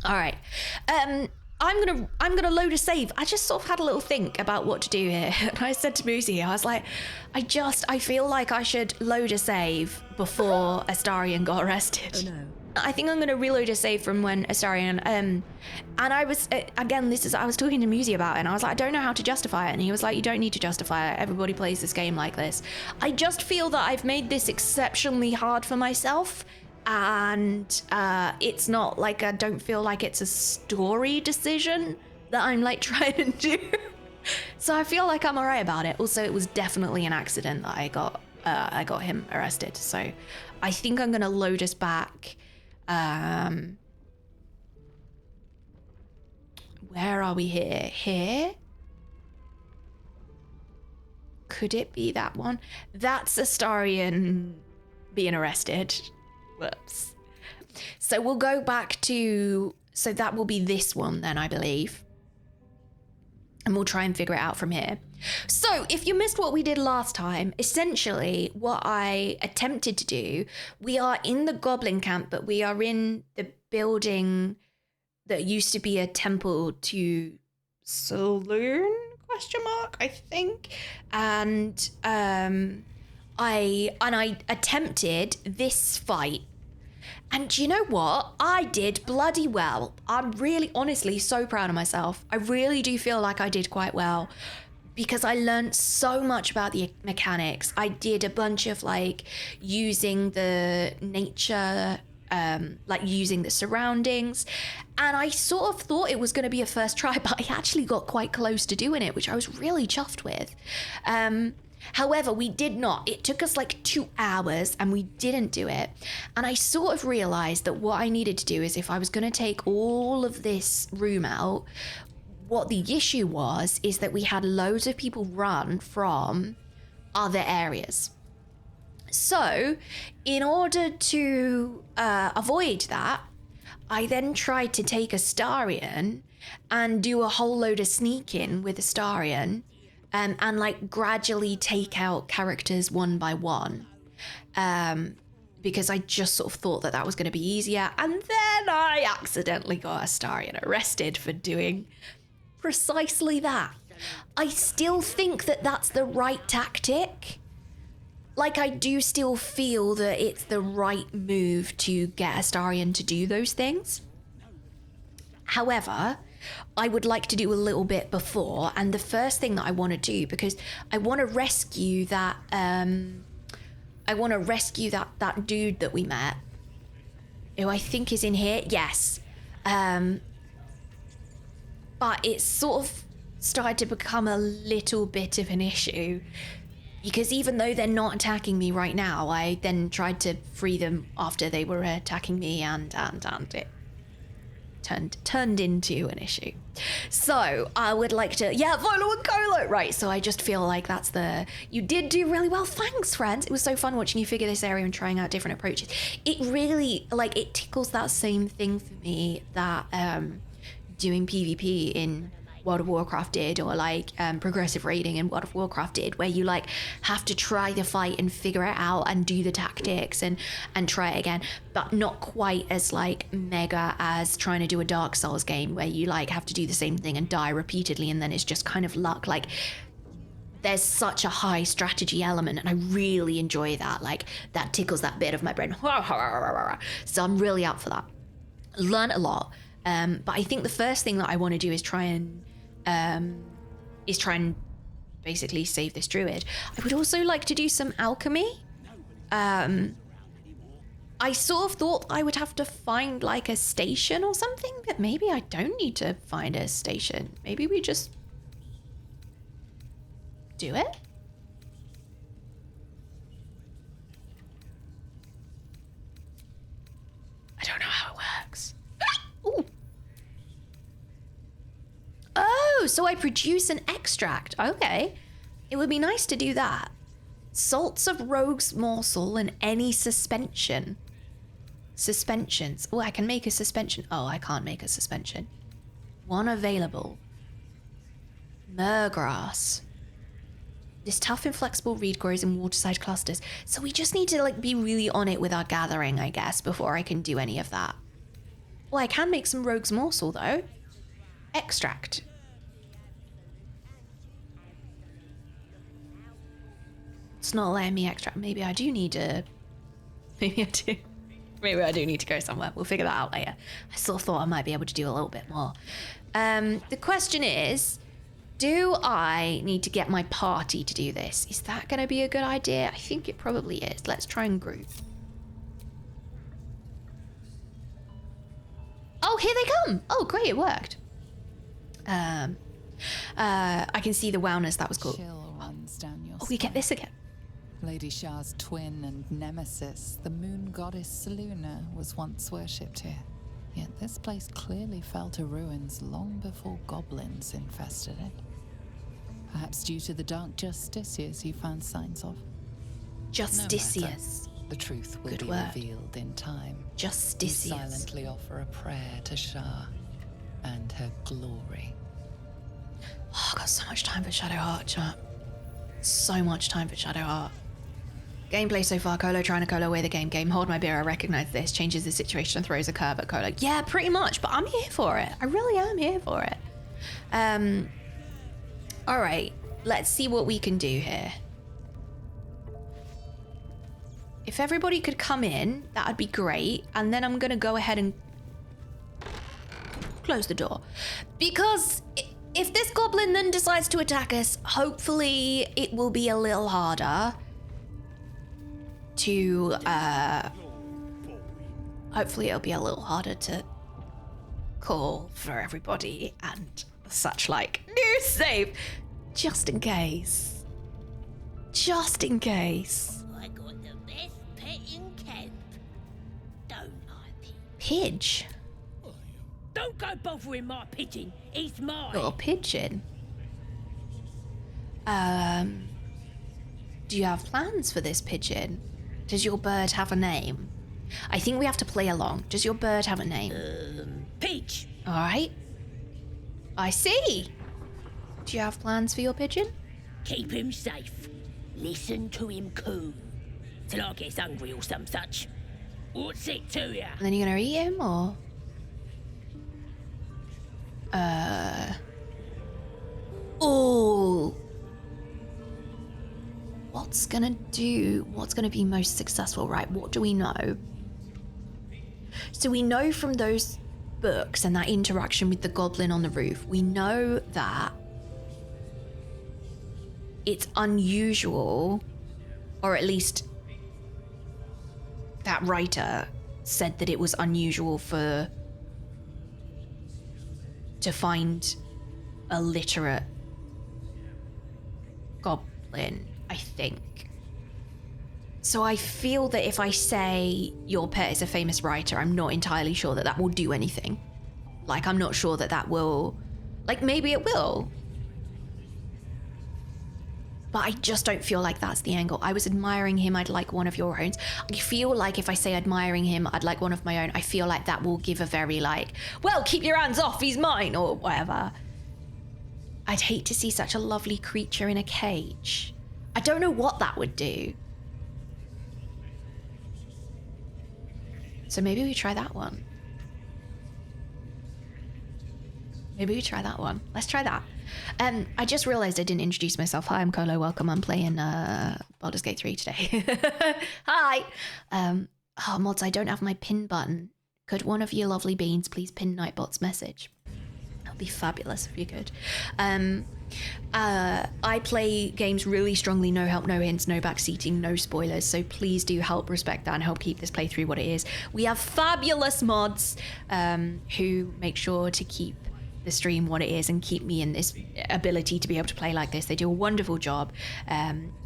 All right. I'm gonna load a save. I just sort of had a little think about what to do here. And I said to Moosey, I was like, I feel like I should load a save before Astarion got arrested. Oh no. I think I'm gonna reload a save from when Astarion, and I was, again, I was talking to Moosey about it, and I was like, I don't know how to justify it. And he was like, you don't need to justify it. Everybody plays this game like this. I just feel that I've made this exceptionally hard for myself. And it's not like, I don't feel like it's a story decision that I'm like trying to do. So I feel like I'm all right about it. Also, it was definitely an accident that I got him arrested. So I think I'm gonna load us back. Where are we here? Here? Could it be that one? That's Astarion being arrested. Whoops. So we'll go back to, so that will be this one then, I believe. And we'll try and figure it out from here. So if you missed what we did last time, essentially what I attempted to do, we are in the Goblin camp, but we are in the building that used to be a temple to Saloon, ? I think. And I attempted this fight. And you know what? I did bloody well. I'm really, honestly, so proud of myself. I really do feel like I did quite well because I learned so much about the mechanics. I did a bunch of like using the nature, like using the surroundings. And I sort of thought it was going to be a first try, but I actually got quite close to doing it, which I was really chuffed with. However, we did not. It took us like 2 hours and we didn't do it. And I sort of realized that what I needed to do is if I was going to take all of this room out, what the issue was is that we had loads of people run from other areas. So in order to avoid that, I then tried to take Astarion and do a whole load of sneaking with Astarion. And like gradually take out characters one by one, because I just sort of thought that that was going to be easier. And then I accidentally got Astarion arrested for doing precisely that. I still think that that's the right tactic. Like, I do still feel that it's the right move to get Astarion to do those things. However, I would like to do a little bit before, and the first thing that I want to do, because I want to rescue that that dude that we met, who I think is in here. Yes. But it's sort of started to become a little bit of an issue, because even though they're not attacking me right now, I then tried to free them after they were attacking me, and it turned into an issue. So I would like to, Volo and Kolo, right? So I just feel like that's you did do really well. Thanks, friends. It was so fun watching you figure this area and trying out different approaches. It really, like, it tickles that same thing for me that doing PvP in World of Warcraft did, or like progressive raiding in World of Warcraft did, where you like have to try the fight and figure it out and do the tactics and try it again, but not quite as like mega as trying to do a Dark Souls game where you like have to do the same thing and die repeatedly and then it's just kind of luck. Like, there's such a high strategy element and I really enjoy that. Like, that tickles that bit of my brain. So I'm really up for that. Learn a lot. But I think the first thing that I want to do is try and basically save this druid. I would also like to do some alchemy. I sort of thought I would have to find like a station or something, but maybe I don't need to find a station. Maybe we just do it. I don't know how it works. Ooh. Oh, so I produce an extract. Okay. It would be nice to do that. Salts of rogue's morsel and any suspension. Suspensions. Oh, I can make a suspension. Oh, I can't make a suspension. One available. Murgrass. This tough and flexible reed grows in waterside clusters. So we just need to like be really on it with our gathering, I guess, before I can do any of that. Well, I can make some rogue's morsel, though. Extract. It's not letting me extract. Maybe I do need to... Maybe I do need to go somewhere. We'll figure that out later. I still thought I might be able to do a little bit more. The question is, do I need to get my party to do this? Is that going to be a good idea? I think it probably is. Let's try and group. Oh, here they come. Oh, great, it worked. I can see the wellness. That was cool. Chill runs down your we get this again. Lady Shah's twin and nemesis, the moon goddess Seluna, was once worshipped here. Yet this place clearly fell to ruins long before goblins infested it. Perhaps due to the dark justiciars you found signs of. Justiciars. The truth will Good be word. revealed in time. Justiciars. You silently offer a prayer to Shah and her glory. Oh, I've got so much time for Shadowheart, chat. So much time for Shadowheart. Gameplay so far, Kolo trying to Kolo away the game. Hold my beer, I recognize this. Changes the situation, throws a curve at Kolo. Yeah, pretty much, but I'm here for it. I really am here for it. All right, let's see what we can do here. If everybody could come in, that'd be great. And then I'm gonna go ahead and close the door. Because if this goblin then decides to attack us, hopefully it will be a little harder to, hopefully it'll be a little harder to call for everybody and such like. New save! Just in case. Just in case. I got the best pet in camp, don't I, Pidge? Don't go bothering my pigeon, he's mine. Little pigeon. Do you have plans for this pigeon? Does your bird have a name? I think we have to play along. Does your bird have a name? Pidge. All right. I see. Do you have plans for your pigeon? Keep him safe. Listen to him coo. Till I gets hungry or some such. What's it to ya? And then you're gonna eat him, or? Oh. What's gonna be most successful, right? What do we know? So we know from those books and that interaction with the goblin on the roof, we know that it's unusual, or at least that writer said that it was unusual to find a literate goblin, I think. So I feel that if I say your pet is a famous writer, I'm not entirely sure that that will do anything. Like, I'm not sure that that will... Like, maybe it will. But I just don't feel like that's the angle. I was admiring him, I'd like one of your own. I feel like if I say admiring him, I'd like one of my own, I feel like that will give a very like, well, keep your hands off, he's mine, or whatever. I'd hate to see such a lovely creature in a cage. I don't know what that would do. So maybe we try that one. Maybe we try that one. Let's try that. I just realized I didn't introduce myself. Hi, I'm Kolo. Welcome. I'm playing Baldur's Gate 3 today. Hi. Oh, mods, I don't have my pin button. Could one of you lovely beans please pin Nightbot's message? That'd be fabulous if you could. I play games really strongly, no help, no hints, no backseating, no spoilers, so please do help respect that and help keep this playthrough what it is. We have fabulous mods who make sure to keep the stream what it is and keep me in this ability to be able to play like this. They do a wonderful job.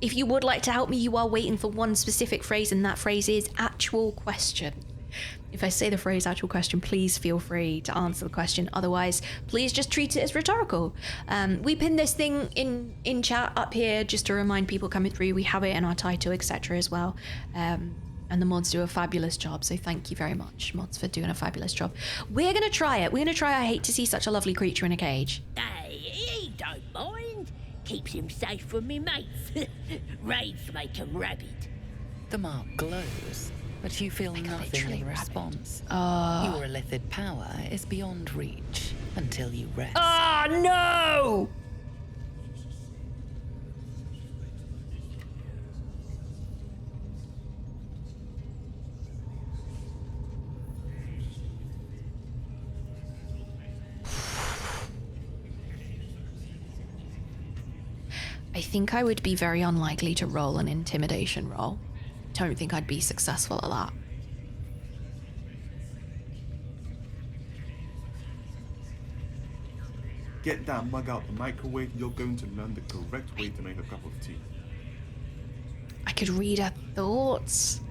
If you would like to help me, you are waiting for one specific phrase, and that phrase is actual question. If I say the phrase actual question, please feel free to answer the question. Otherwise, please just treat it as rhetorical. We pin this thing in chat up here just to remind people coming through. We have it in our title, etc. as well. And the mods do a fabulous job, so thank you very much, mods, for doing a fabulous job. We're gonna try it. We're gonna try I hate to see such a lovely creature in a cage. Hey, he don't mind. Keeps him safe from me mates. Raids make him rabid. The mark glows. but you feel Like a nothing literally in rabbit. response. Oh. Your illithid power is beyond reach until you rest. Ah, no! I think I would be very unlikely to roll an intimidation roll. Don't think I'd be successful at that. Get that mug out the microwave. You're going to learn the correct way to make a cup of tea. I could read her thoughts.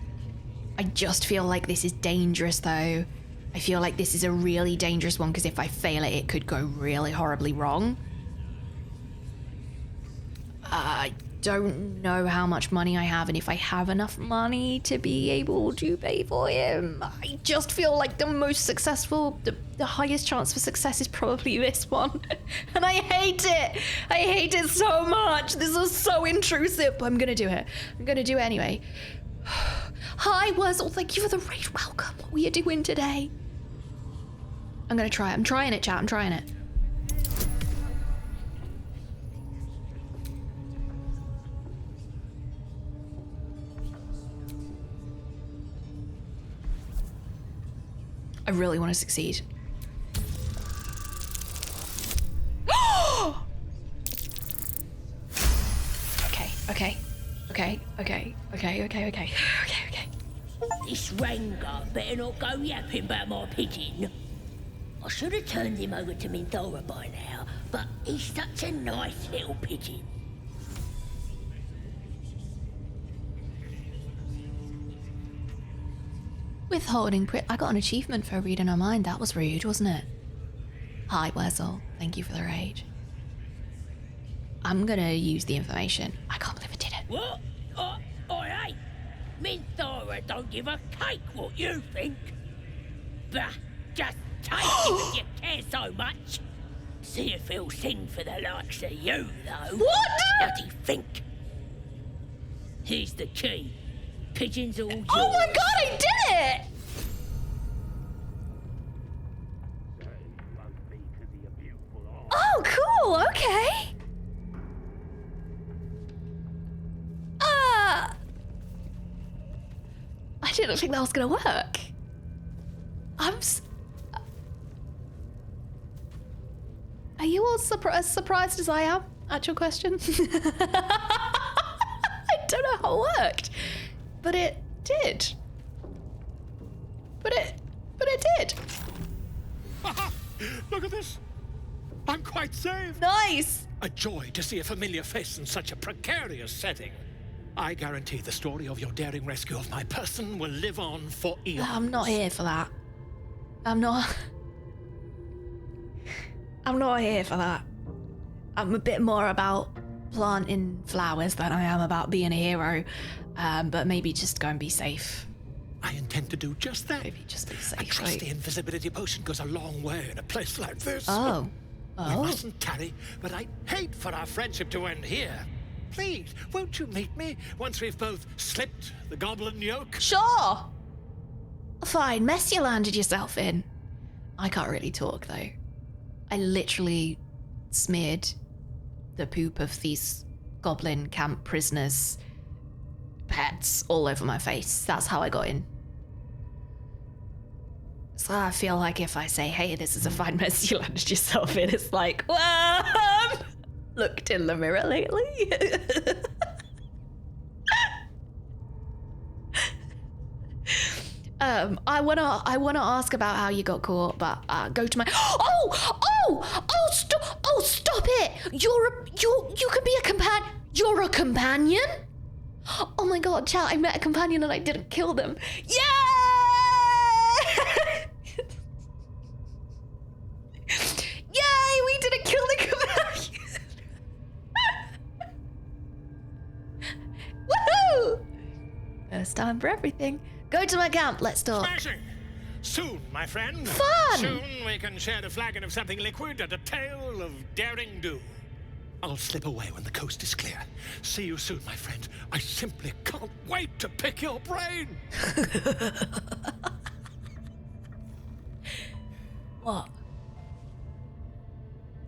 I just feel like this is dangerous, though. I feel like this is a really dangerous one because if I fail it, it could go really horribly wrong. I don't know how much money I have and if I have enough money to be able to pay for him. I just feel like the most successful, the highest chance for success is probably this one. And I hate it. I hate it so much. This is so intrusive, but I'm gonna do it. I'm gonna do it anyway. Hi, Wurzel. Thank you for the raid. Welcome. What were you doing today? I'm gonna try it. I'm trying it, chat. I'm trying it. I really want to succeed. Okay. This Ranger better not go yapping about my pigeon. I should have turned him over to Minthora by now, but he's such a nice little pigeon. Withholding I got an achievement for reading her mind. That was rude, wasn't it? Hi, Wurzel. Thank you for the raid. I'm gonna use the information. I can't believe I did it. What? I ain't. Minthora don't give a cake what you think. Bah, just take it if you care so much. See if he'll sing for the likes of you, though. What? Bloody think. Here's the key. Pigeons all yours. Oh my god, I did it! Oh, cool, okay. I didn't think that was gonna work. Are you all as surprised as I am at your question? I don't know how it worked, but it did. But it did. Look at this. I'm quite saved. Nice. A joy to see a familiar face in such a precarious setting. I guarantee the story of your daring rescue of my person will live on for eons. I'm not here for that. I'm not here for that. I'm a bit more about planting flowers than I am about being a hero. But maybe just go and be safe. I intend to do just that. Maybe just be safe. A trusty invisibility potion goes a long way in a place like this. Oh. We mustn't tarry, but I'd hate for our friendship to end here. Please, won't you meet me once we've both slipped the goblin yoke? Sure. Fine, mess you landed yourself in. I can't really talk though. I literally smeared the poop of these goblin camp prisoners' pets all over my face. That's how I got in. So I feel like if I say, hey, this is a fine mess you landed yourself in, it's like, well, looked in the mirror lately. I wanna ask about how you got caught, but go to my. Stop it! You can be a companion. You're a companion. Oh my god, chat! I met a companion and I didn't kill them. Yay! Yay! We didn't kill the companion. Woohoo! First time for everything. Go to my camp. Let's talk. Smashing! Soon, my friend. Fun! Soon we can share a flagon of something liquid and a tale of daring do. I'll slip away when the coast is clear. See you soon, my friend. I simply can't wait to pick your brain. What?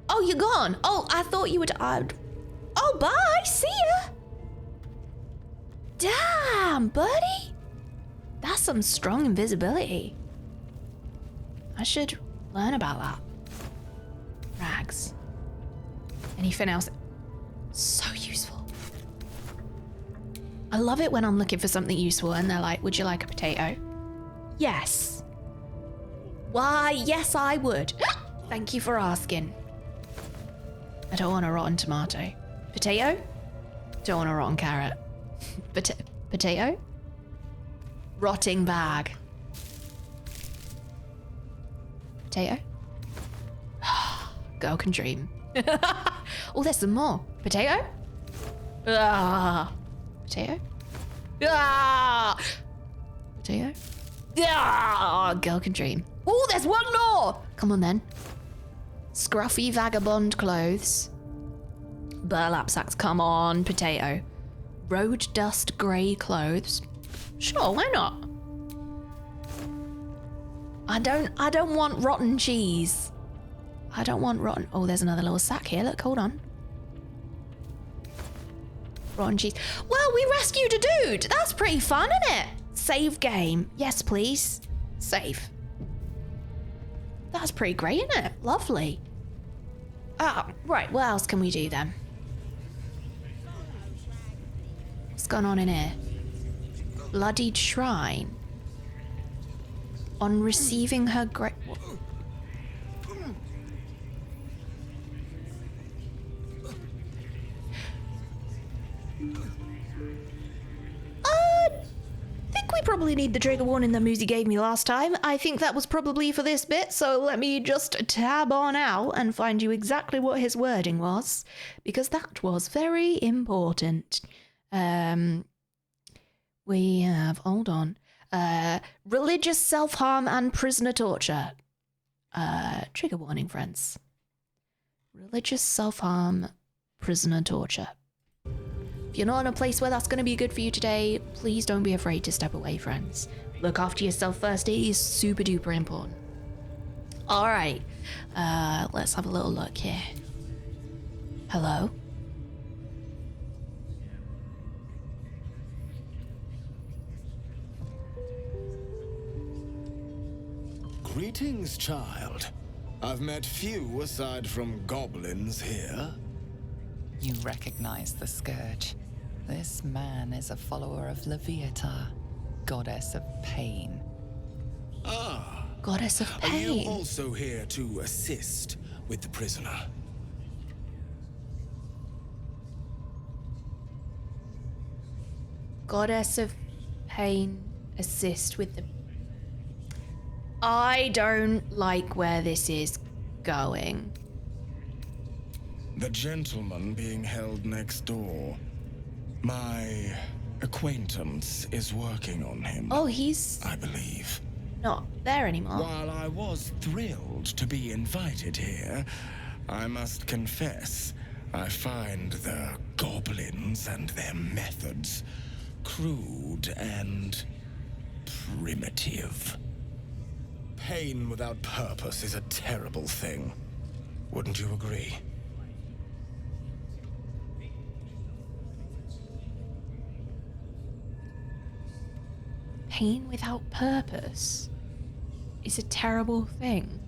Oh, you're gone. Oh, I thought you would. Oh, bye. See ya. Damn, buddy. That's some strong invisibility. I should learn about that. Rags. Anything else? So useful. I love it when I'm looking for something useful and they're like, would you like a potato? Yes. Why, yes, I would. Thank you for asking. I don't want a rotten tomato. Potato? Don't want a rotten carrot. Potato? Rotting bag. Potato? Girl can dream. Oh, there's some more. Potato? Ah. Potato? Ah. Potato? Ah. Girl can dream. Oh, there's one more. Come on then. Scruffy vagabond clothes. Burlap sacks. Come on. Potato. Road dust grey clothes. Sure, why not? I don't want rotten cheese. I don't want rotten. Oh, there's another little sack here. Look, hold on. Rotten cheese. Well, we rescued a dude. That's pretty fun, isn't it? Save game. Yes, please. Save. That's pretty great, isn't it? Lovely. Ah, right. What else can we do then? What's going on in here? Bloodied shrine. On receiving her great. I think we probably need the trigger warning that Moosey gave me last time. I think that was probably for this bit, so let me just tab on out and find you exactly what his wording was, because that was very important. We have, hold on, religious self-harm and prisoner torture. Trigger warning, friends. Religious self-harm, prisoner torture. If you're not in a place where that's going to be good for you today, please don't be afraid to step away, friends. Look after yourself first. It is super duper important. All right, let's have a little look here. Hello? Greetings, child. I've met few aside from goblins here. You recognize the scourge. This man is a follower of Leviata, goddess of pain. Ah. Goddess of Are you pain. also here to assist with the prisoner? Goddess of pain, assist with the... I don't like where this is going. The gentleman being held next door. My acquaintance is working on him. Oh, he's I believe. not there anymore. While I was thrilled to be invited here, I must confess, I find the goblins and their methods crude and primitive. Pain without purpose is a terrible thing. Wouldn't you agree? Pain without purpose is a terrible thing.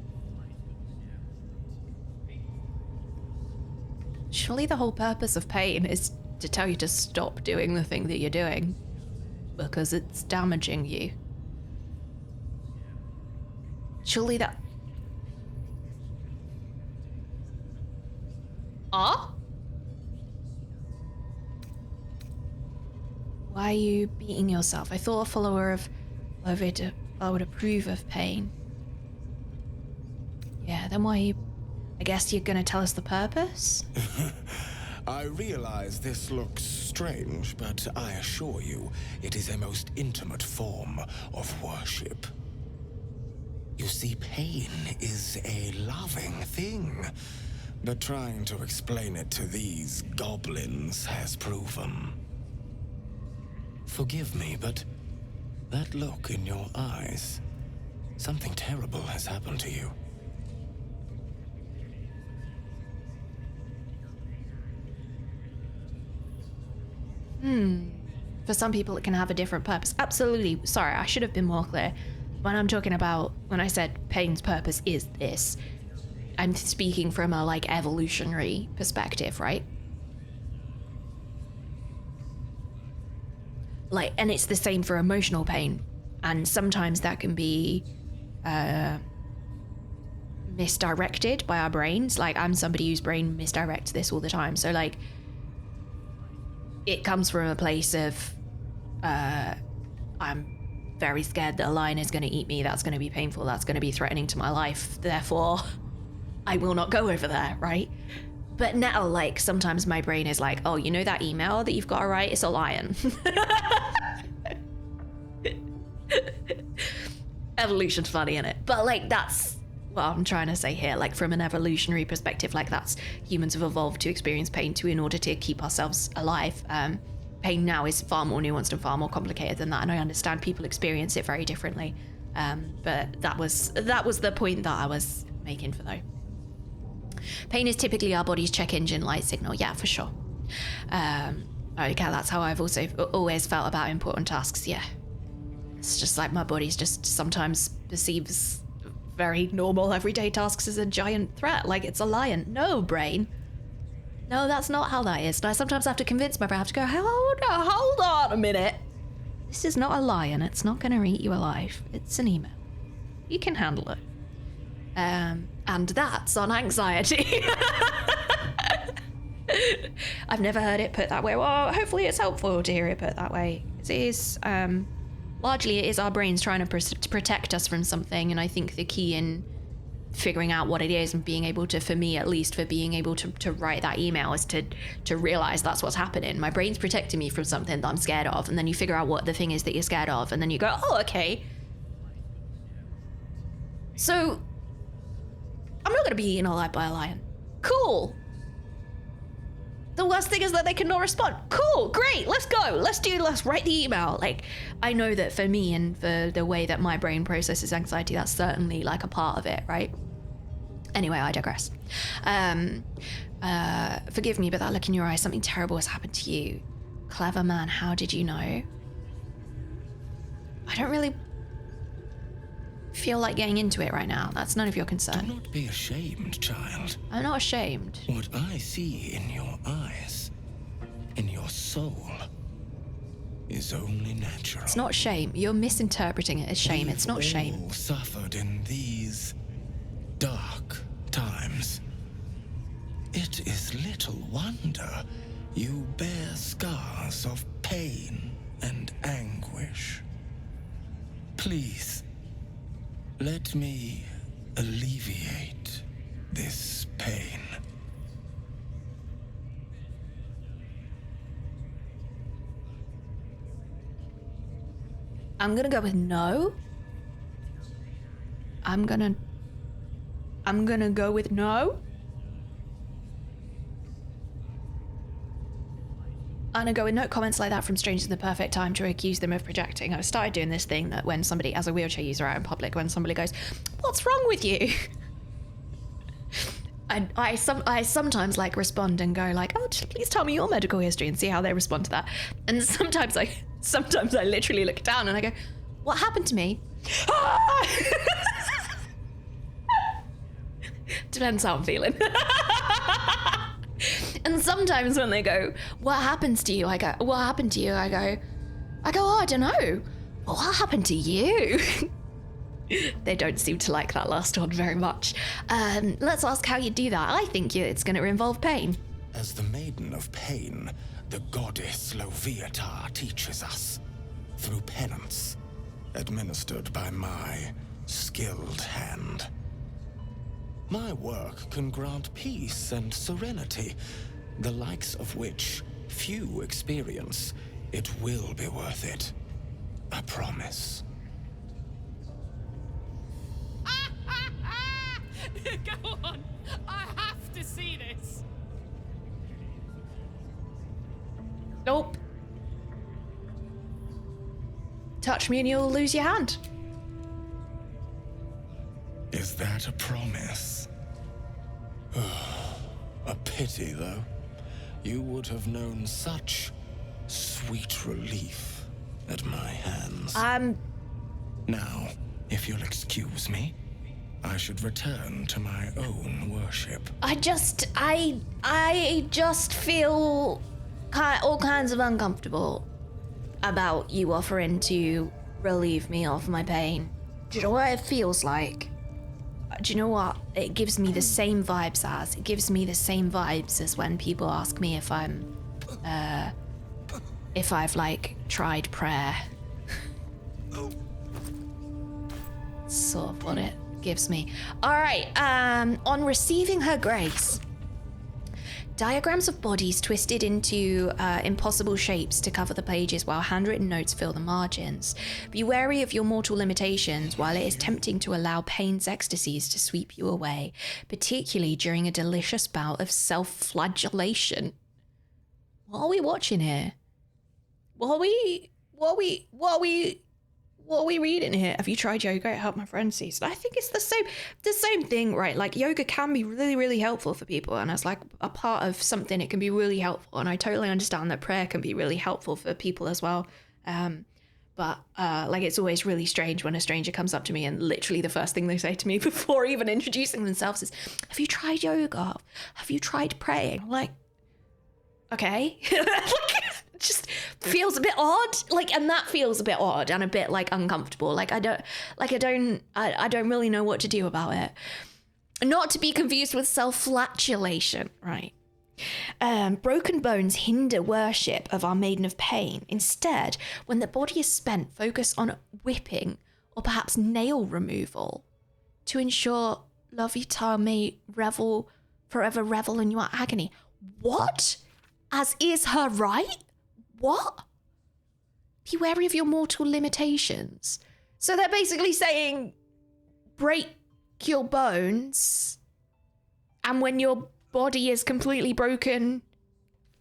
Surely the whole purpose of pain is to tell you to stop doing the thing that you're doing because it's damaging you. Surely that... Ah? Why are you beating yourself? I thought a follower of Leviata would approve of pain. Yeah, then why are you... I guess you're gonna tell us the purpose? I realize this looks strange, but I assure you, it is a most intimate form of worship. You see, pain is a loving thing. but trying to explain it to these goblins has proven. Forgive me, but that look in your eyes, something terrible has happened to you. For some people, it can have a different purpose. Absolutely. Sorry, I should have been more clear. When I'm talking about, when I said pain's purpose is this, I'm speaking from a, like, evolutionary perspective, right? Like, and it's the same for emotional pain. And sometimes that can be misdirected by our brains. Like, I'm somebody whose brain misdirects this all the time. So, like, it comes from a place of, I'm very scared that a lion is going to eat me. That's going to be painful. That's going to be threatening to my life. Therefore, I will not go over there, right? But now, like, sometimes my brain is like, oh, you know that email that you've got to write? It's a lion. Evolution's funny, innit? But, like, that's what I'm trying to say here. Like, from an evolutionary perspective, like, that's humans have evolved to experience pain in order to keep ourselves alive. Pain now is far more nuanced and far more complicated than that, and I understand people experience it very differently. But that was the point that I was making for though. Pain is typically our body's check engine light signal. Yeah, for sure. Okay, that's how I've also always felt about important tasks. Yeah, it's just like my body's just sometimes perceives very normal everyday tasks as a giant threat, like it's a lion. No, brain. No, that's not how that is. And I sometimes have to convince my brain, I have to go, hold on a minute. This is not a lion. It's not going to eat you alive. It's an email. You can handle it. And that's on anxiety. I've never heard it put that way. Well, hopefully it's helpful to hear it put that way. It is, largely it is our brains trying to protect us from something. And I think the key in figuring out what it is and being able to, for me at least, for being able to write that email is to realize that's what's happening. My brain's protecting me from something that I'm scared of, and then you figure out what the thing is that you're scared of, and then you go, oh, okay. So, I'm not gonna be eaten alive by a lion. Cool. The worst thing is that they cannot respond. Cool, great, let's go. Let's write the email. Like, I know that for me and for the way that my brain processes anxiety, that's certainly like a part of it, right? Anyway, I digress. Forgive me, but that look in your eyes, something terrible has happened to you. Clever man, how did you know? I don't really feel like getting into it right now. That's none of your concern. Do not be ashamed, child. I'm not ashamed. What I see in your eyes, in your soul, is only natural. It's not shame. You're misinterpreting it as shame. It's not shame. We've all suffered in these dark times. It is little wonder you bear scars of pain and anguish. Please, let me alleviate this pain. I'm gonna go with no. I'm gonna go with no. I'm gonna go with no comments like that from strangers in the perfect time to accuse them of projecting. I've started doing this thing that when somebody, as a wheelchair user out in public, when somebody goes, "What's wrong with you?" I sometimes like respond and go like, "Oh, just please tell me your medical history," and see how they respond to that. And sometimes I literally look down and I go, "What happened to me?" Depends how I'm feeling. And sometimes when they go, "What happens to you?" I go, "What happened to you?" I go, "Oh, I don't know. Well, what happened to you?" They don't seem to like that last one very much. Let's ask how you do that. I think it's going to involve pain. As the Maiden of Pain, the goddess Loviatar teaches us, through penance, administered by my skilled hand. My work can grant peace and serenity, the likes of which few experience. It will be worth it. I promise. Go on. I have to see this. Nope. Touch me and you'll lose your hand. Is that a promise? A pity, though. You would have known such sweet relief at my hands. Now, if you'll excuse me, I should return to my own worship. I just feel all kinds of uncomfortable about you offering to relieve me of my pain. Do you know what it feels like? Do you know what? It gives me the same vibes as. It gives me the same vibes as when people ask me if I've like tried prayer. Sort of what it gives me. All right, on receiving her grace. Diagrams of bodies twisted into impossible shapes to cover the pages while handwritten notes fill the margins. Be wary of your mortal limitations while it is tempting to allow pain's ecstasies to sweep you away, particularly during a delicious bout of self-flagellation. What are we watching here? What are we reading here? Have you tried yoga? It helped my friend see. So I think it's the same thing, right? Like yoga can be really, really helpful for people, and as like a part of something, it can be really helpful. And I totally understand that prayer can be really helpful for people as well. But like it's always really strange when a stranger comes up to me and literally the first thing they say to me before even introducing themselves is, "Have you tried yoga? Have you tried praying?" I'm like, okay. It just feels a bit odd, like, and that feels a bit odd and a bit like uncomfortable. Like I don't really know what to do about it. Not to be confused with self-flagellation, right? Broken bones hinder worship of our Maiden of Pain. Instead, when the body is spent, focus on whipping or perhaps nail removal to ensure Lovita may forever revel in your agony. What? As is her right? What? Be wary of your mortal limitations. So they're basically saying, break your bones, and when your body is completely broken,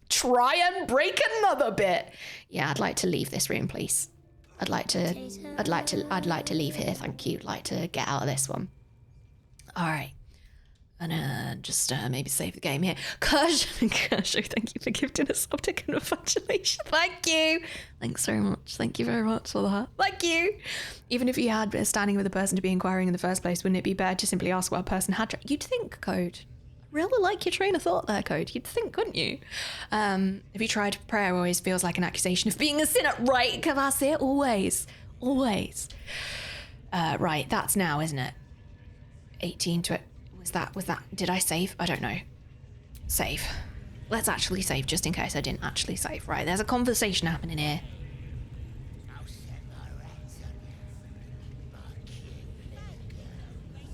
try and break another bit. Yeah, I'd like to leave this room, please. I'd like to leave here, thank you. I'd like to get out of this one. All right. And just maybe save the game here. Kershaw, thank you for gifting us up to congratulations. Thank you. Thanks very much. Thank you very much for that. Thank you. Even if you had been standing with a person to be inquiring in the first place, wouldn't it be better to simply ask what a person had? You'd think, Code. Really like your train of thought there, Code. You'd think, wouldn't you? If you tried prayer, always feels like an accusation of being a sinner, right? Kavasi, always. Right, that's now, isn't it? 18 to it. Was that, did I save? I don't know. Save. Let's actually save, just in case I didn't actually save. Right, there's a conversation happening here.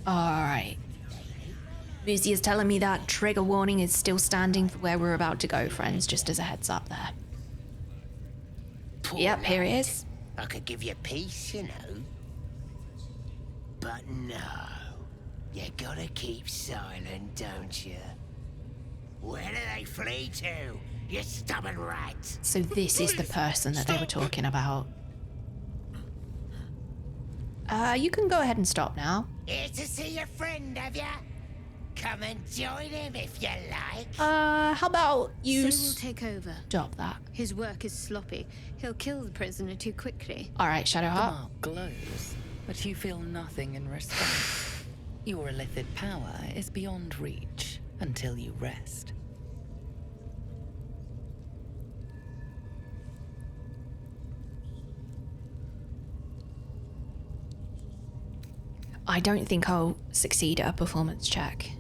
Alright. Lucy is telling me that trigger warning is still standing for where we're about to go, friends, just as a heads up there. Yep, here it is. I could give you peace, you know. But no. You gotta keep silent, don't you? Where do they flee to, you stubborn rats? So this is the person that they were talking about. You can go ahead and stop now. Here to see your friend, have ya? Come and join him if you like. How about you So we'll take over. stop that? His work is sloppy. He'll kill the prisoner too quickly. All right, The Shadowheart. mark glows, but you feel nothing in response. Your illithid power is beyond reach until you rest. I don't think I'll succeed at a performance check.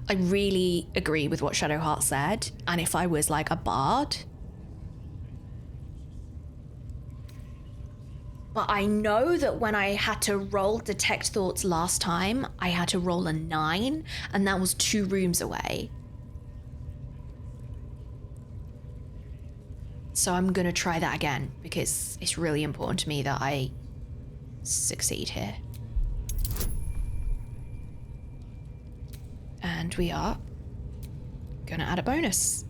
I really agree with what Shadowheart said, and if I was like a bard, but I know that when I had to roll Detect Thoughts last time, I had to roll a 9, and that was 2 rooms away. So I'm gonna try that again, because it's really important to me that I succeed here. And we are gonna add a bonus.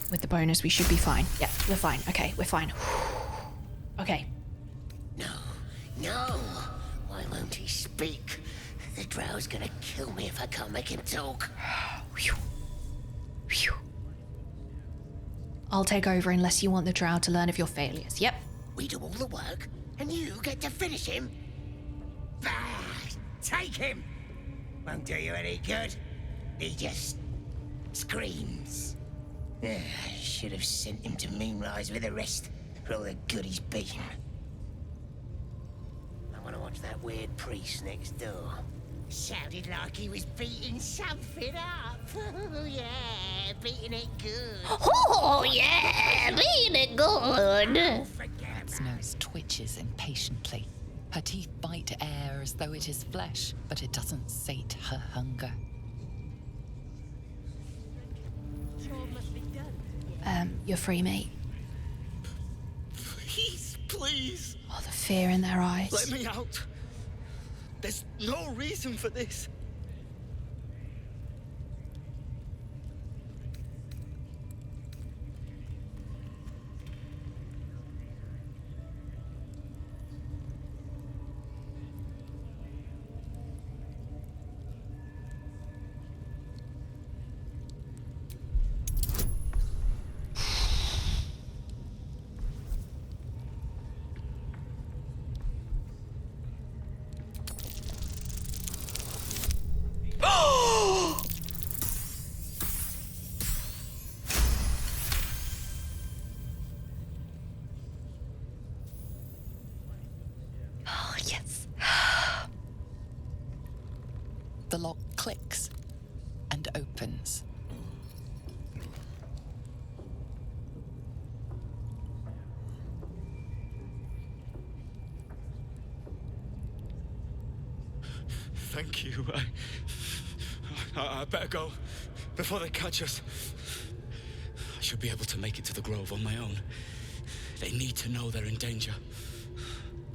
With the bonus, we should be fine. Yep, we're fine. Okay, we're fine. Okay. No. Why won't he speak? The drow's gonna kill me if I can't make him talk. Phew. Phew. I'll take over unless you want the drow to learn of your failures. Yep. We do all the work, and you get to finish him? Bah! Take him! Won't do you any good. He just screams. Should have sent him to Moonrise with the rest, for all the good he's been. I want to watch that weird priest next door. Sounded like he was beating something up. Oh yeah, beating it good. Oh yeah, beating it good. Its nose twitches impatiently. Her teeth bite air as though it is flesh, but it doesn't sate her hunger. You're free, mate. Please. Oh, the fear in their eyes. Let me out. There's no reason for this. Oh, yes. The lock clicks and opens. Thank you. I better go before they catch us. I should be able to make it to the grove on my own. They need to know they're in danger.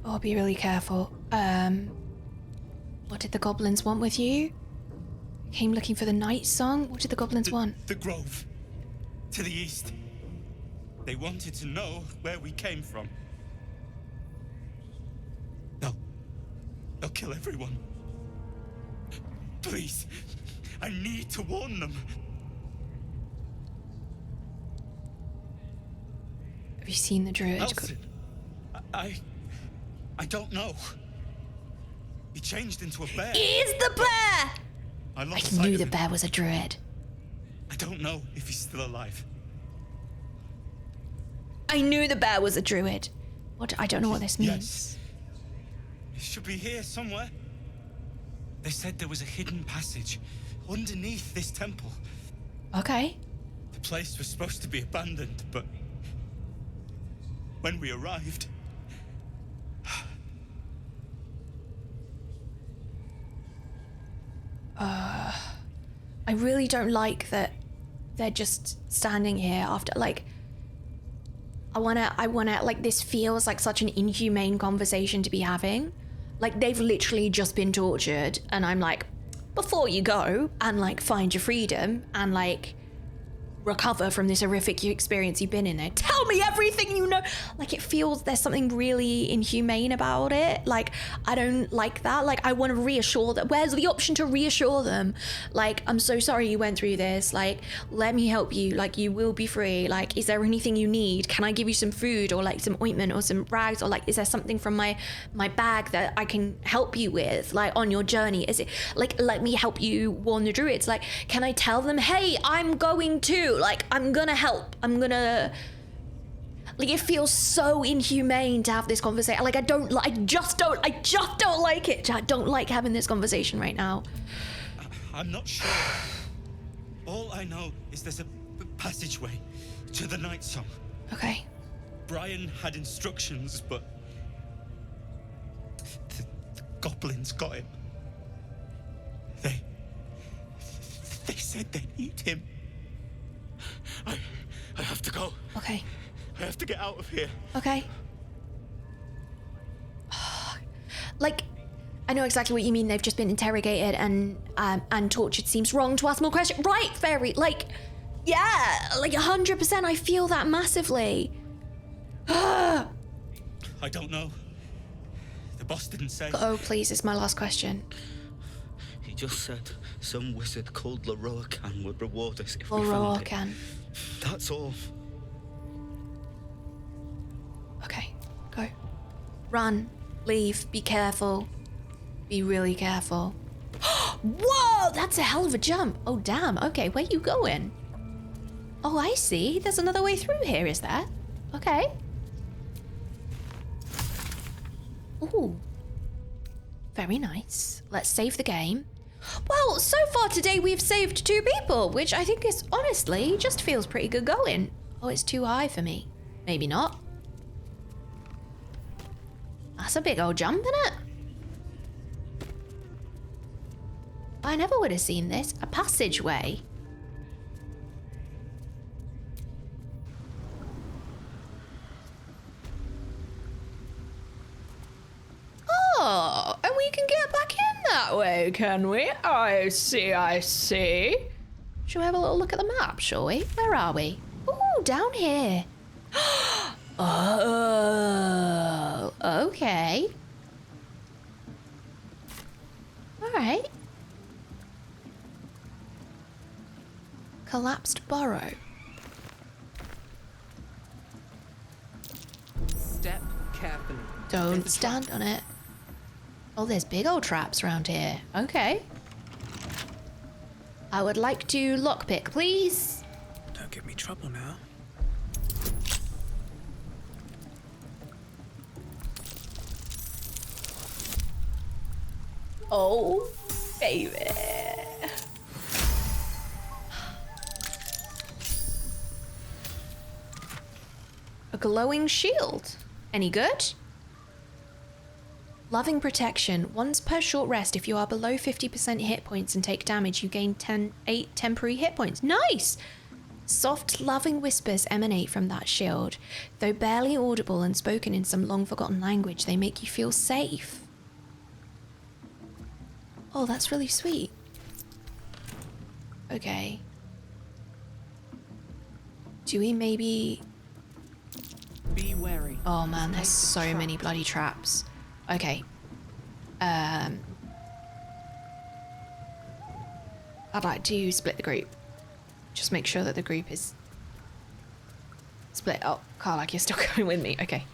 Oh, be really careful. What did the goblins want with you? Came looking for the night song? What did the goblins want? The grove. To the east. They wanted to know where we came from. They'll kill everyone. Please. I need to warn them. Have you seen the druid? Halsin. I don't know. He changed into a bear. Is the bear! I I lost sight knew of the him. bear was a druid. I don't know if he's still alive. I knew the bear was a druid. What? I don't know what this means. Yes. He should be here somewhere. They said there was a hidden passage underneath this temple. Okay. The place was supposed to be abandoned, but when we arrived, I really don't like that they're just standing here after, like, I wanna, like, this feels like such an inhumane conversation to be having. Like, they've literally just been tortured, and I'm like, before you go and, like, find your freedom and, like, recover from this horrific experience you've been in there, tell me everything you know. Like, it feels there's something really inhumane about it. Like, I don't like that. Like, I want to reassure them. Where's the option to reassure them? Like, I'm so sorry you went through this. Like, let me help you. Like, you will be free. Like, is there anything you need? Can I give you some food or like some ointment or some rags, or like, is there something from my bag that I can help you with, like, on your journey? Is it like, let me help you warn the druids? Like, can I tell them, hey, I'm going to, like, I'm gonna help. I'm gonna, like, it feels so inhumane to have this conversation. Like, I just don't like it. I don't like having this conversation right now. I'm not sure. All I know is there's a passageway to the night song. Okay. Brian had instructions, but the goblins got him. They said they need him. I have to go. Okay. I have to get out of here. Okay. Like, I know exactly what you mean. They've just been interrogated and tortured. Seems wrong to ask more questions. Right, Fairy. Like, yeah, like 100%. I feel that massively. I don't know. The boss didn't say. Oh, please, it's my last question. He just said some wizard called Leroacan would reward us if we found it. Leroacan. That's all. Okay, go. Run. Leave. Be careful. Be really careful. Whoa, that's a hell of a jump. Oh, damn. Okay, where you going? Oh, I see. There's another way through here, is there? Okay. Ooh. Very nice. Let's save the game. Well, so far today we've saved 2 people, which I think is, honestly, just feels pretty good going. Oh, it's too high for me. Maybe not. That's a big old jump, isn't it? I never would have seen this. A passageway. Oh, and we can get back in that way, can we? I see, I see. Shall we have a little look at the map, shall we? Where are we? Ooh, down here. Oh, okay. All right. Collapsed burrow. Step carefully. Don't stand on it. Oh, there's big old traps around here. Okay. I would like to lockpick, please. Don't give me trouble now. Oh, baby. A glowing shield. Any good? Loving protection. Once per short rest, if you are below 50% hit points and take damage, you gain 8 temporary hit points. Nice! Soft, loving whispers emanate from that shield. Though barely audible and spoken in some long-forgotten language, they make you feel safe. Oh, that's really sweet. Okay. Do we maybe... Be wary. Oh man, there's so many bloody traps. Okay. I'd like to split the group. Just make sure that the group is split. Oh, Karlak, you're still going with me. Okay.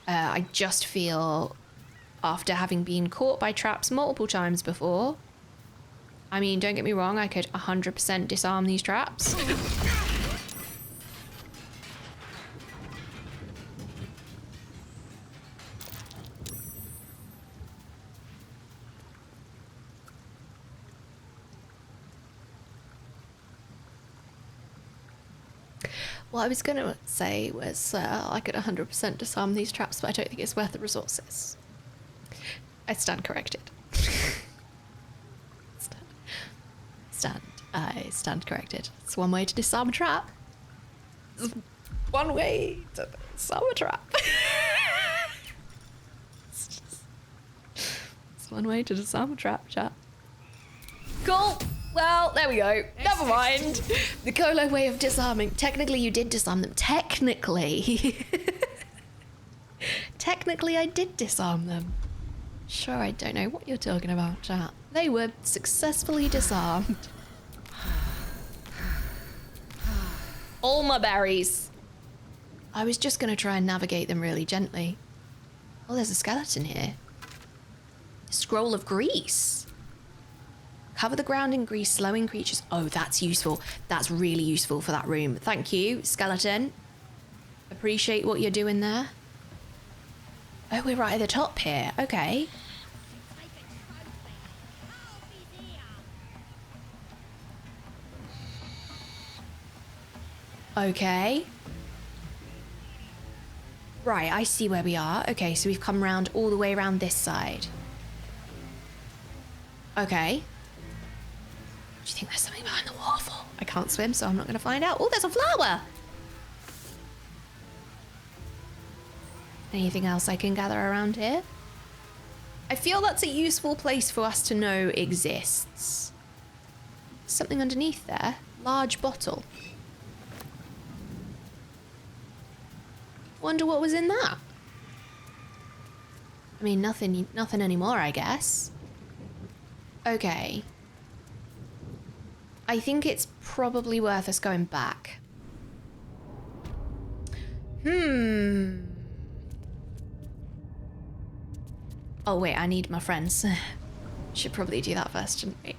I just feel, after having been caught by traps multiple times before, I mean, don't get me wrong, I could 100% disarm these traps. What I was going to say was I could 100% disarm these traps, but I don't think it's worth the resources. I stand corrected. I stand corrected. It's one way to disarm a trap. It's one way to disarm a trap. It's one way to disarm a trap, chat. Cool. Well, there we go. Never mind. The Kolo way of disarming. Technically, you did disarm them. Technically. Technically, I did disarm them. Sure, I don't know what you're talking about, chat. They were successfully disarmed. All my berries. I was just going to try and navigate them really gently. Oh, there's a skeleton here. Scroll of grease. Cover the ground in grease, slowing creatures. Oh, that's useful. That's really useful for that room. Thank you, skeleton. Appreciate what you're doing there. Oh, we're right at the top here. Okay. Okay. Right, I see where we are. Okay, so we've come round all the way around this side. Okay. Do you think there's something behind the waterfall? I can't swim, so I'm not going to find out. Oh, there's a flower! Anything else I can gather around here? I feel that's a useful place for us to know exists. Something underneath there. Large bottle. Wonder what was in that. I mean, nothing anymore, I guess. Okay. I think it's probably worth us going back. Oh wait, I need my friends. Should probably do that first, shouldn't we?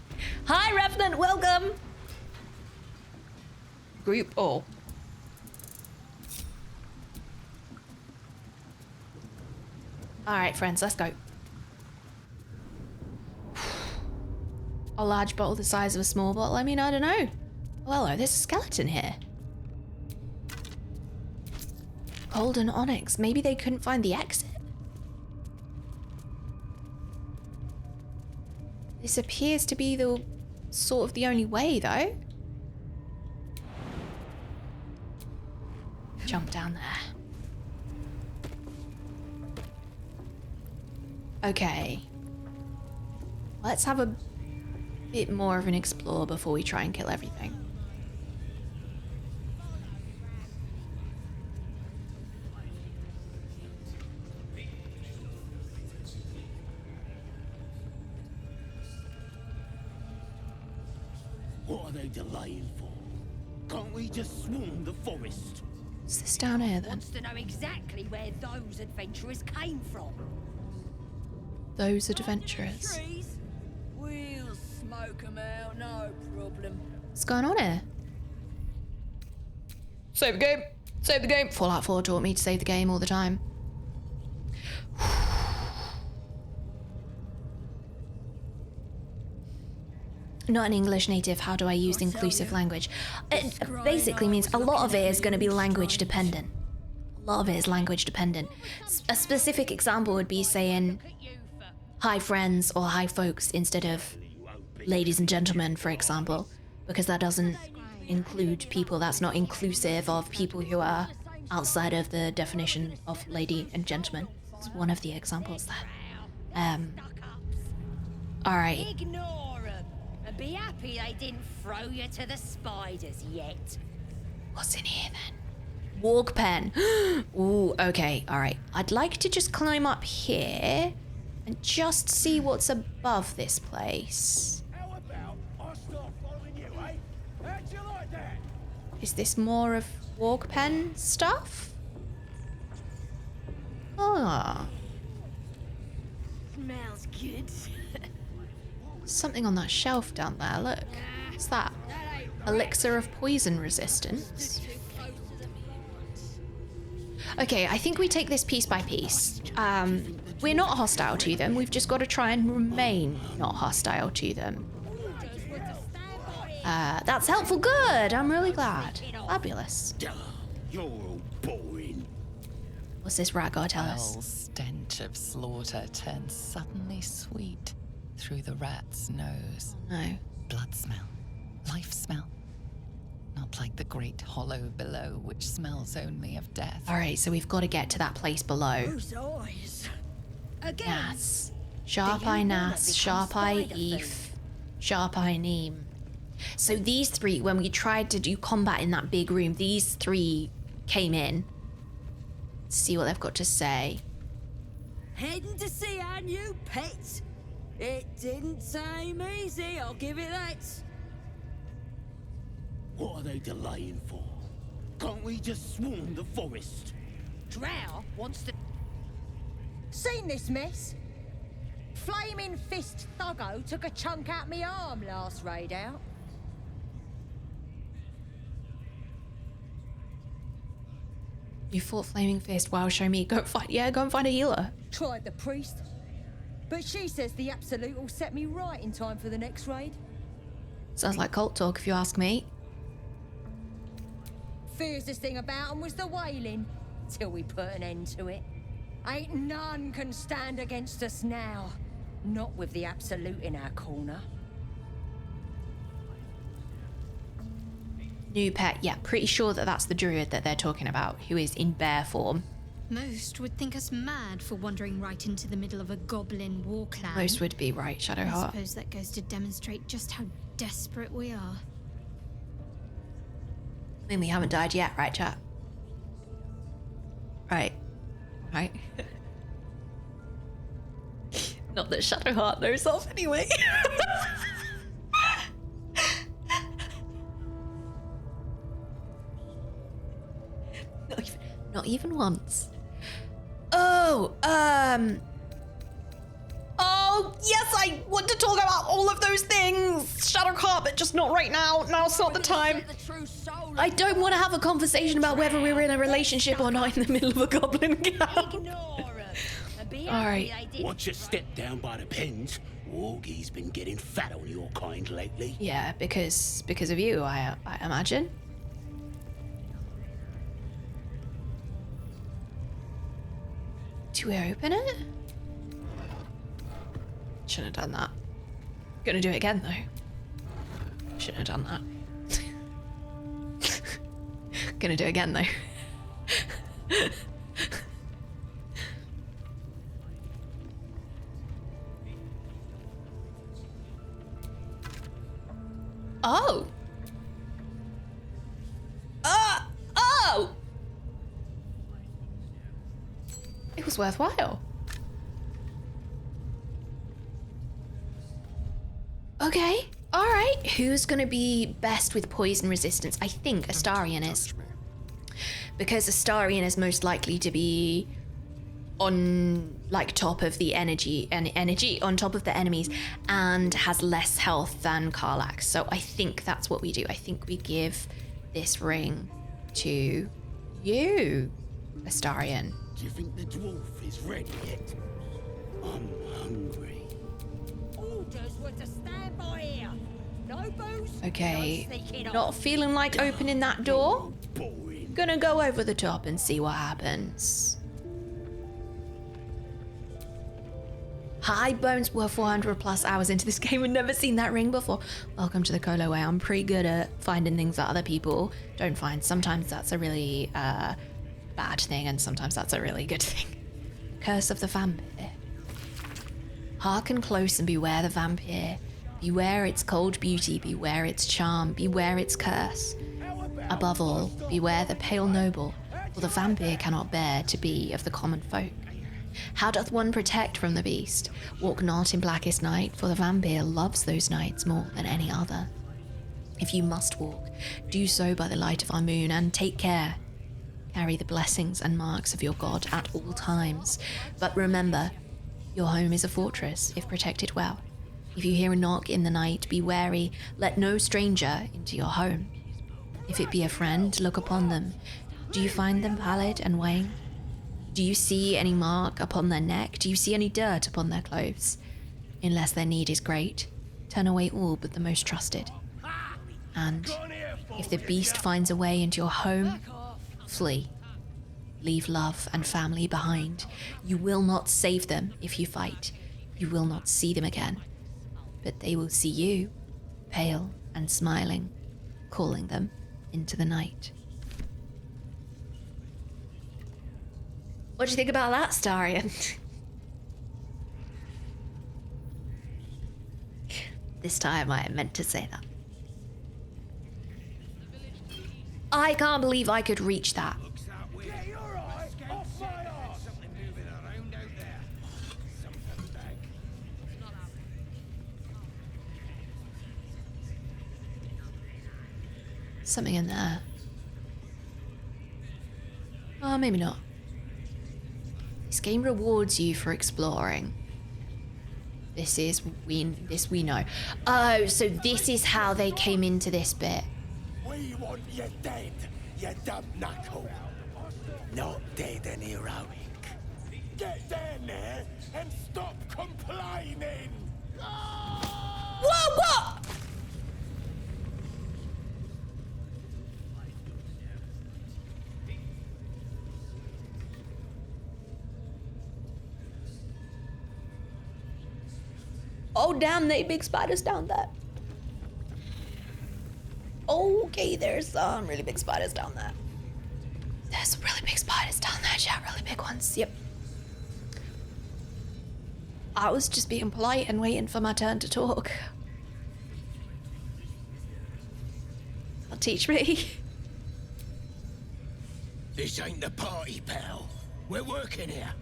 Hi, Revenant, welcome! Group all. Alright, friends, let's go. A large bottle the size of a small bottle? I mean, I don't know. Oh, hello, there's a skeleton here. Golden onyx. Maybe they couldn't find the exit? This appears to be the sort of the only way, though. Jump down there. Okay. Let's have a bit more of an explore before we try and kill everything. What are they delaying for? Can't we just swarm the forest? Is this down here then? Wants to know exactly where those adventurers came from. Those adventurers. Trees? We'll smoke 'em out, no problem. What's going on here? Save the game! Save the game! Fallout 4 taught me to save the game all the time. Not an English native, how do I use inclusive language? It basically means a lot of it is going to be language dependent. A lot of it is language dependent. A specific example would be saying hi friends or hi folks instead of ladies and gentlemen, for example, because that doesn't include people. That's not inclusive of people who are outside of the definition of lady and gentleman. It's one of the examples there. Alright. Ignore 'em and be happy they didn't throw you to the spiders yet. What's in here then? Worg pen. Ooh, okay, alright. I'd like to just climb up here and just see what's above this place. How about I start following you, eh? How'd you like that? Is this more of Worg pen stuff? Ah. Smells good. Something on that shelf down there, look. What's that? Elixir of poison resistance. Okay, I think we take this piece by piece. We're not hostile to them, we've just got to try and remain not hostile to them. That's helpful, good, I'm really glad. Fabulous. You're all boring. What's this rat gotta tell us? Foul stench of slaughter turns suddenly sweet through the rat's nose. No. Blood smell, life smell. Not like the great hollow below, which smells only of death. Alright, so we've got to get to that place below. Whose eyes? Again. Nas. Sharp Eye Nas, Sharp Eye Eve, Sharp Eye Neem. So these three, when we tried to do combat in that big room, these three came in. Let's see what they've got to say. Heading to see our new pet. It didn't seem easy, I'll give it that. What are they delaying for? Can't we just swarm the forest? Drow wants to... Seen this mess? Flaming Fist Thuggo took a chunk out me arm last raid out. You fought Flaming Fist, wow, show me. Go and find a healer. Tried the priest. But she says the Absolute will set me right in time for the next raid. Sounds like cult talk if you ask me. Fiercest thing about 'em was the wailing, till we put an end to it. Ain't none can stand against us now. Not with the Absolute in our corner. New pet, yeah, pretty sure that that's the druid that they're talking about, who is in bear form. Most would think us mad for wandering right into the middle of a goblin war clan. Most would be right, I Shadowheart. suppose that goes to demonstrate just how desperate we are. I mean, we haven't died yet, right, chat? Right. Right. Not that Shadowheart knows of, anyway. Not even once. Oh, oh, yes, I want to talk about all of those things, Shadowheart, but just not right now. Now's not the time. I don't want to have a conversation about whether we're in a relationship or not in the middle of a goblin camp. Alright. Watch your step down by the pens. Wargie's been getting fat on your kind lately. Yeah, because of you, I imagine. Do we open it? Shouldn't have done that. Gonna do it again though. Shouldn't have done that. Gonna do it again though. Oh! Oh! It was worthwhile. Okay, alright. Who's gonna be best with poison resistance? I think Astarion is. Because Astarion is most likely to be on like top of the energy on top of the enemies and has less health than Karlach. So I think that's what we do. I think we give this ring to you, Astarion. Do you think the dwarf is ready yet? I'm hungry. Orders were to stand by here. No booze. Okay, no sneaking off. not feeling like opening that door. Gonna go over the top and see what happens. Hi, Bones. We're 400 plus hours into this game and never seen that ring before. Welcome to the Kolo way. I'm pretty good at finding things that other people don't find. Sometimes that's a really bad thing and sometimes that's a really good thing. Curse of the Vampire. Hearken close and beware the vampire. Beware its cold beauty, beware its charm, beware its curse. Above all, beware the pale noble, for the vampire cannot bear to be of the common folk. How doth one protect from the beast? Walk not in blackest night, for the vampire loves those nights more than any other. If you must walk, do so by the light of our moon, and take care. Carry the blessings and marks of your god at all times. But remember, your home is a fortress, if protected well. If you hear a knock in the night, be wary, let no stranger into your home. If it be a friend, look upon them. Do you find them pallid and wan? Do you see any mark upon their neck? Do you see any dirt upon their clothes? Unless their need is great, turn away all but the most trusted. And if the beast finds a way into your home, flee. Leave love and family behind. You will not save them if you fight. You will not see them again. But they will see you, pale and smiling, calling them into the night. What do you think about that, Starion? This time I meant to say that. I can't believe I could reach that. Something in there. Oh, maybe not. This game rewards you for exploring. This we know. Oh, so this is how they came into this bit. We want you dead, you dumb knuckle. Not dead and heroic. Get down there and stop complaining. Whoa, what? Oh, damn, they big spiders down there. Okay, there's some really big spiders down there. There's really big spiders down there, chat. Really big ones. Yep. I was just being polite and waiting for my turn to talk. I'll teach me. This ain't the party, pal. We're working here.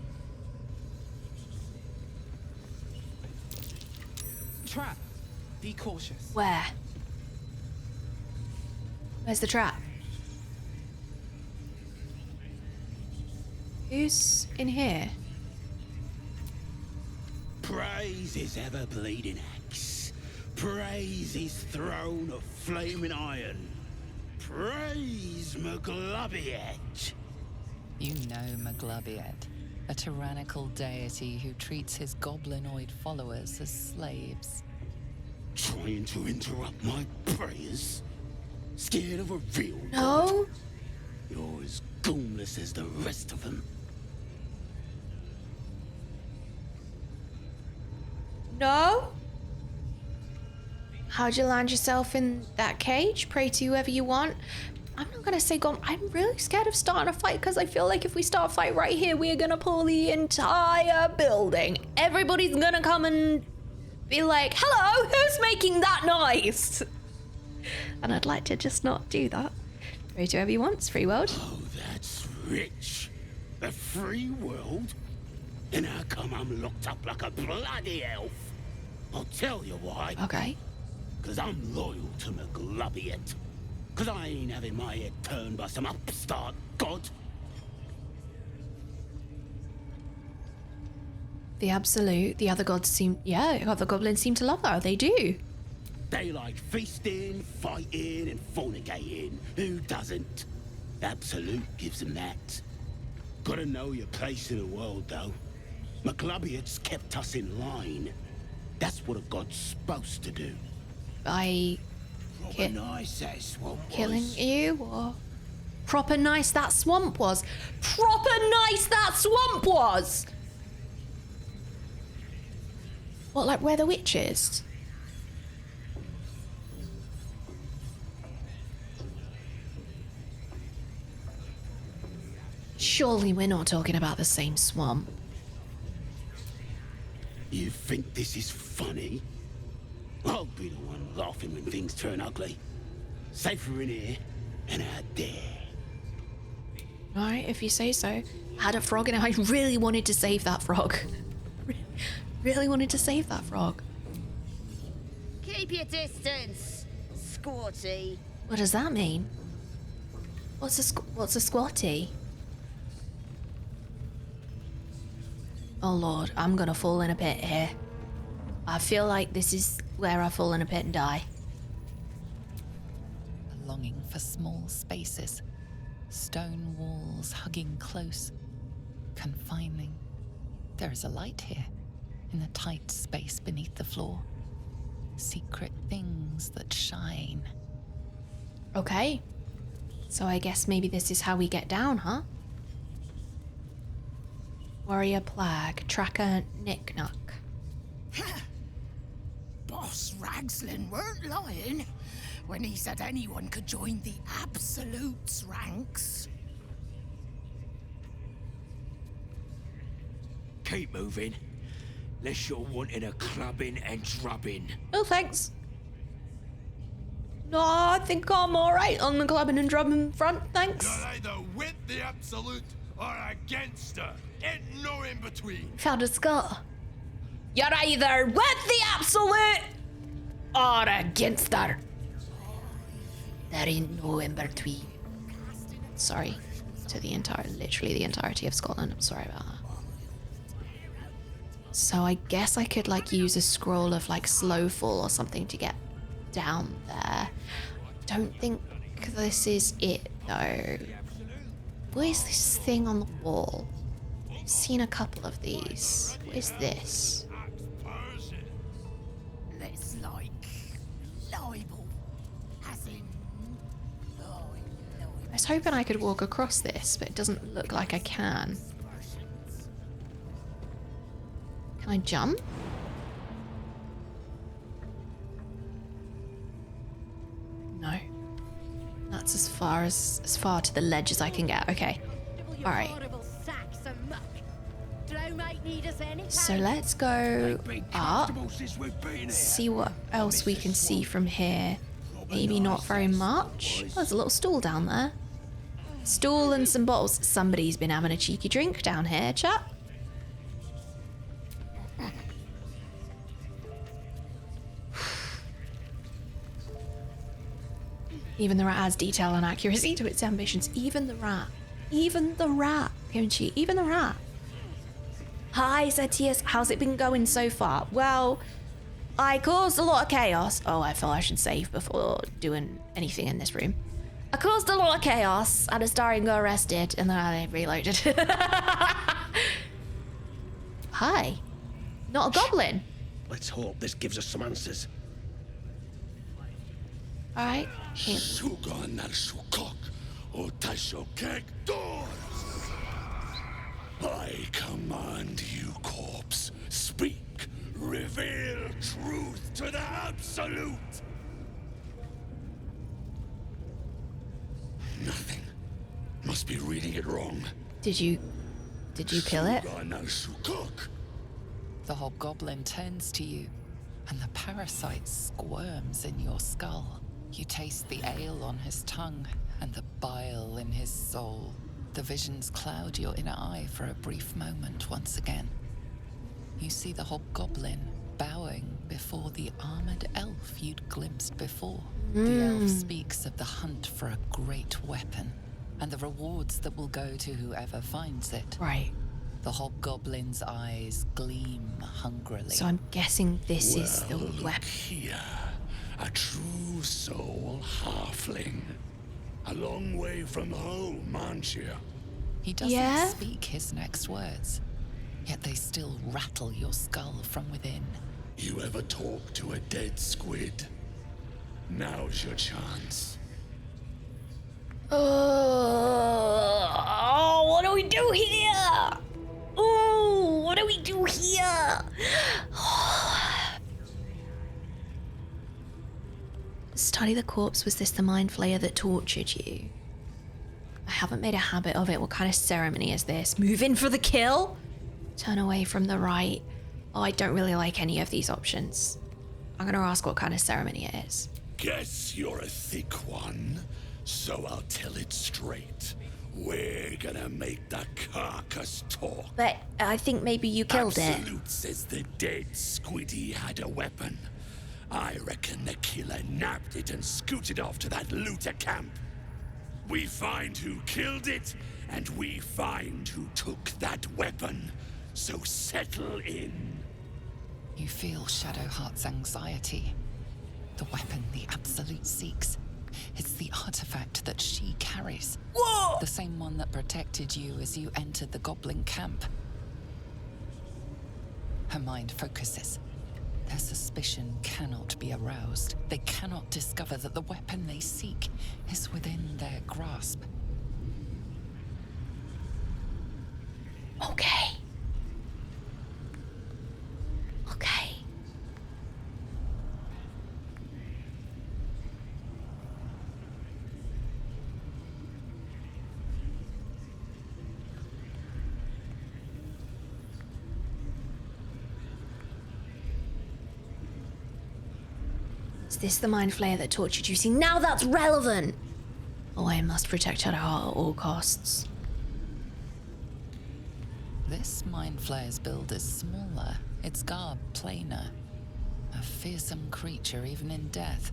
Trap. Be cautious. Where? Where's the trap? Who's in here? Praise his ever-bleeding axe. Praise his throne of flaming iron. Praise Maglubiet. You know Maglubiet, a tyrannical deity who treats his goblinoid followers as slaves. Trying to interrupt my prayers? Scared of a real No. god? You're as goonless as the rest of them. No? How'd you land yourself in that cage? Pray to whoever you want. I'm not gonna say go. I'm really scared of starting a fight because I feel like if we start a fight right here, we're gonna pull the entire building. Everybody's gonna come and be like, hello, who's making that noise? And I'd like to just not do that. Pray to whoever you want, it's free world. Oh, that's rich. The free world? And how come I'm locked up like a bloody elf? I'll tell you why. Okay. Because I'm loyal to Maglubiet. Because I ain't having my head turned by some upstart god. The Absolute, the other gods seem, yeah, other goblins seem to love her, they do. They like feasting, fighting, and fornicating. Who doesn't? Absolute gives them that. Gotta know your place in the world, though. Maglubiet's kept us in line. That's what a god's supposed to do. By Nice, that swamp killing was. you, or proper nice that swamp was. Proper nice that swamp was. What, like where the witch is? Surely we're not talking about the same swamp. You think this is funny? I'll be the one laughing when things turn ugly. Safer in here and out there. Alright, if you say so. I had a frog and I really wanted to save that frog. Really wanted to save that frog. Keep your distance, squatty. What does that mean? What's a squatty? Oh lord, I'm gonna fall in a pit here. I feel like this is where I fall in a pit and die. A longing for small spaces, stone walls hugging close, confining. There is a light here, in the tight space beneath the floor. Secret things that shine. Okay. So I guess maybe this is how we get down, huh? Warrior Plague, Tracker Knick-Knack. Boss Ragslin weren't lying when he said anyone could join the Absolute's ranks. Keep moving. Unless you're wanting a clubbing and drubbing. Oh, thanks. No, I think I'm alright on the clubbing and drubbing front, thanks. You're either with the Absolute or against her. Ain't no in between. Found a skull. You're either with the Absolute or against her. There ain't no in between. Sorry to literally the entirety of Scotland. I'm sorry about that. So I guess I could like use a scroll of like slow fall or something to get down there. Don't think this is it though. What is this thing on the wall? I've seen a couple of these. What is this? Let's like libel, as in I was hoping I could walk across this, but it doesn't look like I can. Can I jump? No. That's as as far to the ledge as I can get. Okay. All right. So let's go up. See what else we can see from here. Maybe not very much. Oh, there's a little stool down there. Stool and some bottles. Somebody's been having a cheeky drink down here, chat. Even the rat has detail and accuracy to its ambitions. Even the rat. Even the rat. Kimchi. Even the rat. Hi, Satius. How's it been going so far? Well, I caused a lot of chaos. Oh, I feel I should save before doing anything in this room. I caused a lot of chaos, had a Starring got arrested, and then I reloaded. Hi. Not a goblin. Let's hope this gives us some answers. Alright. I command you, corpse. Speak. Reveal truth to the absolute. Nothing. Must be reading it wrong. Did you kill it? The hobgoblin turns to you, and the parasite squirms in your skull. You taste the ale on his tongue and the bile in his soul. The visions cloud your inner eye for a brief moment once again. You see the hobgoblin bowing before the armored elf you'd glimpsed before. The elf speaks of the hunt for a great weapon and the rewards that will go to whoever finds it. Right. The hobgoblin's eyes gleam hungrily. So I'm guessing this is the weapon. Here, a true soul halfling. A long way from home, aren't you? He doesn't speak his next words, yet they still rattle your skull from within. You ever talk to a dead squid? Now's your chance. Oh, what do we do here? Oh, what do we do here? Study the corpse. Was this the mind flayer that tortured you? I haven't made a habit of it. What kind of ceremony is this? Move in for the kill? Turn away from the right. Oh, I don't really like any of these options. I'm gonna ask what kind of ceremony it is. Guess you're a thick one, so I'll tell it straight. We're gonna make the carcass talk. But I think maybe you killed Absolute says the dead squiddy had a weapon. I reckon the killer nabbed it and scooted off to that looter camp. We find who killed it, and we find who took that weapon. So settle in. You feel Shadowheart's anxiety. The weapon the Absolute seeks. It's the artifact that she carries. Whoa! The same one that protected you as you entered the goblin camp. Her mind focuses. Their suspicion cannot be aroused. They cannot discover that the weapon they seek is within their grasp. Okay. Okay. Is this the mind flayer that tortured you? See, now that's relevant! Oh, I must protect Shadowheart at all costs. This mind flayer's build is smaller, its garb plainer. A fearsome creature even in death,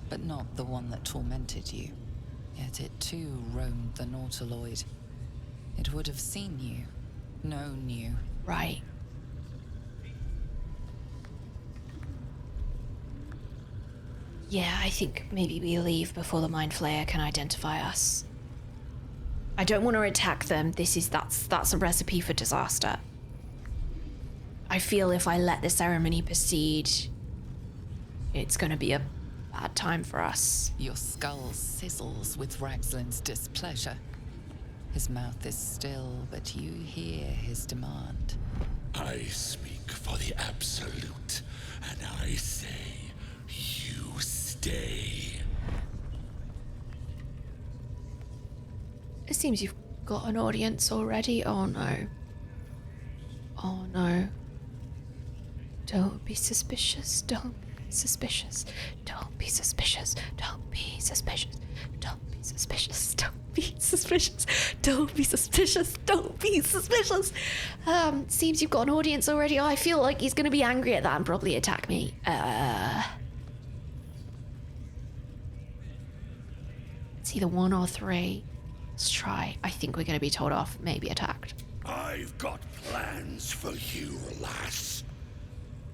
but not the one that tormented you. Yet it too roamed the Nautiloid. It would have seen you, known you. Right. Yeah, I think maybe we leave before the mind flayer can identify us. I don't want to attack them. That's a recipe for disaster. I feel if I let the ceremony proceed, it's gonna be a bad time for us. Your skull sizzles with Ragslin's displeasure. His mouth is still, but you hear his demand. I speak for the Absolute, and I say, you stay. It seems you've got an audience already. Oh no. Oh no. Don't be suspicious. Don't be suspicious. Don't be suspicious. Don't be suspicious. Don't be suspicious. Don't be suspicious. Don't be suspicious. Don't be suspicious. Seems you've got an audience already. I feel like he's gonna be angry at that and probably attack me. It's either 1 or 3. Let's try. I think we're gonna be told off, maybe attacked. I've got plans for you, lass.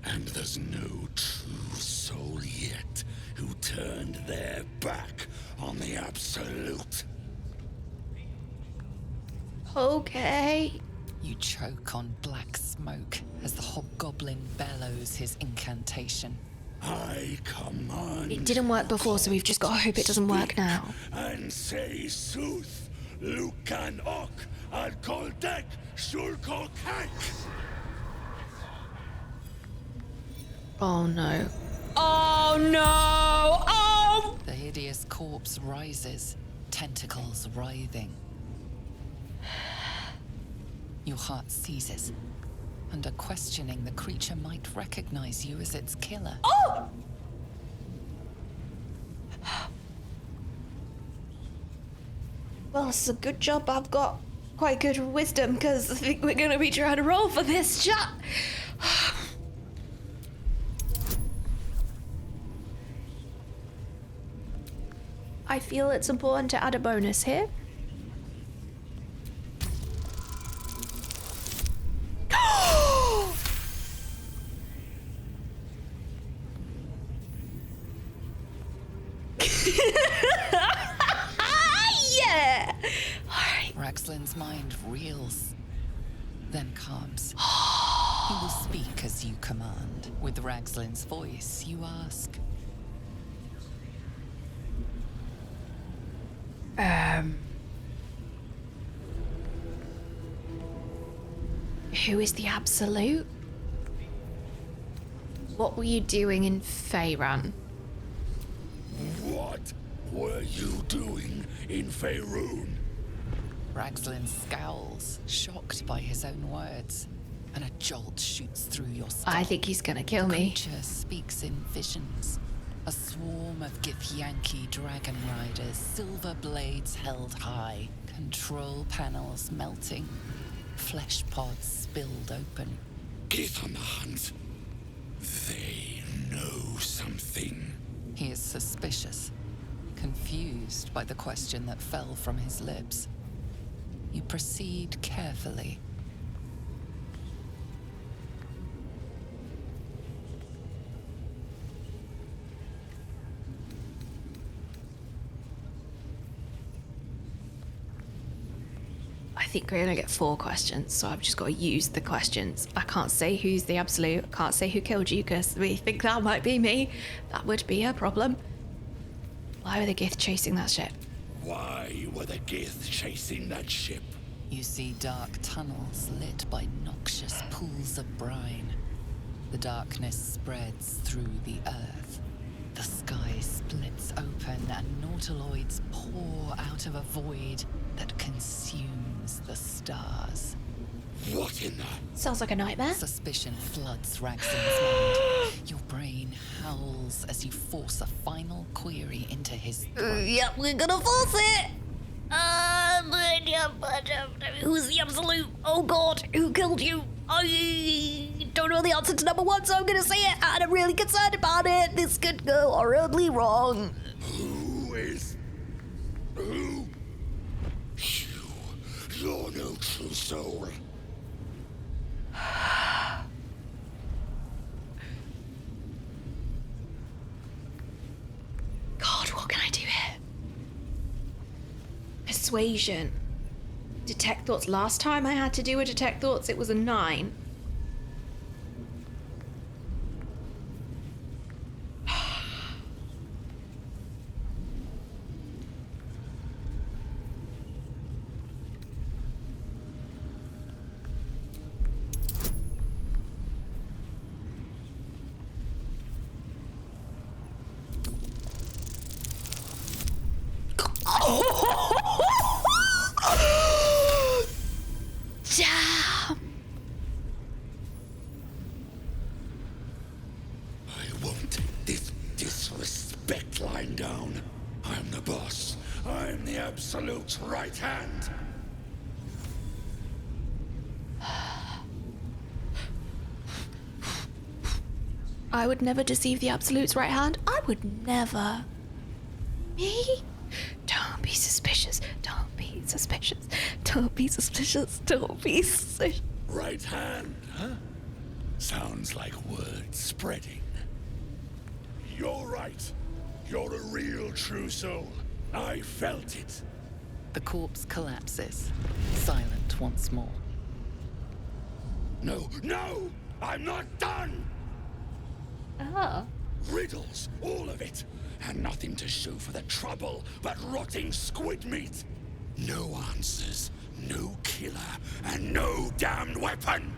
And there's no true soul yet who turned their back on the Absolute. Okay. You choke on black smoke as the hobgoblin bellows his incantation. I command. It didn't work before, so we've just got to hope it doesn't work now. And say sooth, Lucan ok, al koldek, shulkol kek. Oh no. Oh no! Oh! The hideous corpse rises, tentacles writhing. Your heart seizes. Under questioning, the creature might recognize you as its killer. Oh! Well, it's a good job I've got quite good wisdom, because I think we're going to be trying to roll for this shot. I feel it's important to add a bonus here. Yeah! Alright. Raxlin's mind reels, then calms. He will speak as you command. With Raxlin's voice, you ask. Who is the Absolute? What were you doing in Faerun? What were you doing in Faerun? Raxlin scowls, shocked by his own words, and a jolt shoots through your skull. I think he's gonna kill me. The creature speaks in visions. A swarm of Githyanki dragon riders, silver blades held high, control panels melting, flesh pods spilled open. Githmans, they know something. He is suspicious, confused by the question that fell from his lips. You proceed carefully. I think we're gonna get 4 questions, so I've just got to use the questions. I can't say who's the Absolute, I can't say who killed you, because we think that might be me. That would be a problem. Why were the Gith chasing that ship? Why were the Gith chasing that ship? You see dark tunnels lit by noxious pools of brine. The darkness spreads through the earth. The sky splits open and nautiloids pour out of a void that consumes the stars. What in the... Sounds like a nightmare. Suspicion floods Raxon's mind. Your brain howls as you force a final query into his throat. Yep, we're gonna force it! Who's the Absolute? Oh god, who killed you? I don't know the answer to number 1, so I'm gonna say it, and I'm really concerned about it. This could go horribly wrong. Who is... Who? You're no true soul. God, what can I do here? Persuasion. Detect thoughts. Last time I had to do a detect thoughts, it was a 9. Absolute's right hand. I would never deceive the Absolute's right hand. I would never. Me? Don't be suspicious. Don't be suspicious. Don't be suspicious. Don't be suspicious. Right hand, huh? Sounds like word spreading. You're right. You're a real true soul. I felt it. The corpse collapses, silent once more. No, no! I'm not done! Riddles, all of it. And nothing to show for the trouble but rotting squid meat. No answers, no killer, and no damned weapon.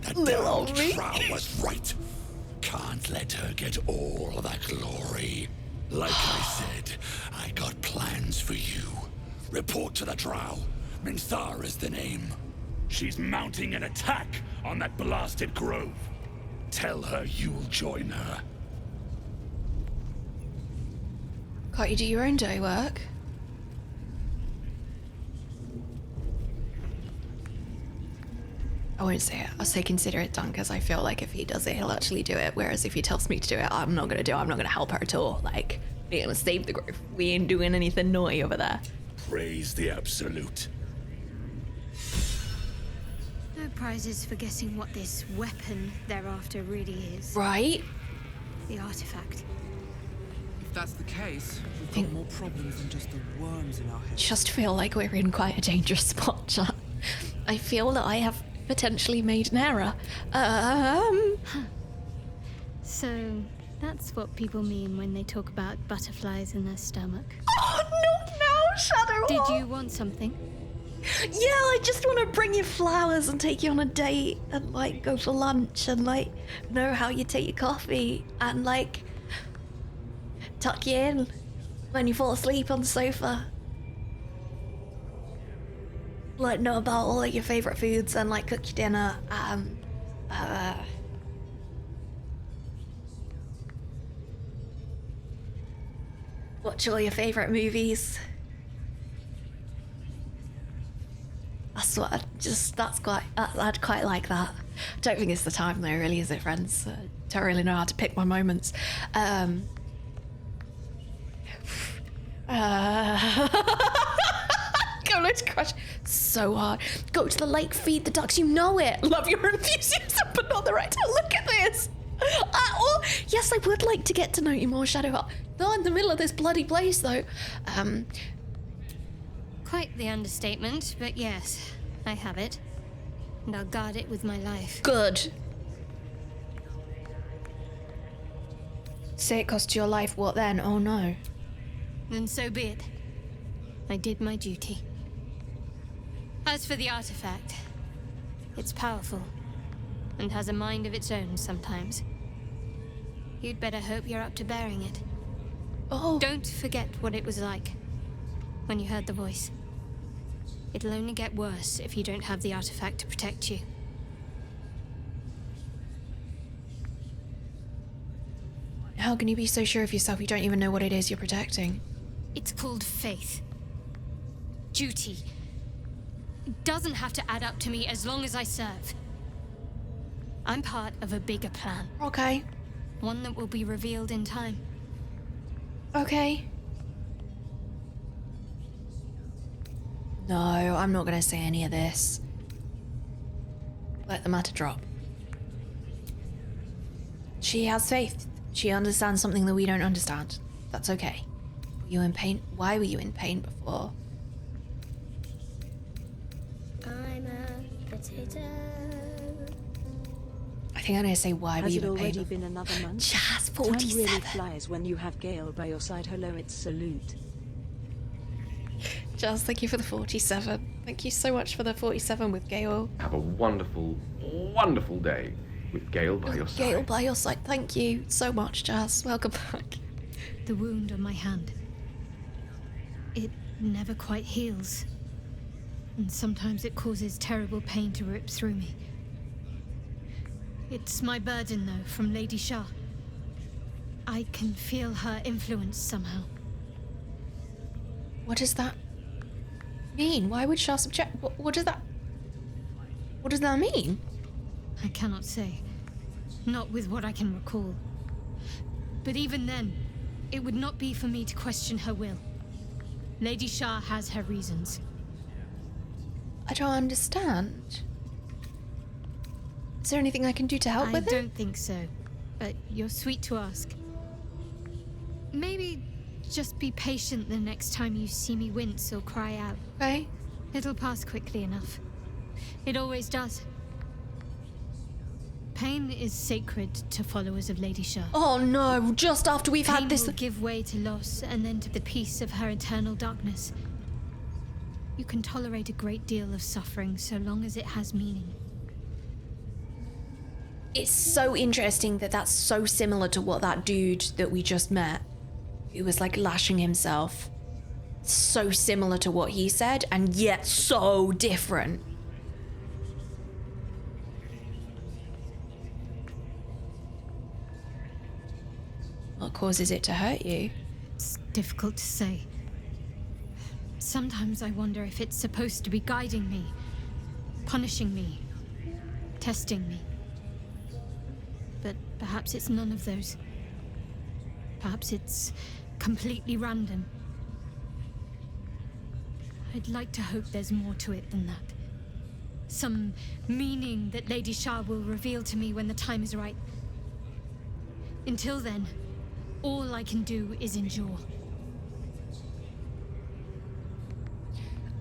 That damned Trow was right. Can't let her get all the glory. Like I said, I got plans for you. Report to the Drow. Minthar is the name. She's mounting an attack on that blasted grove. Tell her you'll join her. Can't you do your own day work? I won't say it. I'll say consider it done, because I feel like if he does it, he'll actually do it. Whereas if he tells me to do it, I'm not going to do it. I'm not going to help her at all. Like, we're going to save the grove. We ain't doing anything naughty over there. Praise the Absolute. No prizes for guessing what this weapon thereafter really is. Right? The artifact. If that's the case, we've got more problems than just the worms in our heads. Just feel like we're in quite a dangerous spot, chat. I feel that I have potentially made an error. So, that's what people mean when they talk about butterflies in their stomach. Oh, not now, Shadowheart! Did you want something? Yeah, I just want to bring you flowers and take you on a date and, like, go for lunch and, like, know how you take your coffee and, like, tuck you in when you fall asleep on the sofa. Like, know about all of your favourite foods and, like, cook your dinner. Watch all your favourite movies. That's what I'd quite like that. I don't think it's the time though, really, is it, friends? Don't really know how to pick my moments. Go to crush so hard. Go to the lake, feed the ducks, you know it. Love your enthusiasm, but not the right time. Look at this. Yes, I would like to get to know you more, Shadowheart. Not in the middle of this bloody place, though. Quite the understatement, but yes, I have it. And I'll guard it with my life. Good. Say it cost your life, what then? Oh no. Then so be it. I did my duty. As for the artifact, it's powerful and has a mind of its own sometimes. You'd better hope you're up to bearing it. Oh. Don't forget what it was like when you heard the voice. It'll only get worse if you don't have the artifact to protect you. How can you be so sure of yourself you don't even know what it is you're protecting? It's called faith. Duty. It doesn't have to add up to me as long as I serve. I'm part of a bigger plan. Okay. One that will be revealed in time. Okay. No, I'm not going to say any of this. Let the matter drop. She has faith. She understands something that we don't understand. That's okay. Were you in pain? Why were you in pain before? I'm a potato. I think I'm going to say why were you in pain Has it already before? been another month? Jazz, Time 47. really flies when you have Gale by your side. HelloItsKolo. Jazz, thank you for the 47. Thank you so much for the 47 with Gale. Have a wonderful, wonderful day with Gale by your side. Gale by your side. Thank you so much, Jazz. Welcome back. The wound on my hand. It never quite heals. And sometimes it causes terrible pain to rip through me. It's my burden, though, from Lady Shah. I can feel her influence somehow. What is that? mean? Why would Shah subject? What does that mean? I cannot say. Not with what I can recall. But even then, it would not be for me to question her will. Lady Shah has her reasons. I don't understand. Is there anything I can do to help with it? I don't think so, but you're sweet to ask. Maybe just be patient the next time you see me wince or cry out. Okay. It'll pass quickly enough. It always does. Pain is sacred to followers of Lady Shah. Oh no, just after we've had this... Pain will give way to loss and then to the peace of her eternal darkness. You can tolerate a great deal of suffering so long as it has meaning. It's so interesting that that's so similar to what that dude that we just met, who was like lashing himself, so similar to what he said, and yet so different. What causes it to hurt you? It's difficult to say. Sometimes I wonder if it's supposed to be guiding me, punishing me, testing me. But perhaps it's none of those. Perhaps it's completely random. I'd like to hope there's more to it than that. Some meaning that Lady Shah will reveal to me when the time is right. Until then, all I can do is endure.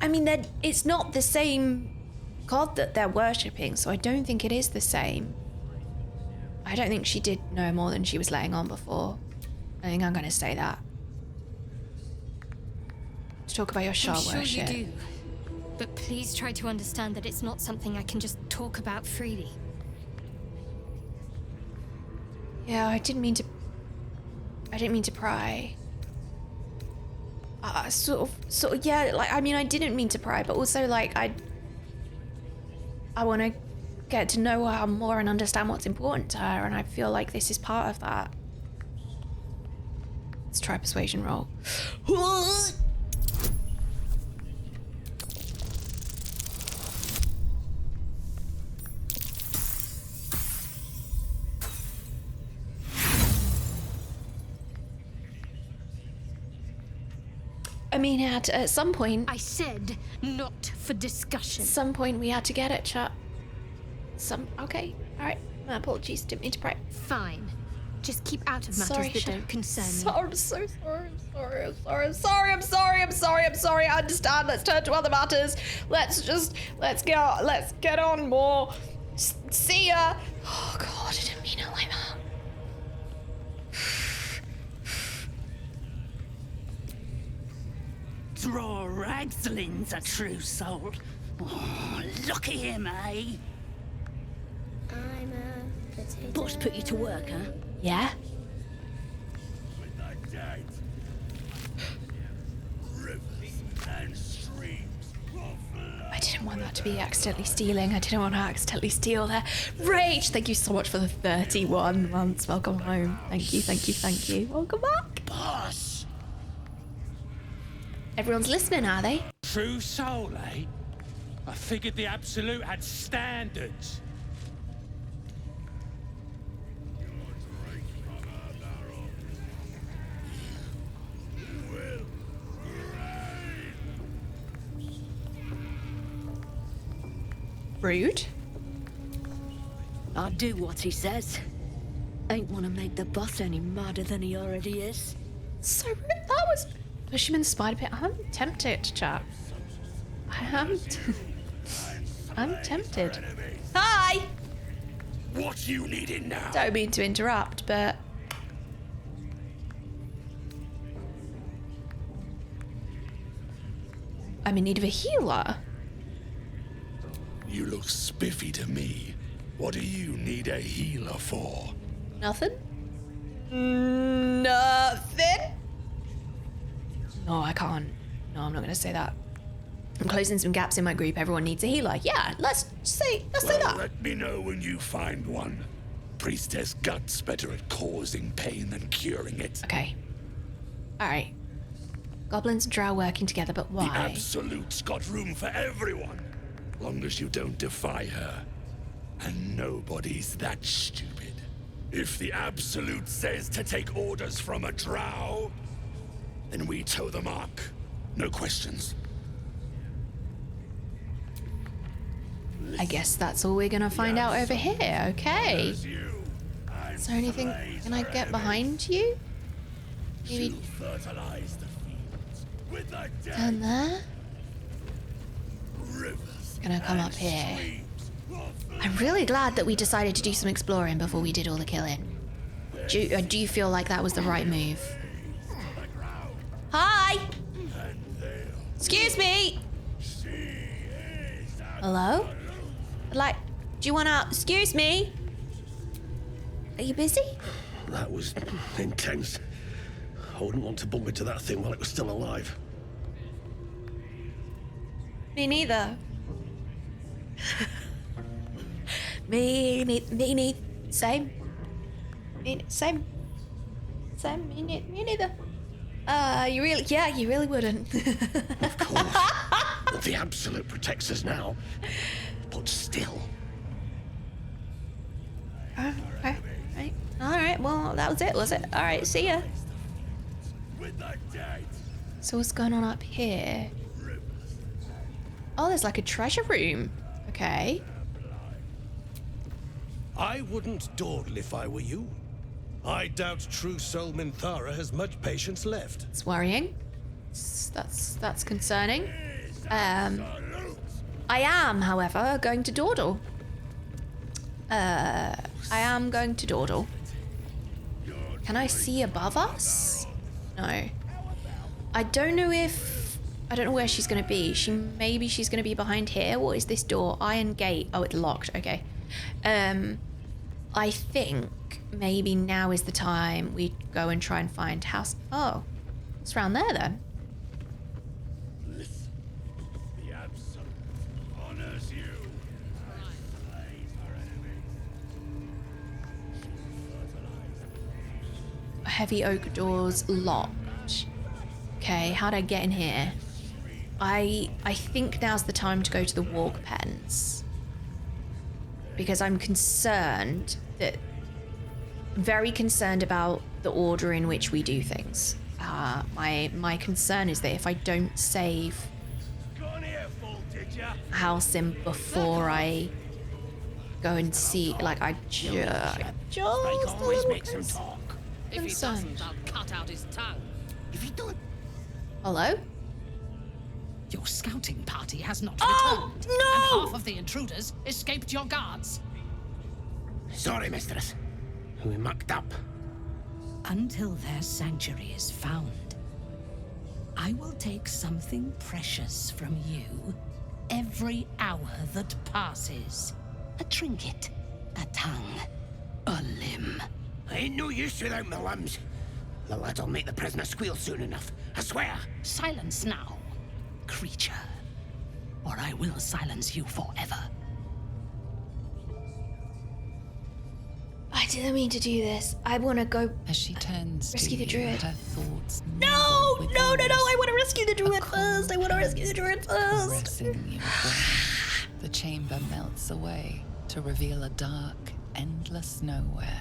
I mean, it's not the same god that they're worshipping, so I don't think it is the same. I don't think she did know more than she was letting on before. I think I'm going to say that. Let's talk about your Shah I'm worship. sure you do, but please try to understand that it's not something I can just talk about freely. Yeah, I didn't mean to pry. Sort of, yeah, like, I mean, I didn't mean to pry, but also, like, I want to get to know her more and understand what's important to her, and I feel like this is part of that. Let's try a persuasion roll. I mean, at some point... I said not for discussion. At some point we had to get it, chat. Okay, alright. My apologies, didn't mean to pray. Fine. Just keep out of matters that don't concern me. I'm so sorry. I'm sorry. I understand. Let's turn to other matters. Let's get on more. See ya. Oh God, I didn't mean it like that. Draw Ragslin's a true soul. Oh, look at him, eh? I'm a potato. Boss put you to work, huh? Yeah? I didn't want that to be accidentally stealing. I didn't want to accidentally steal their rage. Thank you so much for the 31 months. Welcome home. Thank you. Welcome back. Boss! Everyone's listening, are they? True soul, eh? I figured the Absolute had standards. Rude. I'll do what he says. Ain't want to make the boss any madder than he already is. So rude. That was... Push him in the spider pit. I'm tempted, chap. I'm tempted. Hi! What you needing now? Don't mean to interrupt, but... I'm in need of a healer. You look spiffy to me. What do you need a healer for? Nothing? Nothing? No, I can't. No, I'm not going to say that. I'm closing some gaps in my group. Everyone needs a healer. Yeah, let's say that. Let me know when you find one. Priestess Gut's better at causing pain than curing it. Okay. All right. Goblins and drow working together, but The why? Absolute's got room for everyone, long as you don't defy her. And nobody's that stupid. If the Absolute says to take orders from a drow, then we toe the mark. No questions. I guess that's all we're gonna find out over here. Okay. Is there anything? Can I get behind you? Maybe down there? Gonna come up here. I'm really glad that we decided to do some exploring before we did all the killing. Do you feel like that was the right move? Hi! Excuse me! Hello? Like, do you wanna... Excuse me? Are you busy? That was intense. I wouldn't want to bump into that thing while it was still alive. Me neither. me neither. Same. Same. Me neither. You really wouldn't. Of course. The Absolute protects us now. But still. Alright, well, that was it, was it? Alright, see ya. So what's going on up here? Oh, there's like a treasure room. Okay. I wouldn't dawdle if I were you. I doubt true soul Minthara has much patience left. It's worrying. That's concerning. I am, however, going to dawdle. I am going to dawdle. Can I see above us? No. I don't know where she's gonna be. Maybe she's gonna be behind here. What is this door? Iron gate. Oh, it's locked. Okay. I think maybe now is the time we go and try and find house. Oh, it's around there then. Heavy oak doors locked. Okay, how'd I get in here? I think now's the time to go to the worg pens. Because I'm concerned that... very concerned about the order in which we do things. My concern is that if I don't save Halsin before I go and see, like, I just always make some talk. If he doesn't, I'll cut out his tongue. If he don't... Hello? Your scouting party has not returned. returned. No! And half of the intruders escaped your guards. Sorry, mistress. We mucked up. Until their sanctuary is found, I will take something precious from you every hour that passes. A trinket, a tongue, a limb. I ain't no use without my limbs. The lad'll make the prisoner squeal soon enough, I swear. Silence now, creature, or I will silence you forever. I didn't mean to do this. I want to go. As she turns rescue the to druid. Her thoughts No! I want to rescue the druid first. I want to rescue the druid first. Caressing your body. The chamber melts away to reveal a dark, endless nowhere.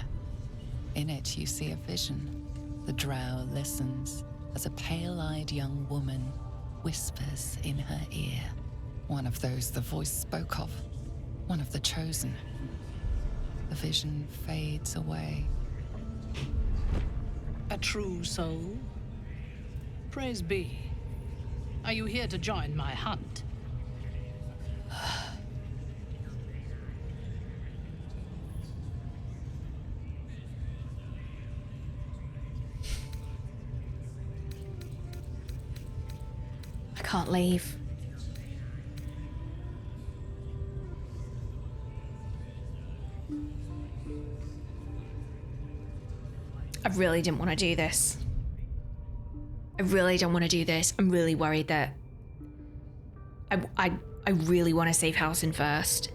In it, you see a vision. The drow listens as a pale-eyed young woman whispers in her ear. One of those the voice spoke of. One of the chosen. The vision fades away. A true soul? Praise be. Are you here to join my hunt? I can't leave. I really didn't want to do this. I really don't want to do this. I'm really worried that I really want to save Halsin first.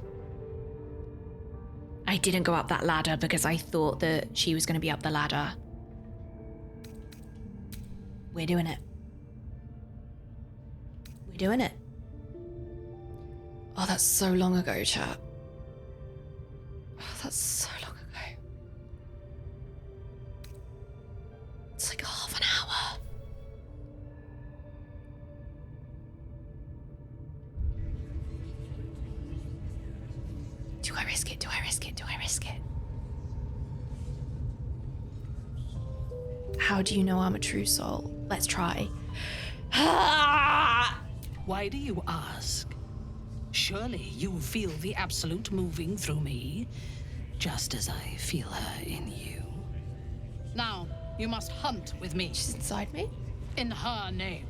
I didn't go up that ladder because I thought that she was going to be up the ladder. We're doing it. You doing it? Oh, that's so long ago, chat. Oh, that's so long ago. It's like half an hour. Do I risk it? Do I risk it? Do I risk it? How do you know I'm a true soul? Let's try. Why do you ask? Surely you feel the absolute moving through me, just as I feel her in you. Now, you must hunt with me. She's inside me? In her name.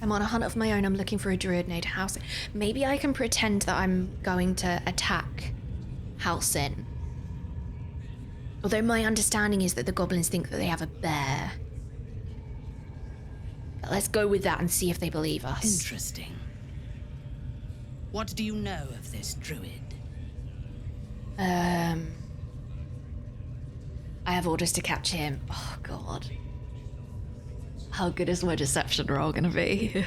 I'm on a hunt of my own. I'm looking for a druid named Halsin. Maybe I can pretend that I'm going to attack Halsin. Although my understanding is that the goblins think that they have a bear. But let's go with that and see if they believe us. Interesting. What do you know of this druid? I have orders to capture him. Oh, God. How good is my deception roll gonna be?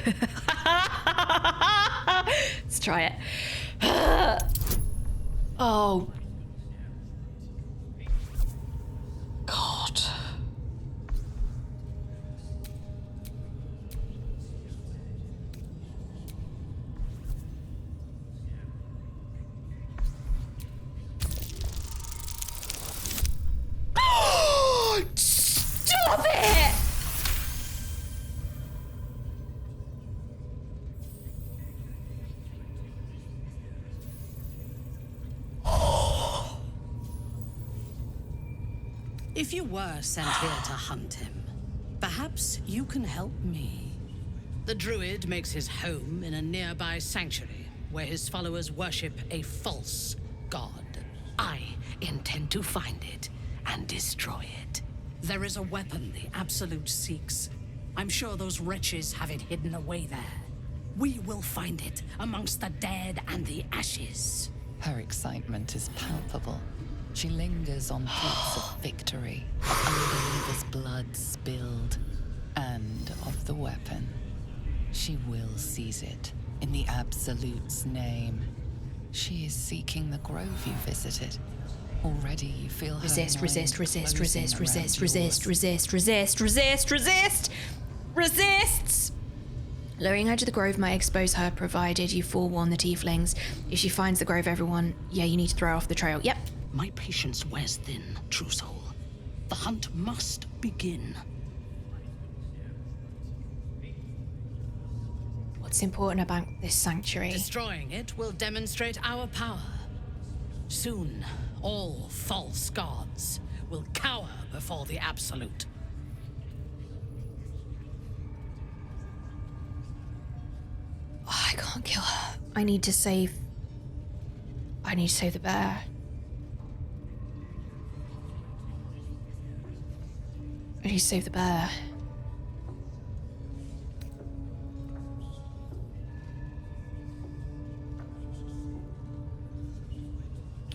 Let's try it. Oh. God. Stop it! If you were sent here to hunt him, perhaps you can help me. The druid makes his home in a nearby sanctuary where his followers worship a false god. I intend to find it and destroy it. There is a weapon the Absolute seeks. I'm sure those wretches have it hidden away there. We will find it amongst the dead and the ashes. Her excitement is palpable. She lingers on thoughts of victory, of unbelievers' blood spilled, and of the weapon. She will seize it, in the Absolute's name. She is seeking the grove you visited. Already you feel her Resist, mind resist, resist, closing resist, around resist, yours. resist, resist, resist, resist, resist, resist! Luring her to the grove might expose her, provided you forewarn the tieflings. If she finds the grove, everyone, yeah, you need to throw her off the trail. Yep. My patience wears thin, true soul. The hunt must begin. What's important about this sanctuary? Destroying it will demonstrate our power. Soon, all false gods will cower before the Absolute. Oh, I can't kill her. I need to save the bear. I need to save the bear.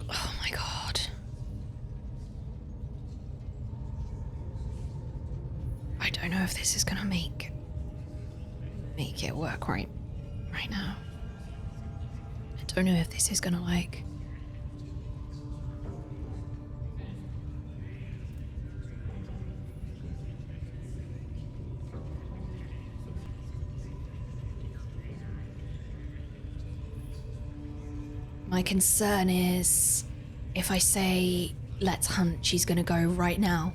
Oh my God. I don't know if this is gonna make it work right now. I don't know if this is gonna like... My concern is if I say, let's hunt, she's gonna go right now.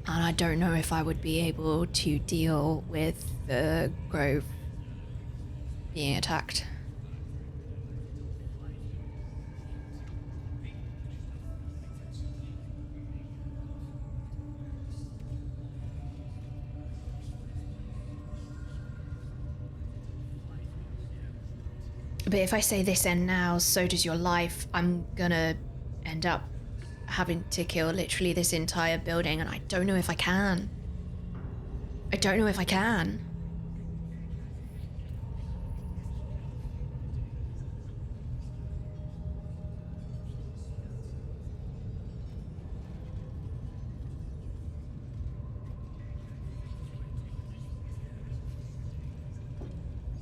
And I don't know if I would be able to deal with the grove being attacked. But if I say this end now, so does your life, I'm gonna end up having to kill literally this entire building, and I don't know if I can. I don't know if I can.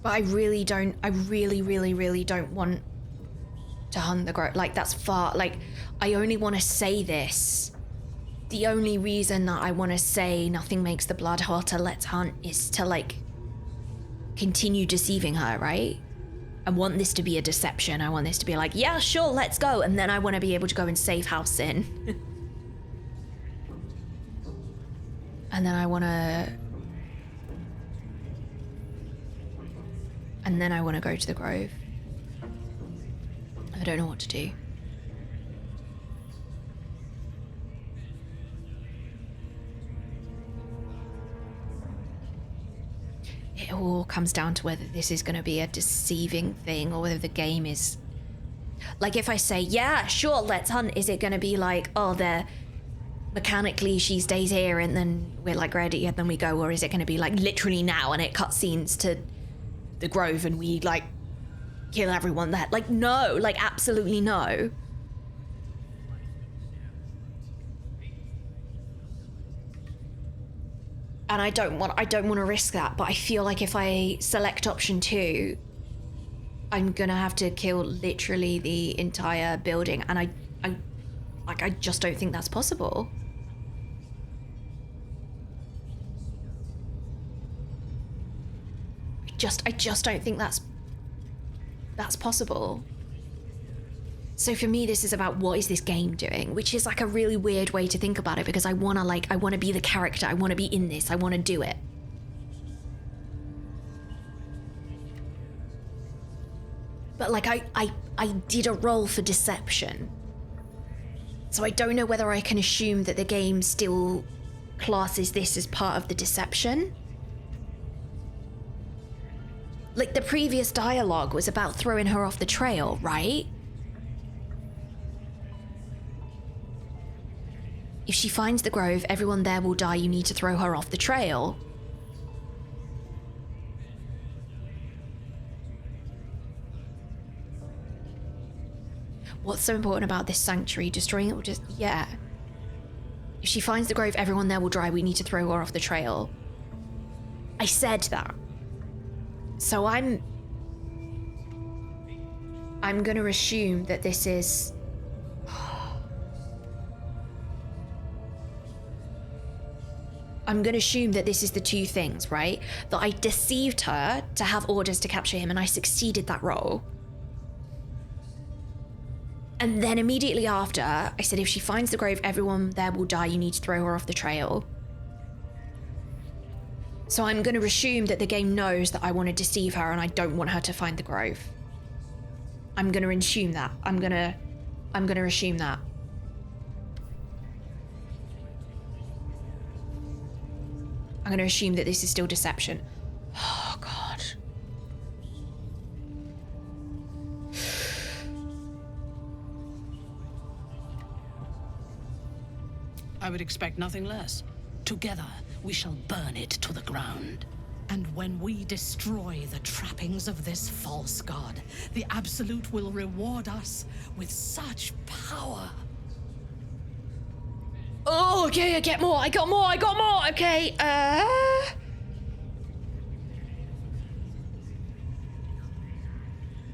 But I really, really don't want to hunt the grove. Like, that's far, like, I only want to say this. The only reason that I want to say nothing makes the blood hotter, let's hunt, is to, like, continue deceiving her, right? I want this to be a deception. I want this to be like, yeah, sure, let's go. And then I want to be able to go and save Halsin. And then I want to... And then I want to go to the grove. I don't know what to do. It all comes down to whether this is going to be a deceiving thing or whether the game is... Like, if I say, yeah, sure, let's hunt, is it going to be like, oh, they're... Mechanically, she stays here and then we're, like, ready and then we go? Or is it going to be, like, literally now and it cuts scenes to the grove and we, like, kill everyone there? Like, no. Like, absolutely no. And I don't want to risk that, but I feel like if I select option 2, I'm gonna have to kill literally the entire building, and I just don't think that's possible. I just don't think that's possible. So for me, this is about what is this game doing, which is like a really weird way to think about it, because I want to be the character. I want to be in this. I want to do it. But like I did a roll for deception. So I don't know whether I can assume that the game still classes this as part of the deception. Like, the previous dialogue was about throwing her off the trail, right? If she finds the grove, everyone there will die, you need to throw her off the trail. What's so important about this sanctuary? Destroying it will just... Yeah. If she finds the grove, everyone there will die, we need to throw her off the trail. I said that. So I'm gonna assume that this is... I'm gonna assume that this is the two things, right? That I deceived her to have orders to capture him and I succeeded that role. And then immediately after, I said if she finds the grove, everyone there will die, you need to throw her off the trail. So I'm gonna assume that the game knows that I want to deceive her and I don't want her to find the grove. I'm gonna assume that. I'm gonna assume that. I'm gonna assume that this is still deception. Oh, God. I would expect nothing less. Together, we shall burn it to the ground. And when we destroy the trappings of this false god, the Absolute will reward us with such power. Oh, okay, I got more. Okay,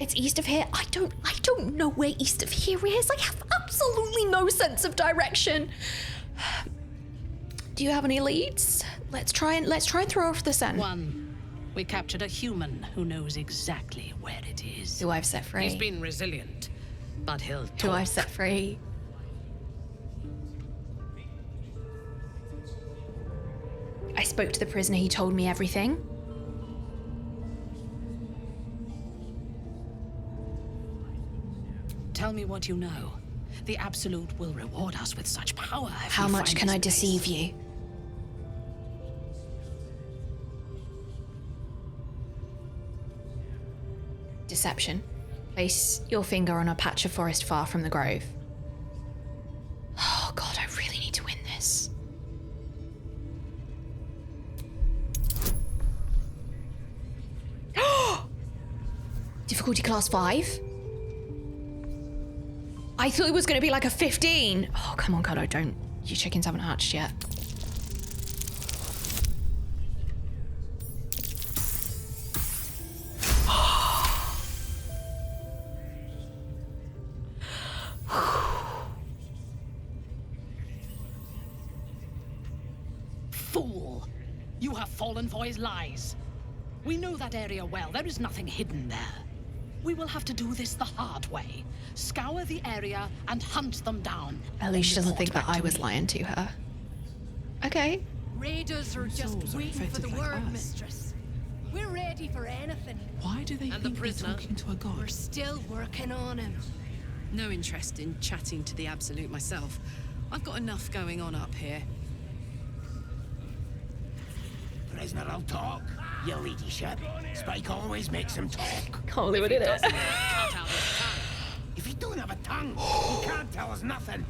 It's east of here. I don't know where east of here is. I have absolutely no sense of direction. Do you have any leads? Let's try and throw off the scent. One. We captured a human who knows exactly where it is. Who I've set free. He's been resilient, but he'll talk. Who I've set free. I spoke to the prisoner, he told me everything. Tell me what you know. The Absolute will reward us with such power. How much can I deceive you? Deception. Place your finger on a patch of forest far from the grove. Oh God, I really need to win this. Difficulty class 5? I thought it was going to be like a 15. Oh, come on, Kodo, don't. You chickens haven't hatched yet. fool! You have fallen for his lies. We know that area well. There is nothing hidden there. We will have to do this the hard way. Scour the area and hunt them down. At least she doesn't think that I was lying to her. Okay. Raiders are just waiting for the word, mistress. We're ready for anything. Why do they and think the prisoner, they're talking to a god? We're still working on him. No interest in chatting to the Absolute myself. I've got enough going on up here. Prisoner will talk, your ladyship. Spike always makes him talk. Can't believe I did it. If he don't have a tongue, he can't tell us nothing.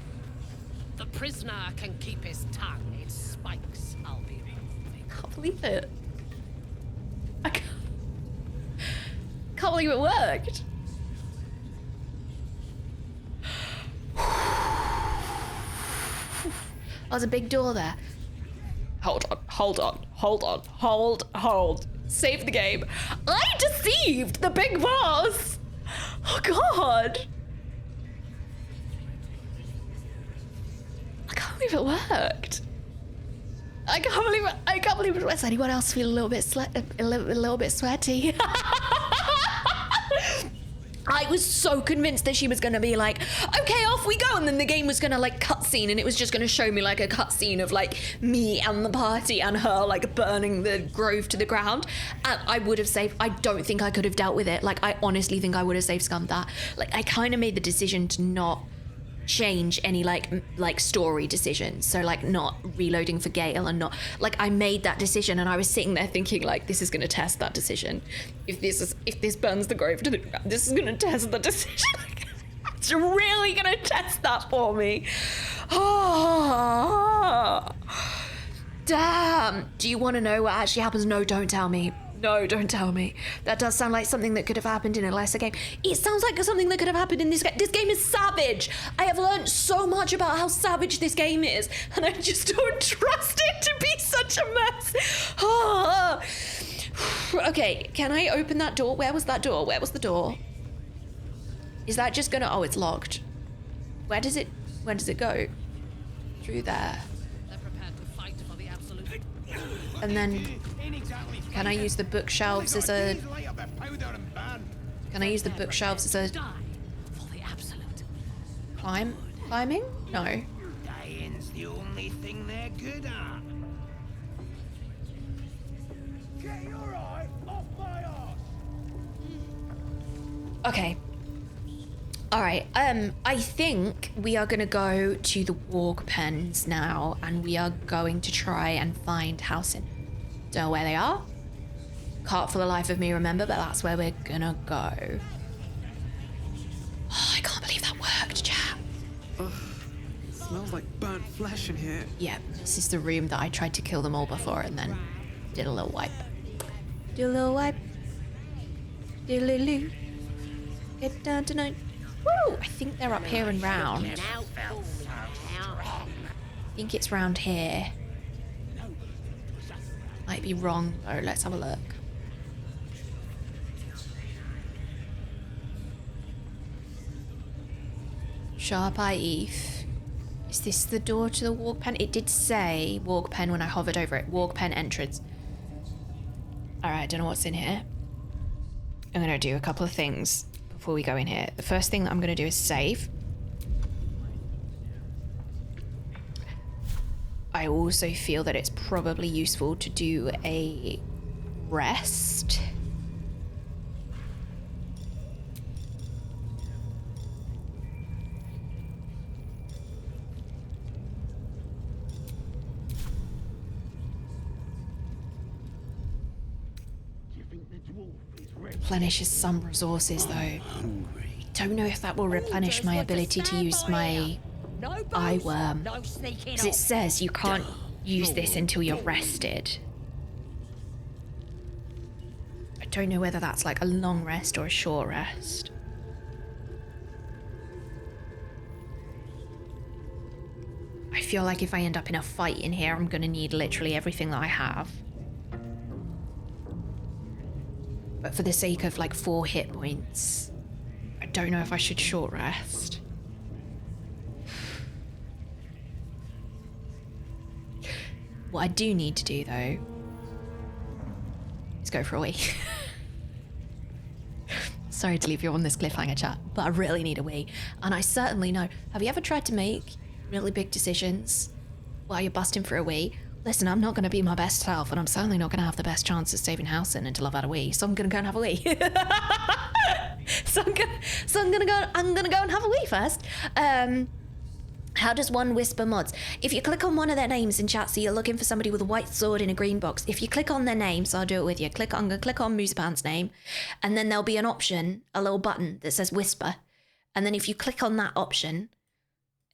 The prisoner can keep his tongue. It's Spike's, I'll be right. Can't believe it. I can't believe it worked. There's a big door there. Hold on. Save the game. I deceived the big boss. Oh god. I can't believe it worked. I can't believe it. Does anyone else feel a little bit sweaty? I was so convinced that she was gonna be like, okay, off we go, and then the game was gonna like cutscene, and it was just gonna show me like a cutscene of like me and the party and her like burning the grove to the ground, and I would have saved. I don't think I could have dealt with it. Like I honestly think I would have saved scummed that. Like I kind of made the decision to not change any like story decisions, so like not reloading for Gale, and not like I made that decision, and I was sitting there thinking like this is going to test that decision. If this burns the grove to the ground, this is going to test the decision. It's really going to test that for me. Oh, damn. Do you want to know what actually happens? No, don't tell me. No, don't tell me. That does sound like something that could have happened in a lesser game. It sounds like something that could have happened in this game. This game is savage. I have learned so much about how savage this game is, and I just don't trust it to be such a mess. Oh. Okay, can I open that door? Where was that door? Where was the door? Is that just gonna... Oh, it's locked. Where does it go? Through there. They're prepared to fight for the Absolute. And then... Can I use the bookshelves as a... Can I use the bookshelves as a... Climbing? No. Dying's the only thing they're good at. Get your eye off my arse. Okay. Alright, I think we are gonna go to the warg pens now, and we are going to try and find Halsin. Don't know where they are. Can't for the life of me remember, but that's where we're gonna go. Oh, I can't believe that worked, chat. Ugh, smells like burnt flesh in here. Yeah, this is the room that I tried to kill them all before and then did a little wipe. Do a little wipe. Do a little. Get down tonight. Woo! I think they're up here and round. I think it's round here. Might be wrong though, let's have a look. Sharp Eye Eve. Is this the door to the warg pen? It did say warg pen when I hovered over it. Warg pen entrance. Alright, I don't know what's in here. I'm gonna do a couple of things before we go in here. The first thing that I'm gonna do is save. I also feel that it's probably useful to do a rest. Replenishes some resources though. I don't know if that will replenish my ability to use my eye worm. Because it says you can't use this until you're rested. I don't know whether that's like a long rest or a short rest. I feel like if I end up in a fight in here, I'm gonna need literally everything that I have. But for the sake of like 4 hit points, I don't know if I should short rest. What I do need to do, though, is go for a wee. Sorry to leave you on this cliffhanger, chat, but I really need a wee. And I certainly know. Have you ever tried to make really big decisions while you're busting for a wee? Listen, I'm not going to be my best self, and I'm certainly not going to have the best chance of saving Halsin until I've had a wee. So I'm going to go and have a wee. I'm gonna go and have a wee first. How does one whisper mods? If you click on one of their names in chat, so you're looking for somebody with a white sword in a green box, if you click on their name, so I'll do it with you, I'm gonna click on Moosepan's name, and then there'll be an option, a little button that says whisper. And then if you click on that option,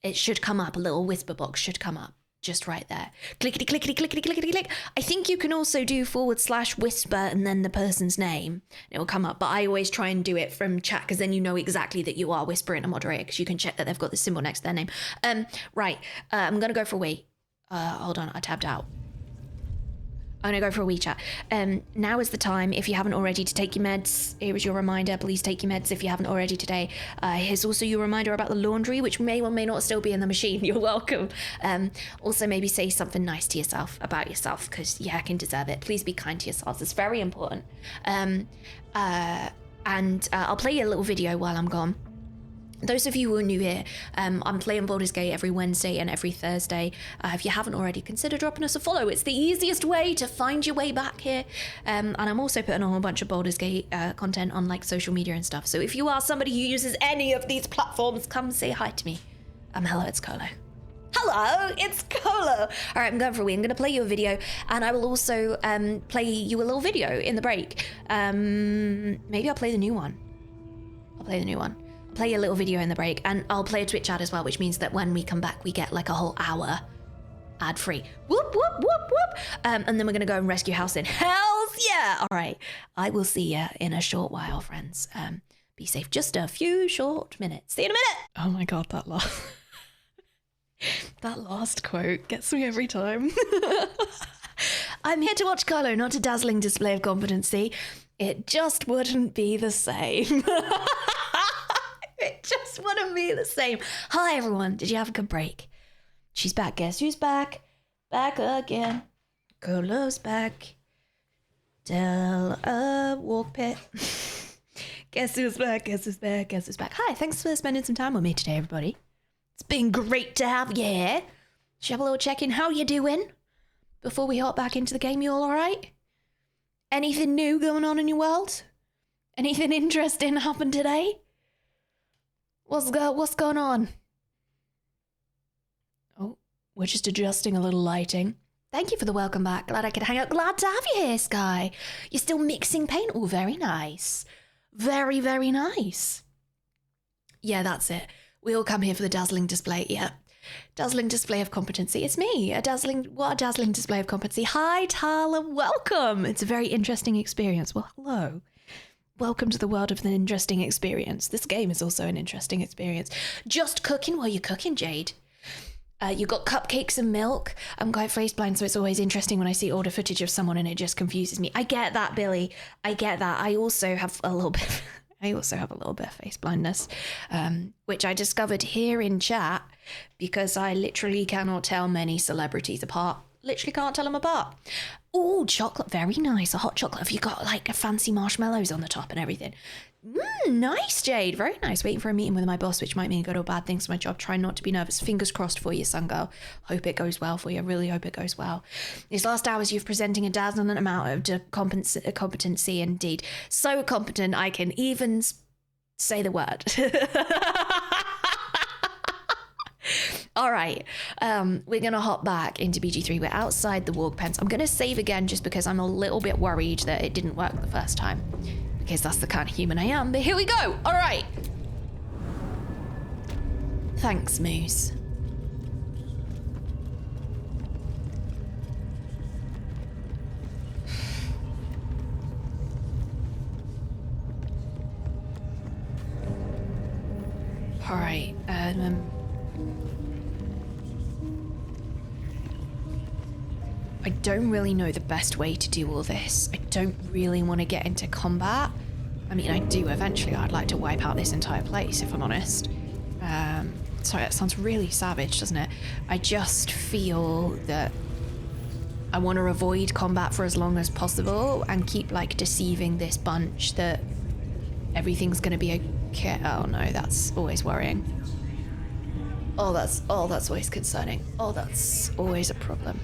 it should come up, a little whisper box should come up. Just right there. Clickety, clickety, clickety, clickety, click. I think you can also do /whisper and then the person's name. It will come up, but I always try and do it from chat because then you know exactly that you are whispering a moderator because you can check that they've got the symbol next to their name. Right, I'm going to go for a wee. Hold on, I tabbed out. I'm gonna go for a wee chat. Now is the time, if you haven't already, to take your meds. Here is your reminder, please take your meds if you haven't already today. Here's also your reminder about the laundry, which may or may not still be in the machine. You're welcome. Also maybe say something nice to yourself, about yourself, because you heckin' deserve it. Please be kind to yourselves, it's very important. And I'll play you a little video while I'm gone. Those of you who are new here, I'm playing Baldur's Gate every Wednesday and every Thursday. If you haven't already, consider dropping us a follow. It's the easiest way to find your way back here. And I'm also putting on a bunch of Baldur's Gate content on like social media and stuff. So if you are somebody who uses any of these platforms, come say hi to me. I'm HelloItsKolo. Hello, it's Kolo. All right, I'm going for a wee. I'm going to play you a video, and I will also play you a little video in the break. Maybe I'll play the new one. Play a little video in the break, and I'll play a Twitch ad as well, which means that when we come back we get like a whole hour ad free. Whoop whoop whoop whoop. And then we're gonna go and rescue Halsin. Hells yeah! All right, I will see you in a short while, friends. Be safe. Just a few short minutes. See you in a minute. Oh my god, that last quote gets me every time. I'm here to watch Kolo, not a dazzling display of competency. It just wouldn't be the same. It just wouldn't be the same. Hi, everyone. Did you have a good break? She's back. Guess who's back? Back again. Kolo's back. Tell a walk pit. Guess who's back? Guess who's back? Guess who's back? Hi, thanks for spending some time with me today, everybody. It's been great to have you here. Should have a little check-in. How you doing? Before we hop back into the game, you all right? Anything new going on in your world? Anything interesting happened today? What's going on? Oh, we're just adjusting a little lighting. Thank you for the welcome back. Glad I could hang out. Glad to have you here, Sky. You're still mixing paint. Oh, very nice. Very, very nice. Yeah, that's it. We all come here for the dazzling display. Yeah. Dazzling display of competency. It's me. What a dazzling display of competency. Hi, Tala. Welcome. It's a very interesting experience. Well, hello. Welcome to the world of an interesting experience. This game is also an interesting experience. Just cooking while you're cooking, Jade. You got cupcakes and milk. I'm quite face blind, so it's always interesting when I see older footage of someone and it just confuses me. I get that, Billy. I get that. I also have a little bit of face blindness, which I discovered here in chat because I literally cannot tell many celebrities apart. Literally can't tell them apart. Oh, chocolate, very nice. A hot chocolate. Have you got like fancy marshmallows on the top and everything? Nice, Jade. Very nice. Waiting for a meeting with my boss, which might mean good or bad things for my job. Try not to be nervous. Fingers crossed for you, son girl. Hope it goes well for you. Really hope it goes well. These last hours, you've presenting a dazzling amount of competency indeed. So competent, I can even say the word. All right, we're going to hop back into BG3. We're outside the warg pens. I'm going to save again just because I'm a little bit worried that it didn't work the first time. Because that's the kind of human I am. But here we go. All right. Thanks, Moose. All right. I don't really know the best way to do all this. I don't really want to get into combat. I mean, I do eventually. I'd like to wipe out this entire place, if I'm honest. Sorry, that sounds really savage, doesn't it? I just feel that I want to avoid combat for as long as possible and keep like deceiving this bunch that everything's gonna be okay. Oh no, that's always worrying. Oh, that's always concerning. Oh, that's always a problem.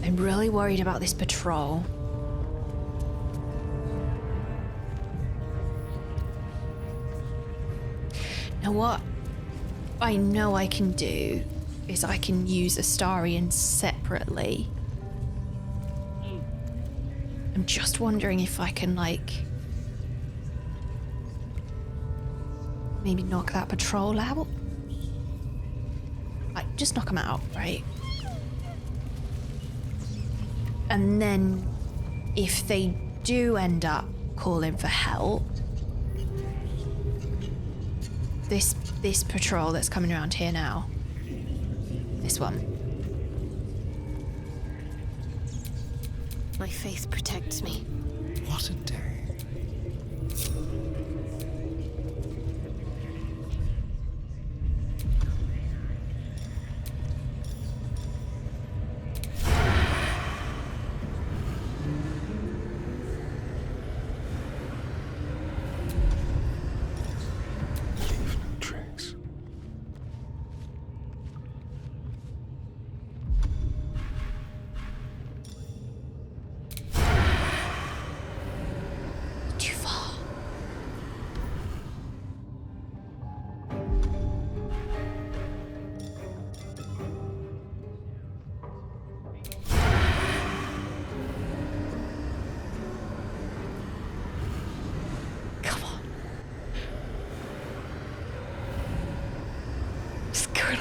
I'm really worried about this patrol. Now what I know I can do is I can use Astarion separately. I'm just wondering if I can like maybe knock that patrol out. Like just knock them out, right? And then if they do end up calling for help, this patrol that's coming around here now, this one. My faith protects me. What a day.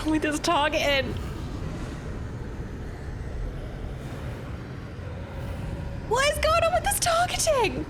With this targeting. What is going on with this targeting?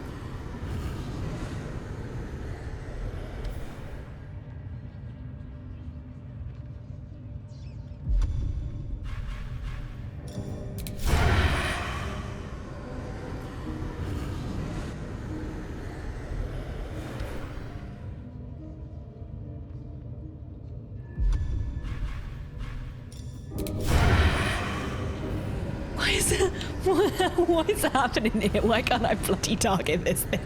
What is happening here? Why can't I bloody target this thing?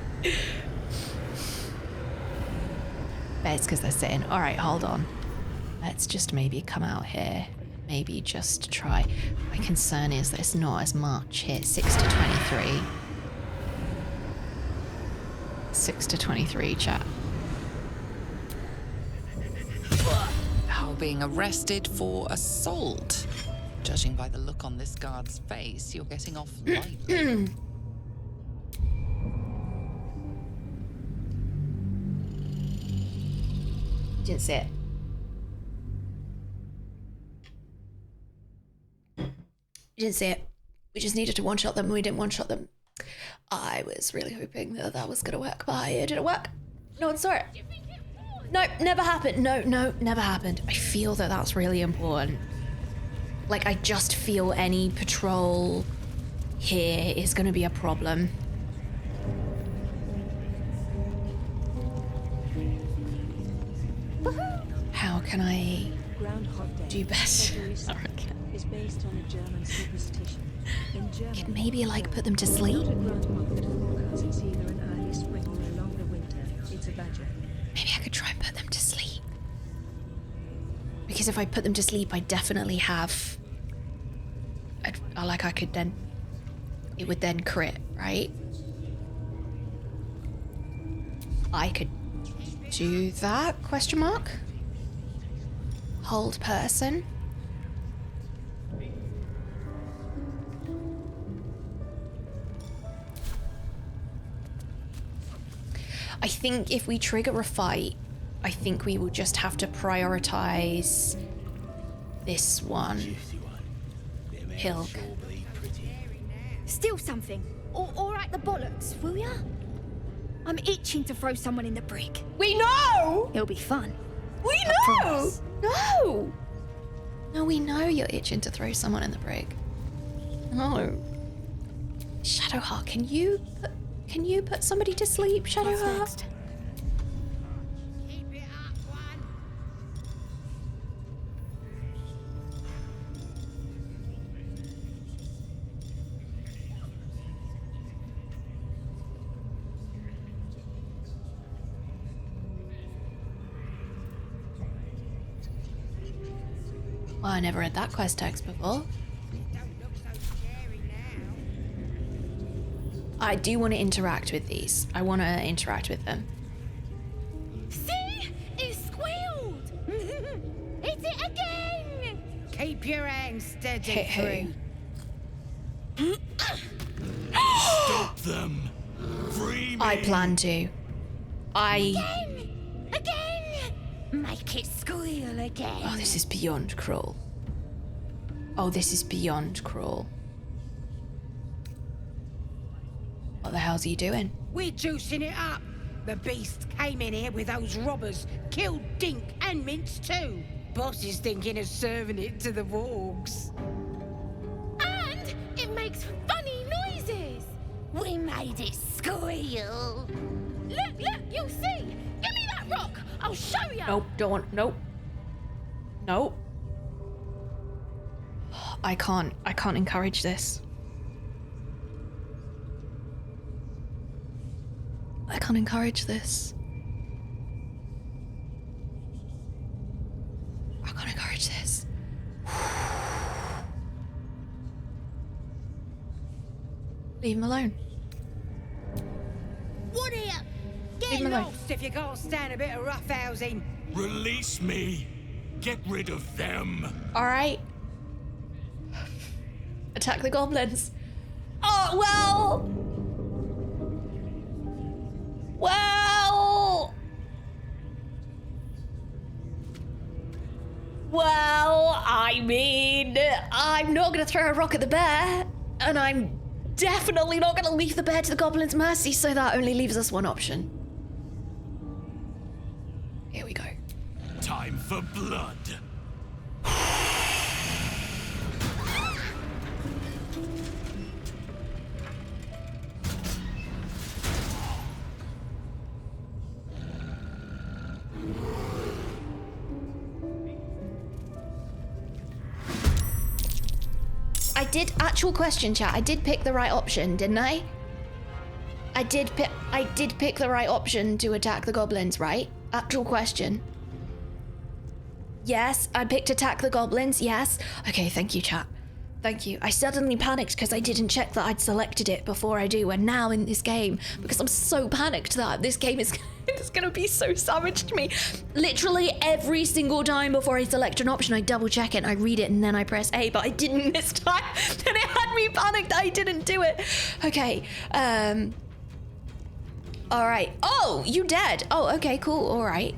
Bet it's because they're sitting. All right, hold on. Let's just maybe come out here. Maybe just try. My concern is that it's not as much here. 6 to 23. 6 to 23, chat. Now being arrested for assault. Judging by the look on this guard's face, you're getting off lightly. Didn't see it. Didn't see it. We just needed to one-shot them and we didn't one-shot them. I was really hoping that that was going to work, but it didn't work. No one saw it. No, never happened. No, never happened. I feel that that's really important. Like, I just feel any patrol here is going to be a problem. How can I do better? Is based on a German superstition. In German, Could maybe, like, put them to sleep? It's either an early spring or a longer winter. It's a badger. Maybe I could try and put them to sleep. Because if I put them to sleep, I definitely have... I could then... It would then crit, right? I could do that? Question mark? Hold person. I think if we trigger a fight, I think we will just have to prioritize this one. Hilk. Steal something. Or at the bollocks, will ya? I'm itching to throw someone in the brig. We know! It'll be fun. We I know! promise. No! No, we know you're itching to throw someone in the brig. No. Shadowheart, can you put somebody to sleep, Shadowheart? What's next? Well, I never read that quest text before. I do want to interact with these. I want to interact with them. See? It squealed! Hit it again! Keep your hands steady, Hey, Free. Stop them! Free me! I plan to. Again! Make it squeal again. Oh, this is beyond cruel. Oh, this is beyond cruel. What the hell's he doing? We're juicing it up. The beast came in here with those robbers, killed Dink and Mince too. Boss is thinking of serving it to the wargs. And it makes funny noises! We made it squeal. Look, you'll see! Give me that rock! I'll show you! Nope, don't want, nope. Nope. I can't encourage this. I can't encourage this. I can't encourage this. Leave him alone. What here? Get Leave him alone. lost if you can't stand a bit of roughhousing. Release me! Get rid of them! Alright. Attack the goblins. Oh, well. Well, I mean, I'm not going to throw a rock at the bear, and I'm definitely not going to leave the bear to the goblin's mercy, so that only leaves us one option. Here we go. Time for blood! I did, actual question, chat. I did pick the right option, didn't I? I did pick the right option to attack the goblins, right? Actual question. Yes, I picked attack the goblins, yes. Okay, thank you, chat. Thank you. I suddenly panicked because I didn't check that I'd selected it before I do, and now in this game, because I'm so panicked that this game is it's gonna be so savage to me. Literally every single time before I select an option, I double check it, I read it, and then I press A, but I didn't this time, and it had me panicked that I didn't do it. Okay, all right. Oh, you dead. Oh, okay, cool, all right.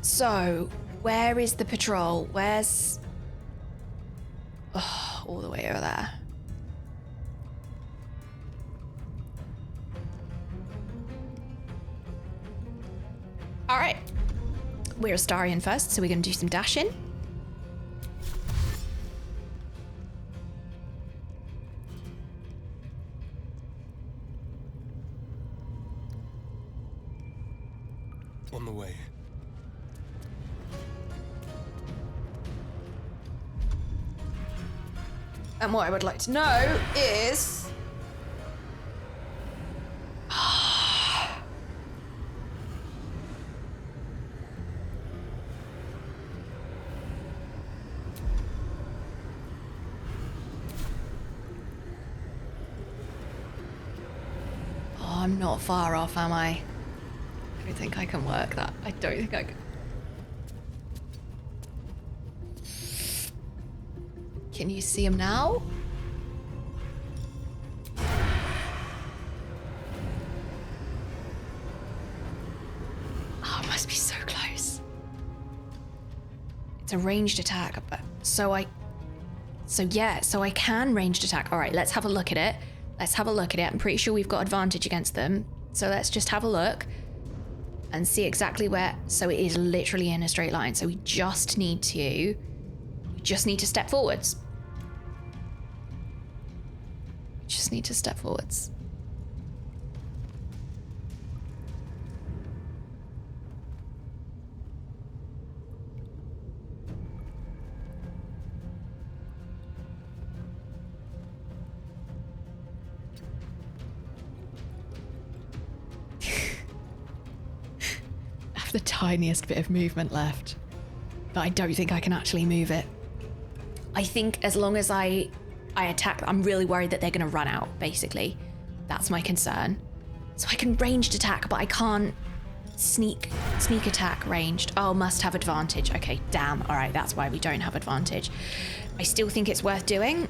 So, where is the patrol? Where's... Oh, all the way over there. All right. We're Astarian first, so we're going to do some dashing. On the way. And what I would like to know is... Oh, I'm not far off, am I? I don't think I can work that. I don't think I can. Can you see him now? Oh, it must be so close. It's a ranged attack, but so I can ranged attack. All right, let's have a look at it. Let's have a look at it. I'm pretty sure we've got advantage against them. So let's just have a look and see exactly where. So it is literally in a straight line. So we just need to step forwards. Just need to step forwards. I have the tiniest bit of movement left, but I don't think I can actually move it. I think as long as I attack, I'm really worried that they're going to run out, basically. That's my concern. So I can ranged attack, but I can't sneak attack ranged. Oh, must have advantage. Okay, damn. All right, that's why we don't have advantage. I still think it's worth doing,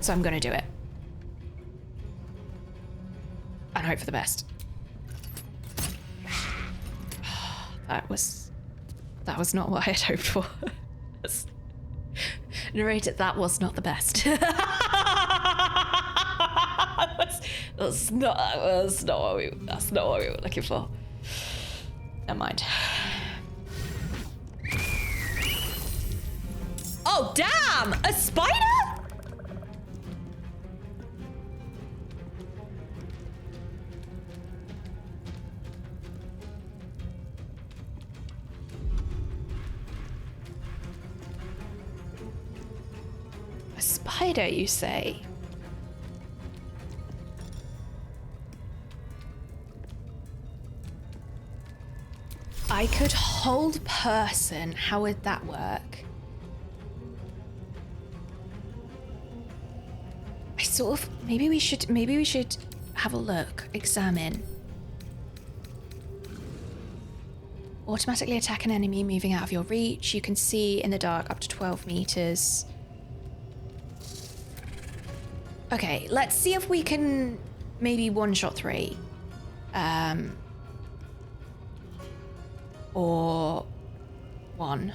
so I'm going to do it. And hope for the best. That was not what I had hoped for. Narrator, that was not the best. that's not what we were looking for. Never mind. Oh damn! A spider? A spider, you say? I could hold person. How would that work? I sort of maybe we should have a look. Examine. Automatically attack an enemy moving out of your reach. You can see in the dark up to 12 meters. Okay, let's see if we can maybe one-shot 3. Or 1.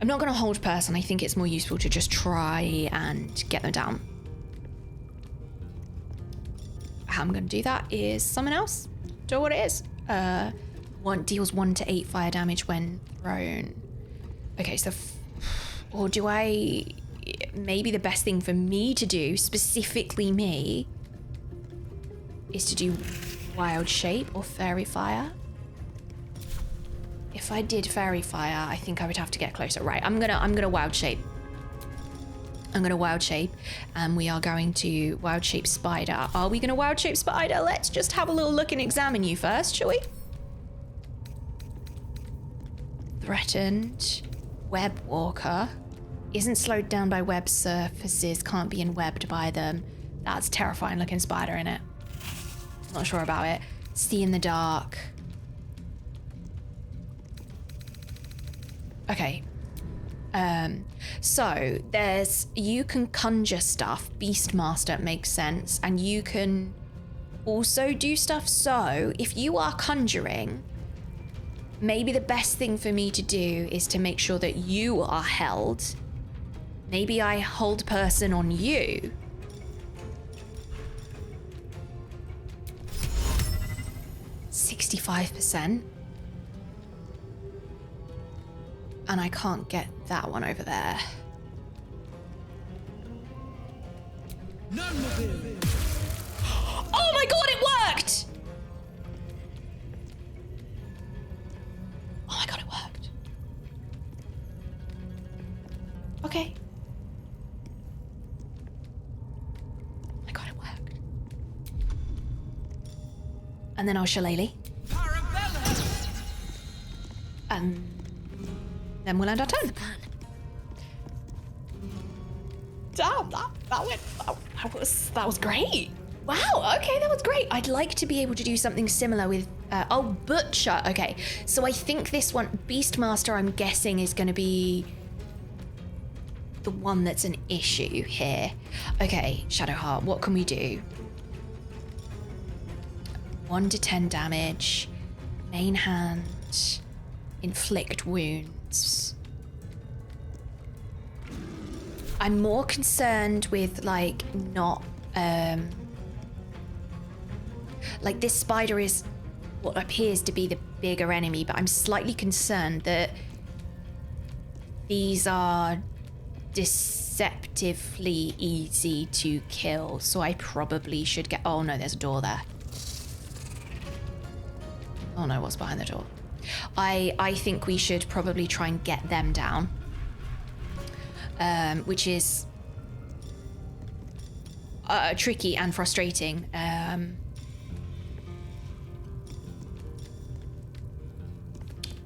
I'm not going to hold person. I think it's more useful to just try and get them down. How I'm going to do that is someone else. Don't know what it is. Deals 1 to 8 fire damage when thrown. Okay, so... or do I... Maybe the best thing for me to do, specifically me, is to do wild shape or fairy fire. If I did fairy fire, I think I would have to get closer. Right, I'm gonna wild shape. I'm gonna wild shape, and we are going to wild shape spider. Are we gonna wild shape spider? Let's just have a little look and examine you first, shall we? Threatened. Web walker. Isn't slowed down by web surfaces, can't be enwebbed by them. That's terrifying looking spider, innit? Not sure about it. See in the dark. Okay. So there's, you can conjure stuff. Beastmaster makes sense. And you can also do stuff. So if you are conjuring, maybe the best thing for me to do is to make sure that you are held. Maybe I hold person on you. %65%. And I can't get that one over there. Oh my god, it worked! Oh my god, it worked. Okay. Oh my god, it worked. And then I'll shillelagh. And then we'll end our turn. Damn, that was great. Wow, okay, that was great. I'd like to be able to do something similar with, oh, Butcher. Okay, so I think this one, Beastmaster, I'm guessing is going to be the one that's an issue here. Okay, Shadowheart, what can we do? 1 to 10 damage, main hand, inflict wounds. I'm more concerned with like not like this spider is what appears to be the bigger enemy, but I'm slightly concerned that these are deceptively easy to kill, so I probably should get... Oh no, there's a door there. Oh no, what's behind the door? I think we should probably try and get them down. Which is tricky and frustrating.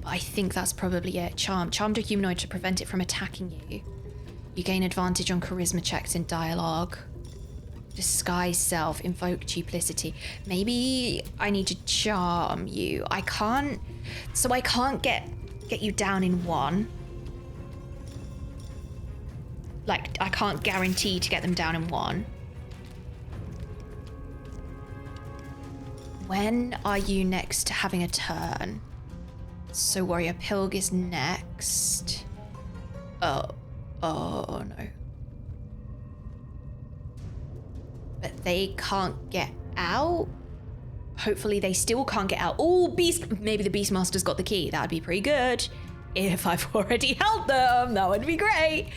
I think that's probably it. Charmed a humanoid to prevent it from attacking you. You gain advantage on charisma checks in dialogue. Disguise self, invoke duplicity. Maybe I need to charm you. I can't get you down in one. Like, I can't guarantee to get them down in one. When are you next to having a turn? So Warrior Pilg is next. Oh no. But they can't get out? Hopefully they still can't get out. Oh, maybe the Beastmaster's got the key. That'd be pretty good. If I've already held them, that would be great.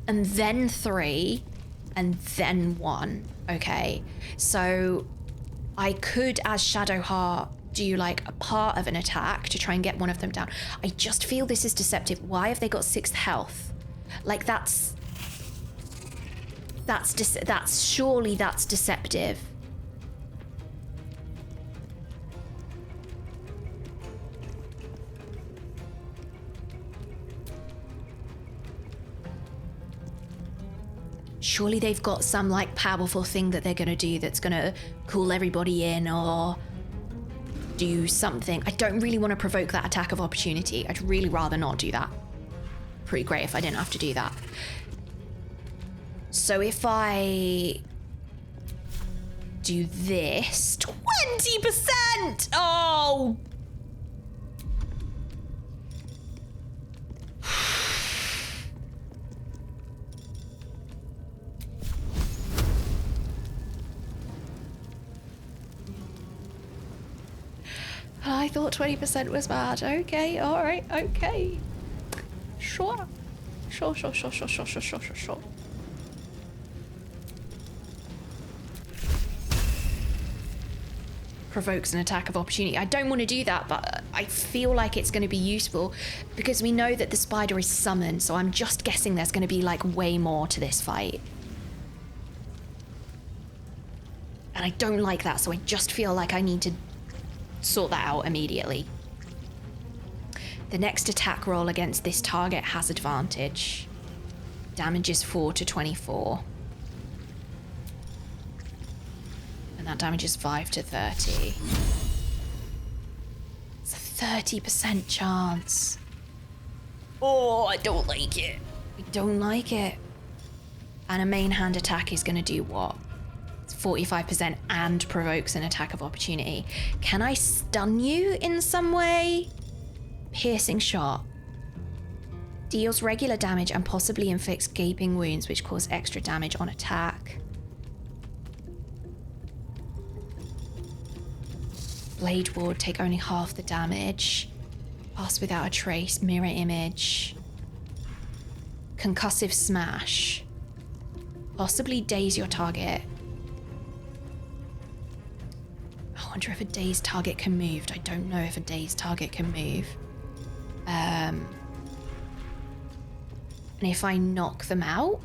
And then 3, and then 1. Okay, so I could, as Shadowheart, do like a part of an attack to try and get one of them down. I just feel this is deceptive. Why have they got 6th health? Like surely that's deceptive. Surely they've got some like powerful thing that they're gonna do that's gonna call everybody in or do something. I don't really want to provoke that attack of opportunity. I'd really rather not do that. Pretty great if I didn't have to do that. So if I do this, 20%! Oh! I thought 20% was bad. Okay, all right, okay. Sure. Sure. Provokes an attack of opportunity. I don't want to do that, but I feel like it's going to be useful because we know that the spider is summoned, so I'm just guessing there's going to be like way more to this fight. And I don't like that, so I just feel like I need to sort that out immediately. The next attack roll against this target has advantage. Damage is 4 to 24. And that damage is 5 to 30. It's a 30% chance. Oh, I don't like it. I don't like it. And a main hand attack is going to do what? 45% and provokes an attack of opportunity. Can I stun you in some way? Piercing shot. Deals regular damage and possibly inflicts gaping wounds which cause extra damage on attack. Blade ward, take only half the damage. Pass without a trace, mirror image. Concussive smash. Possibly daze your target. I wonder if a dazed target can move. I don't know if a dazed target can move. And if I knock them out,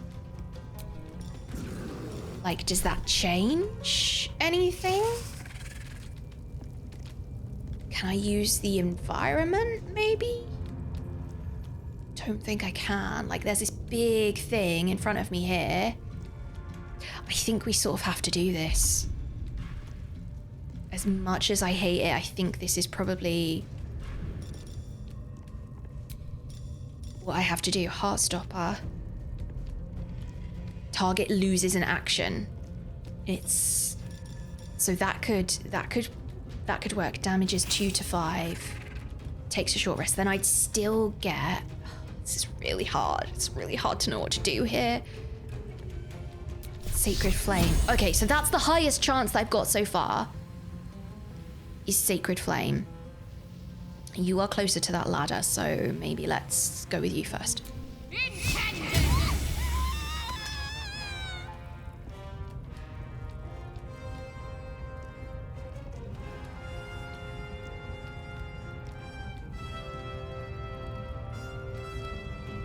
like, does that change anything? Can I use the environment, maybe? Don't think I can. Like, there's this big thing in front of me here. I think we sort of have to do this. As much as I hate it, I think this is probably what I have to do. Heartstopper. Target loses an action. It's so that could work. Damage is 2 to 5. Takes a short rest. Then I'd still get. This is really hard. It's really hard to know what to do here. Sacred Flame. Okay, so that's the highest chance I've got so far. Is Sacred Flame. You are closer to that ladder, so maybe let's go with you first.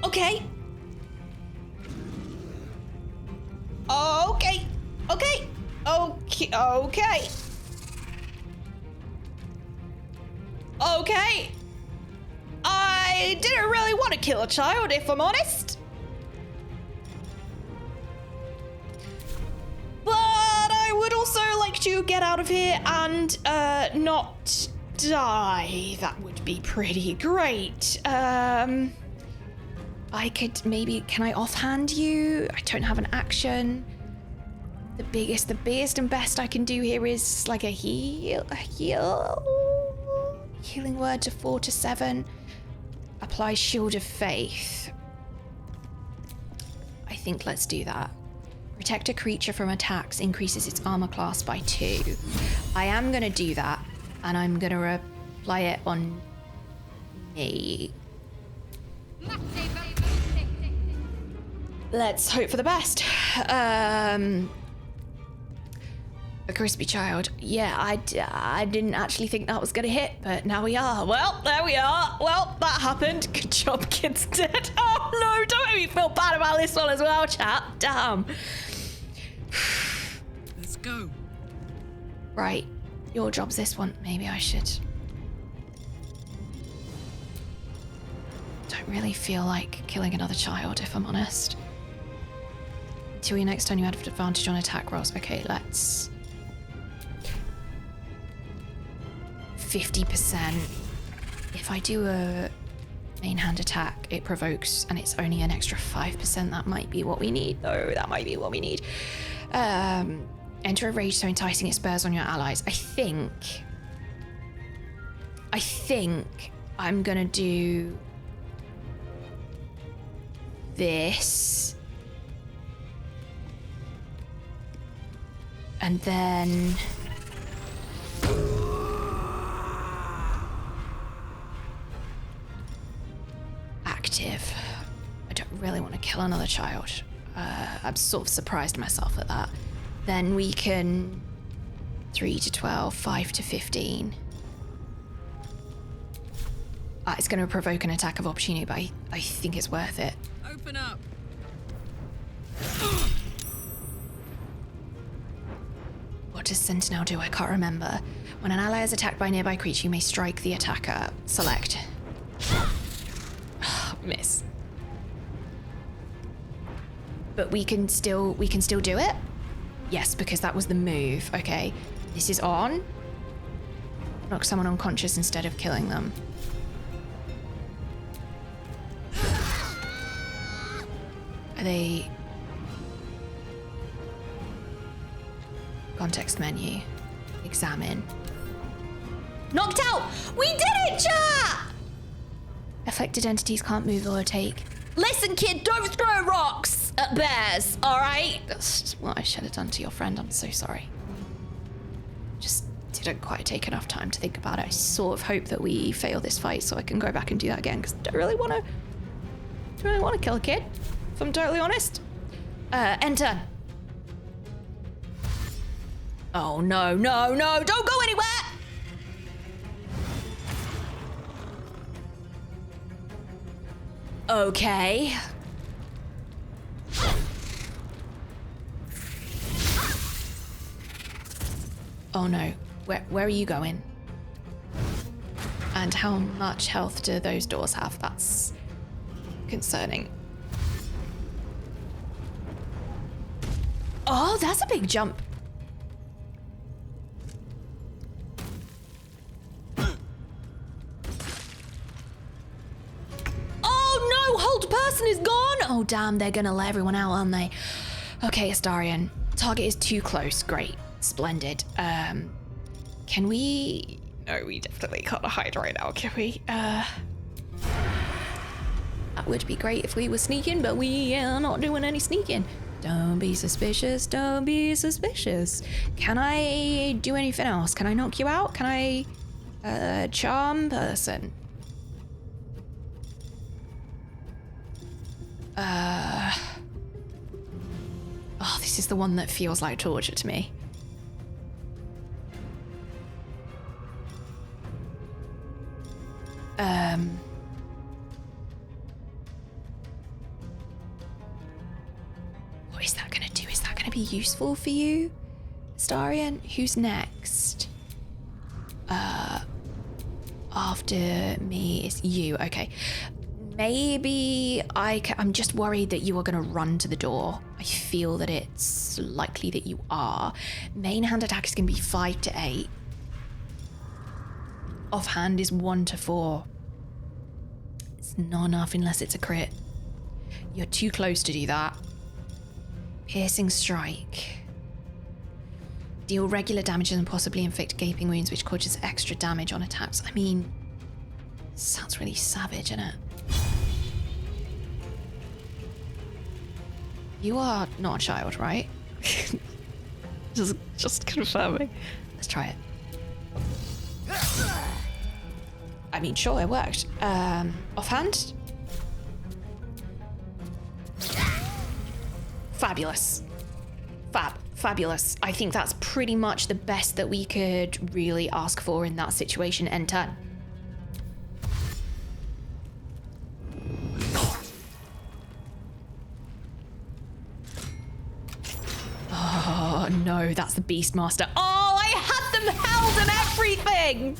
Okay. Okay. Okay. Okay. Okay. Okay. I didn't really want to kill a child, if I'm honest. But I would also like to get out of here and not die. That would be pretty great. I could maybe, can I offhand you? I don't have an action. The biggest and best I can do here is like a healing word to 4 to 7. Apply Shield of Faith. I think let's do that. Protect a creature from attacks, increases its armor class by 2. I am gonna do that, and I'm gonna apply it on me. Let's hope for the best. A crispy child. Yeah, I didn't actually think that was gonna hit, but now we are. Well, there we are. Well, that happened. Good job, kid's dead. Oh no, don't make me feel bad about this one as well, chat. Damn. Let's go. Right, your job's this one. Maybe I should. Don't really feel like killing another child, if I'm honest. Until your next turn, you have advantage on attack rolls. Okay, let's. 50%. If I do a main hand attack, it provokes, and it's only an extra 5%. That might be what we need, though. That might be what we need. Enter a rage so enticing it spurs on your allies. I think I'm gonna do this. And then active. I don't really want to kill another child. I'm sort of surprised myself at that. Then we can 3 to 12, 5 to 15. It's going to provoke an attack of opportunity, but I think it's worth it. Open up. What does Sentinel do? I can't remember. When an ally is attacked by a nearby creature, you may strike the attacker. Select. Miss. But we can still do it? Yes, because that was the move. Okay. This is on. Knock someone unconscious instead of killing them. Are they... Context menu. Examine. Knocked out! We did it, chat! Affected entities can't move or take. Listen, kid, don't throw rocks at bears, alright? That's just what I should have done to your friend. I'm so sorry. Just didn't quite take enough time to think about it. I sort of hope that we fail this fight so I can go back and do that again, because I don't really want to kill a kid, if I'm totally honest. Enter. Oh, no, no, no, don't go anywhere! Okay. Oh no, where are you going? And how much health do those doors have? That's concerning. Oh, that's a big jump. Oh no, hold person is gone. Oh damn, they're gonna let everyone out, aren't they? Okay, Astarion. Target is too close. Great. Splendid. Can we... No, we definitely can't hide right now, can we? That would be great if we were sneaking, but we are not doing any sneaking. Don't be suspicious, don't be suspicious. Can I do anything else? Can I knock you out? Can I charm person? Oh, this is the one that feels like torture to me. What is that gonna do? Is that gonna be useful for you, Starian? Who's next? After me is you. Okay. Maybe I'm just worried that you are gonna run to the door. I feel that it's likely that you are. Main hand attack is gonna be 5 to 8. Offhand is 1 to 4. It's not enough unless it's a crit. You're too close to do that. Piercing strike. Deal regular damage and possibly inflict gaping wounds, which causes extra damage on attacks. I mean, sounds really savage, isn't it? You are not a child, right? just confirming. Let's try it. I mean, sure, it worked. Offhand? Fabulous. Fabulous. I think that's pretty much the best that we could really ask for in that situation. End turn. Oh no, that's the Beastmaster. Oh, I had them held and everything!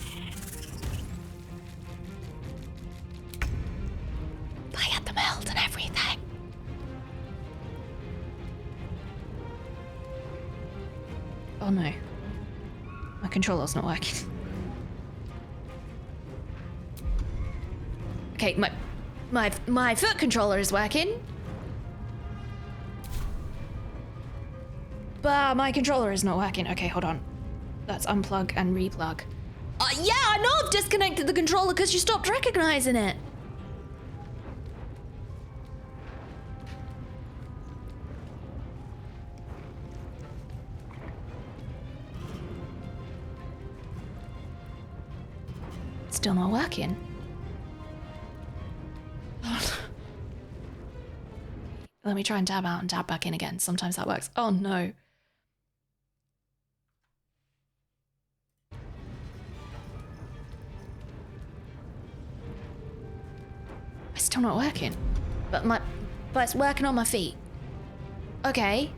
I had them held and everything. Oh no. My controller's not working. Okay, my foot controller is working. But my controller is not working. Okay, hold on. Let's unplug and replug. Yeah, I know I've disconnected the controller because you stopped recognizing it. Still not working. Let me try and tab out and tab back in again. Sometimes that works. Oh no. It's still not working. But it's working on my feet. Okay.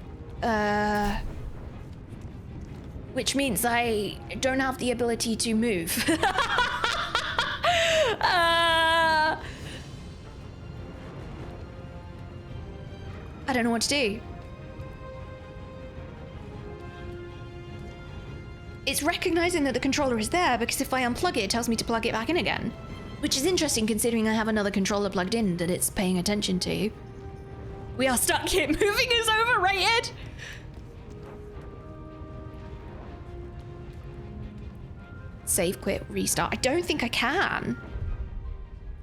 Which means I don't have the ability to move. I don't know what to do. It's recognizing that the controller is there because if I unplug it, it tells me to plug it back in again. Which is interesting considering I have another controller plugged in that it's paying attention to. We are stuck here. Moving is overrated. Save, quit, restart. I don't think I can.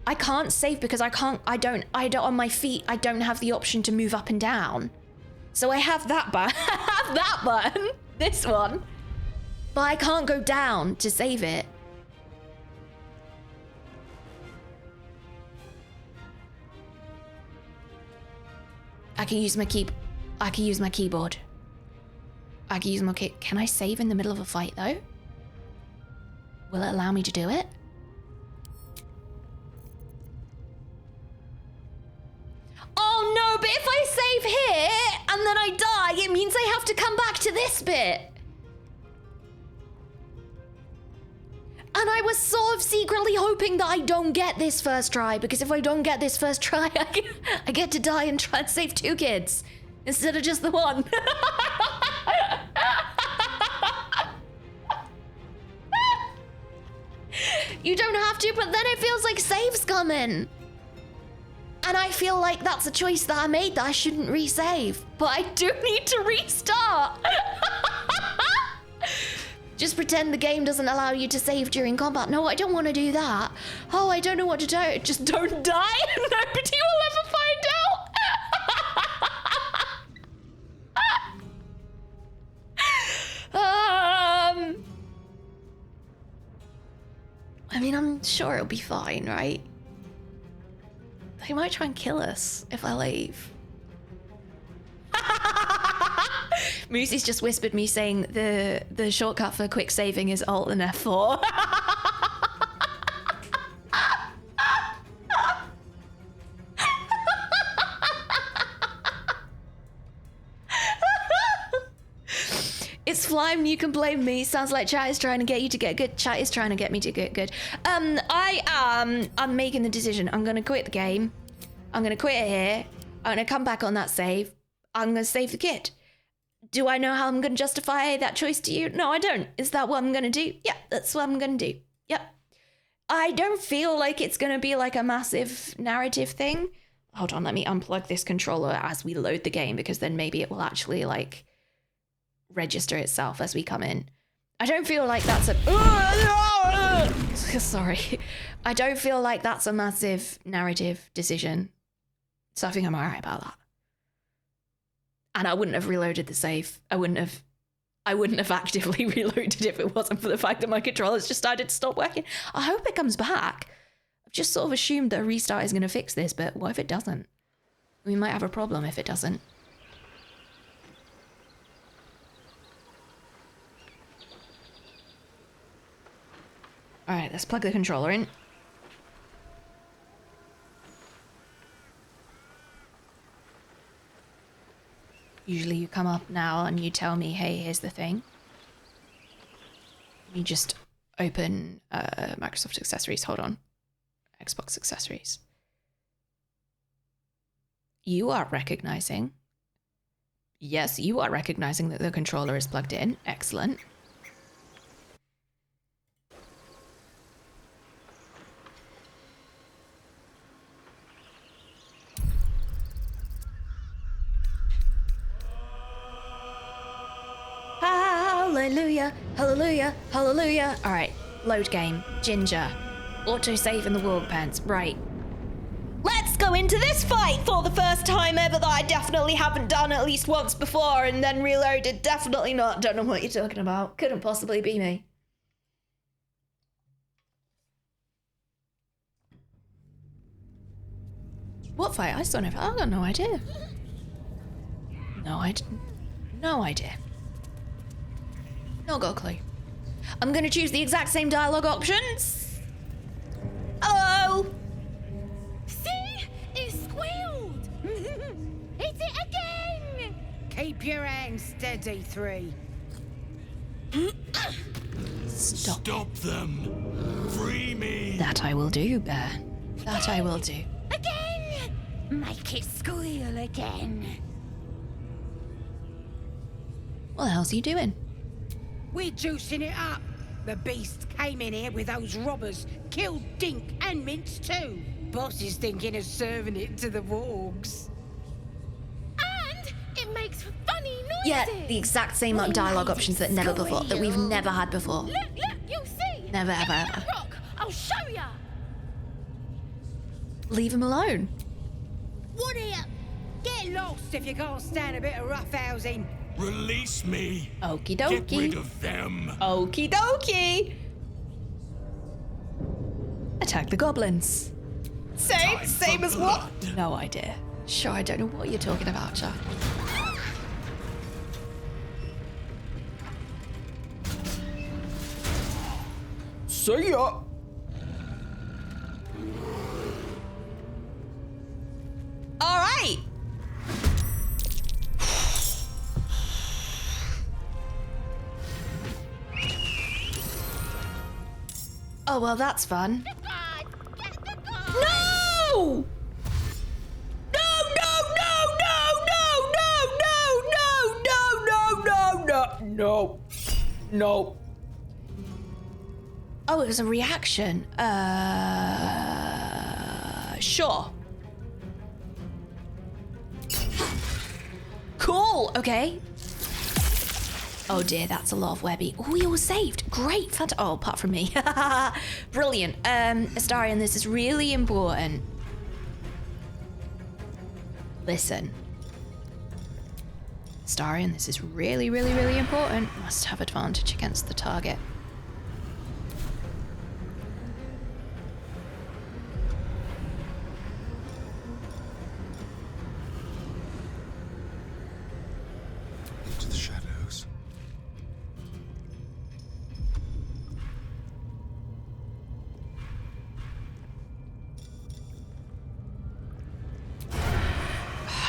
I can't save because I don't on my feet, I don't have the option to move up and down. So I have that button, that button, this one, but I can't go down to save it. I can use my keyboard. I can use my Can I save in the middle of a fight though? Will it allow me to do it? Oh no, but if I save here and then I die, it means I have to come back to this bit. And I was sort of secretly hoping that I don't get this first try, because if I don't get this first try, I get to die and try and save 2 kids instead of just the one. You don't have to, but then it feels like save's coming. And I feel like that's a choice that I made that I shouldn't resave. But I do need to restart. Just pretend the game doesn't allow you to save during combat. No, I don't want to do that. Oh, I don't know what to do. Just don't die. Nobody will ever find out. I mean, I'm sure it'll be fine, right? They might try and kill us if I leave. Moosey's just whispered me saying the shortcut for quick saving is Alt and F4. It's fine, you can blame me. Sounds like chat is trying to get you to get good. Chat is trying to get me to get good. I'm making the decision. I'm gonna quit the game. I'm gonna quit it here. I'm gonna come back on that save. I'm gonna save the kid. Do I know how I'm gonna justify that choice to you? No, I don't. Is that what I'm gonna do? Yeah, that's what I'm gonna do. Yep. I don't feel like it's gonna be like a massive narrative thing. Hold on, let me unplug this controller as we load the game, because then maybe it will actually like register itself as we come in. I don't feel like that's a sorry. I don't feel like that's a massive narrative decision. So I think I'm alright about that. And I wouldn't have reloaded the save. I wouldn't have actively reloaded if it wasn't for the fact that my controller's just decided to stop working. I hope it comes back. I've just sort of assumed that a restart is going to fix this, but what if it doesn't? We might have a problem if it doesn't. Alright, let's plug the controller in. Usually you come up now and you tell me, hey, here's the thing. You just open Microsoft accessories. Hold on. Xbox accessories. You are recognizing. Yes, you are recognizing that the controller is plugged in. Excellent. Hallelujah, hallelujah, hallelujah. All right, load game, Ginger. Autosave in the worg pants, right. Let's go into this fight for the first time ever that I definitely haven't done at least once before and then reloaded. Definitely not. Don't know what you're talking about. Couldn't possibly be me. What fight? I still never. I got no idea. No idea. No idea. Not got a clue. I'm gonna choose the exact same dialogue options. Hello. See? It squealed. Hit it again. Keep your hands steady, 3. Stop them. Free me. That I will do, Bear. That I will do. Again. Make it squeal again. What the hell's he doing? We're juicing it up. The beast came in here with those robbers, killed Dink and Mince too. Boss is thinking of serving it to the wargs. And it makes funny noises. Yeah, the exact same dialogue options that we've never had before. Look, you'll see. Never, ever, ever. Rock, I'll show ya. Leave him alone. What here? Get lost if you can't stand a bit of roughhousing. Release me. Okie dokie. Get rid of them. Okie dokie. Attack the goblins. Same as what? No idea. Sure, I don't know what you're talking about, Chuck. See ya. All right. Oh, well, that's fun. No! No. Oh, it was a reaction. Sure. Cool, okay. Oh dear, that's a lot of webby. Oh, we all saved. Great. Oh, apart from me. Brilliant. Astarion, this is really important. Listen. Astarion, this is really, really, really important. Must have advantage against the target.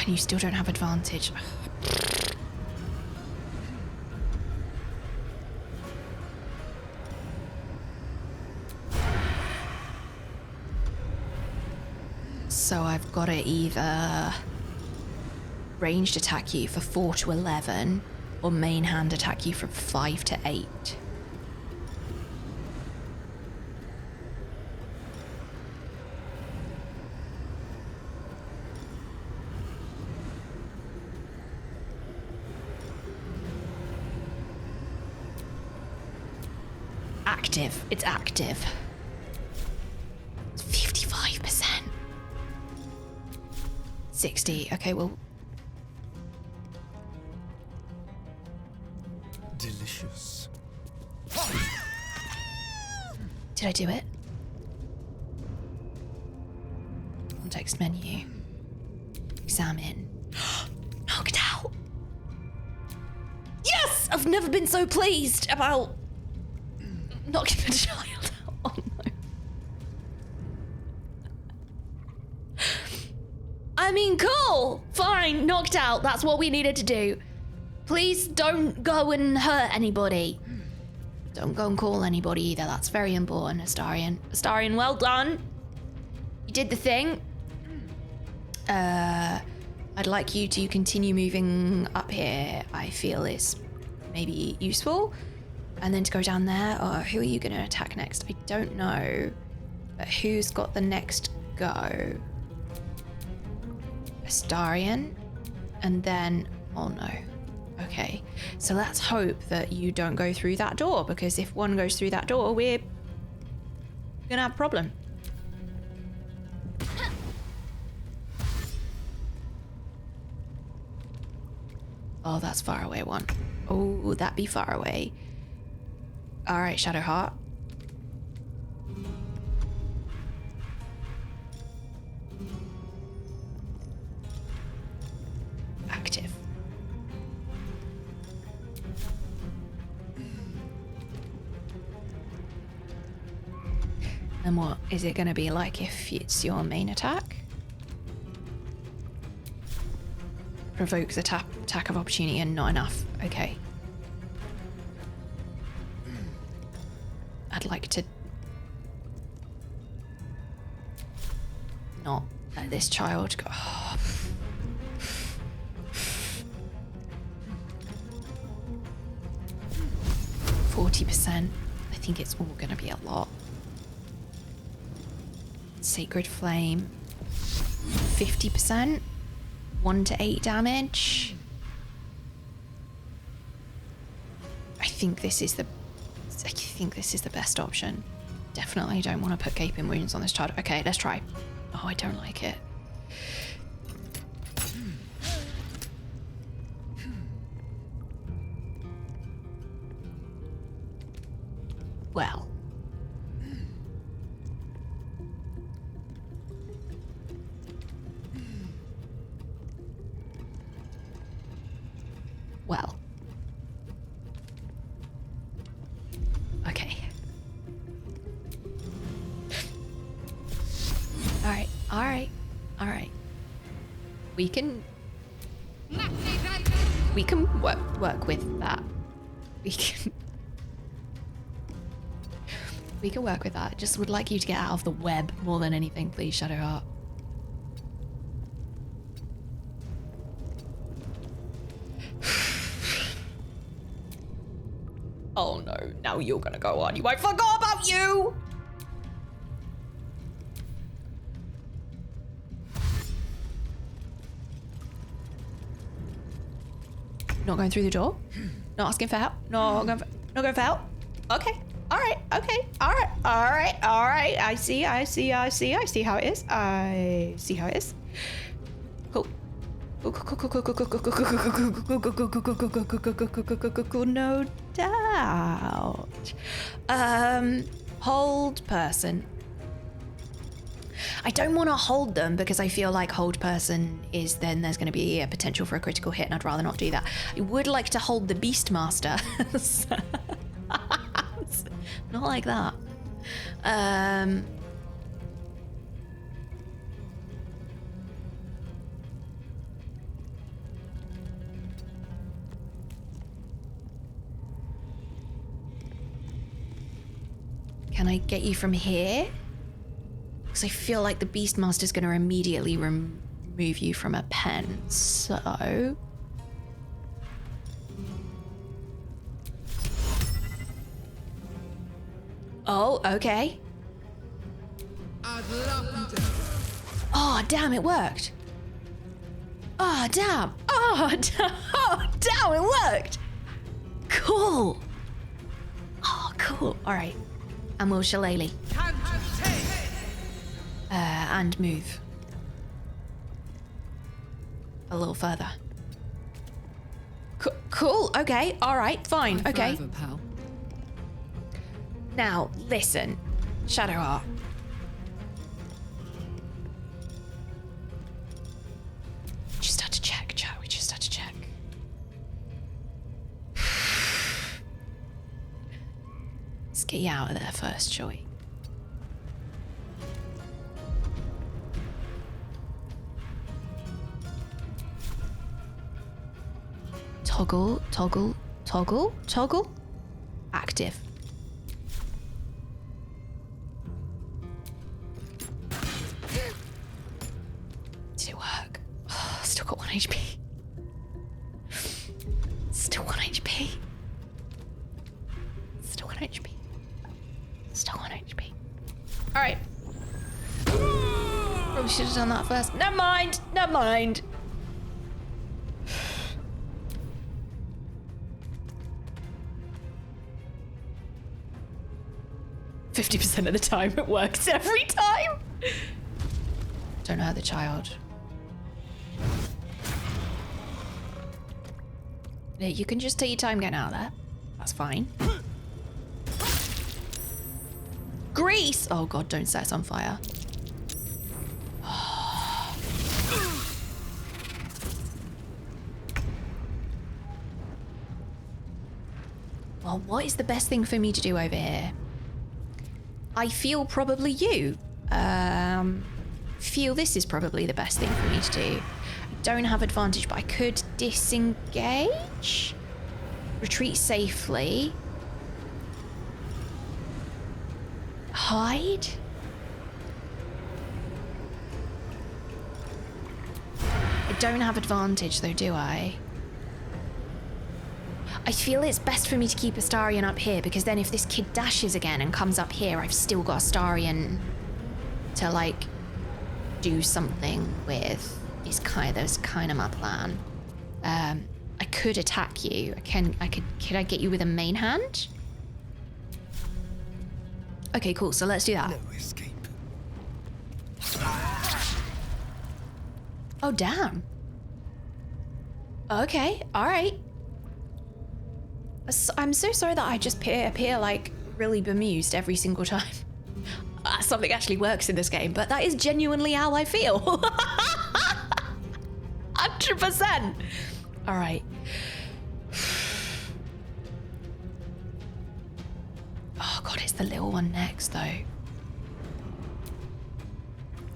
And you still don't have advantage. So I've got to either ranged attack you for 4 to 11 or main hand attack you from 5 to 8. Active. It's active. It's 55%. 60. Okay, well. Delicious. Did I do it? Context menu. Examine. Knocked out. Yes! I've never been so pleased about knocking the child out. Oh no. I mean, cool! Fine, knocked out. That's what we needed to do. Please don't go and hurt anybody. Don't go and call anybody either. That's very important, Astarion. Astarion, well done. You did the thing. I'd like you to continue moving up here. I feel is maybe useful. And then to go down there. Or who are you going to attack next? I don't know. But who's got the next go? Astarion. And then... Oh no. Okay. So let's hope that you don't go through that door. Because if one goes through that door, we're going to have a problem. Oh, that's far away one. Oh, that be far away. All right, Shadowheart. Active. And what is it going to be like if it's your main attack? Provokes attack of opportunity and not enough. Okay. I'd like to not let this child go. Oh. 40%. I think it's all gonna be a lot. Sacred Flame. 50%. 1 to 8 damage. I think this is the best option. Definitely don't want to put gaping wounds on this child. Okay, let's try. Oh, I don't like it. Well. Well. Okay. Alright. We can work with that. We can work with that. Just would like you to get out of the web more than anything, please, Shadowheart. Oh no, now you're gonna go on. I forgot about you! Not going through the door? Not asking for help? Not going for help? Okay. Alright. I see how it is. I see how it is. Cool. No doubt. Hold person. I don't want to hold them because I feel like hold person is then there's going to be a potential for a critical hit and I'd rather not do that. I would like to hold the Beastmaster. Not like that. Can I get you from here? Because I feel like the Beastmaster's going to immediately remove you from a pen. So... Oh, okay. Oh, damn, it worked. Oh, damn. Oh, damn, it worked. Cool. Oh, cool. All right. And we'll shillelagh. And move. A little further. Cool. Okay. All right. Fine. Okay. Forever, pal. Now, listen. Shadowheart. Just had to check, Joe. We just had to check. Let's get you out of there first, shall we? Toggle, toggle, toggle, toggle. Active. Did it work? Oh, still got 1 HP. Still 1 HP. Still 1 HP. Still 1 HP. Alright. Probably should have done that first. Never mind. Never mind. 50% of the time it works every time. Don't hurt the child. Yeah, you can just take your time getting out of there. That's fine. Grease! Oh god, don't set us on fire. Well, what is the best thing for me to do over here? I feel probably you. Feel this is probably the best thing for me to do. I don't have advantage, but I could disengage. Retreat safely. Hide. I don't have advantage though, do I? I feel it's best for me to keep Astarion up here because then if this kid dashes again and comes up here, I've still got Astarion to like do something with. That's kind of my plan. I could attack you. Could I get you with a main hand? Okay, cool. So let's do that. No escape. Oh damn. Okay. All right. I'm so sorry that I just appear like really bemused every single time. Something actually works in this game, but that is genuinely how I feel. 100%. All right. Oh god, it's the little one next though.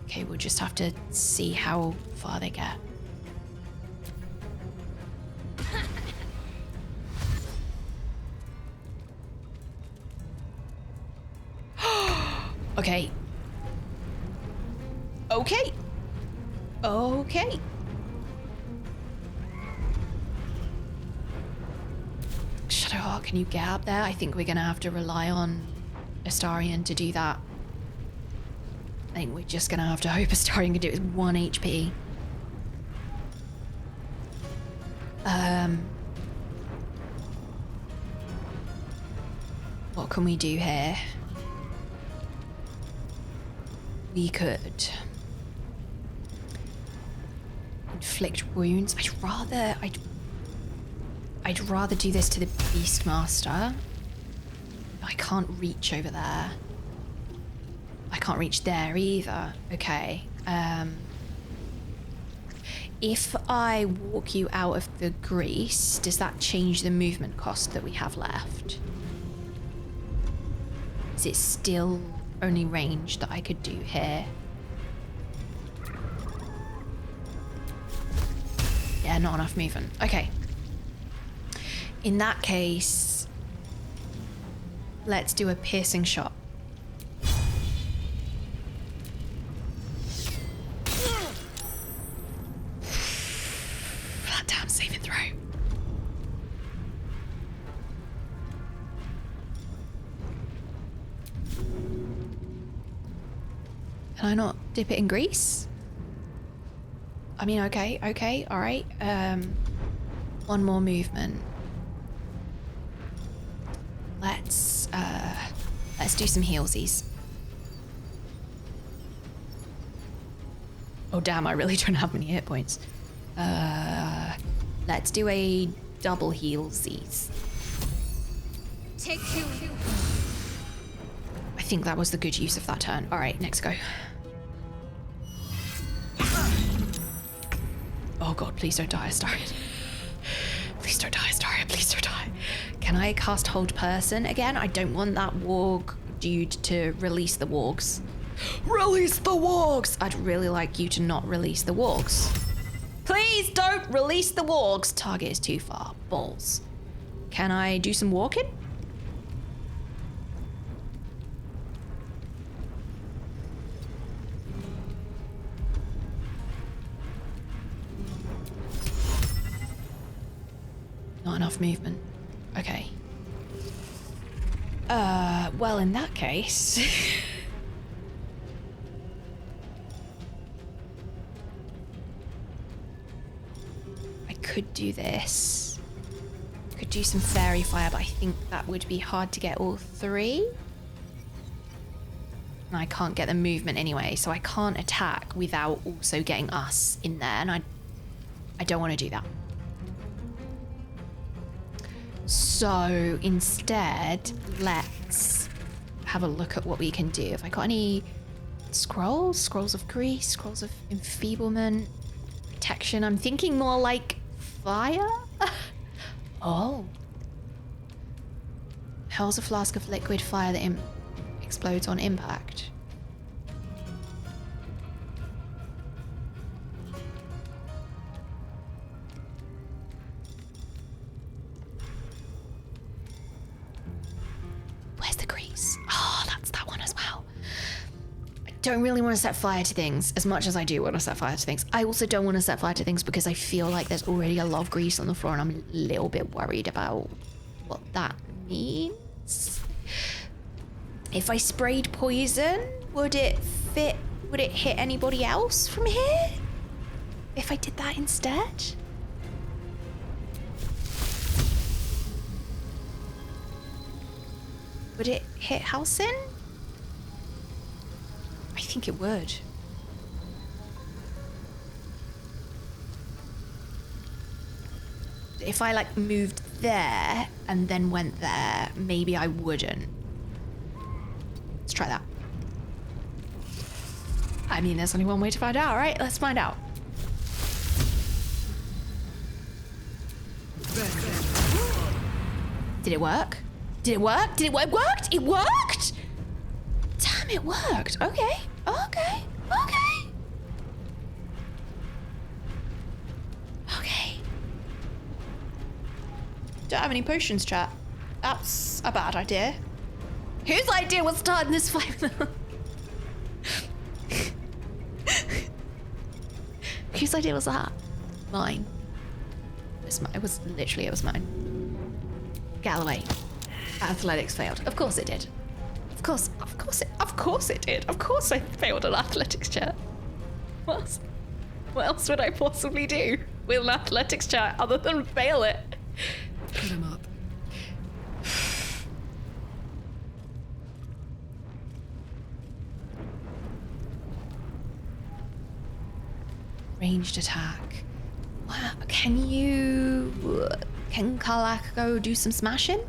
Okay, we'll just have to see how far they get. Okay. Okay. Okay. Shadowheart, can you get up there? I think we're gonna have to rely on Astarion to do that. I think we're just gonna have to hope Astarion can do it with 1 HP. What can we do here? We could inflict wounds. I'd rather do this to the Beastmaster. I can't reach over there. I can't reach there either. Okay. If I walk you out of the grease, does that change the movement cost that we have left? Is it still only range that I could do here? Yeah, not enough movement. Okay. In that case, let's do a piercing shot. Can I not dip it in grease? I mean, okay, all right. One more movement. Let's do some healsies. Oh damn, I really don't have many hit points. Let's do a double healsies. Take two. I think that was the good use of that turn. All right, next go. Oh god, please don't die, Astarion. Please don't die, Astarion, please don't die. Can I cast Hold Person again? I don't want that warg dude to release the wargs. Release the wargs! I'd really like you to not release the wargs. Please don't release the wargs. Target is too far. Balls. Can I do some walking? Not enough movement. Okay. Well, in that case... I could do this. Could do some fairy fire, but I think that would be hard to get all three. And I can't get the movement anyway, so I can't attack without also getting us in there, and I don't want to do that. So instead, let's have a look at what we can do. Have I got any scrolls? Scrolls of grease, scrolls of enfeeblement, protection. I'm thinking more like fire. Oh. Hurls a flask of liquid fire that explodes on impact. Where's the grease? Oh, that's that one as well. I don't really want to set fire to things as much as I do want to set fire to things. I also don't want to set fire to things because I feel like there's already a lot of grease on the floor and I'm a little bit worried about what that means. If I sprayed poison, would it fit? Would it hit anybody else from here? If I did that instead? Would it hit Halsin? I think it would. If I like moved there and then went there, maybe I wouldn't. Let's try that. I mean, there's only one way to find out, right? Let's find out. Did it work? Did it work? Did it work? It worked? It worked? Damn, it worked. Okay. Okay. Okay. Okay. Don't have any potions, chat. That's a bad idea. Whose idea was starting this fight? Whose idea was that? Mine. It was literally, it was mine. Galloway. Athletics failed. Of course it did. Of course it did. Of course I failed an athletics chat. What else would I possibly do with an athletics chat other than fail it? Put him up. Ranged attack. Wow. Can Karlach go do some smashing?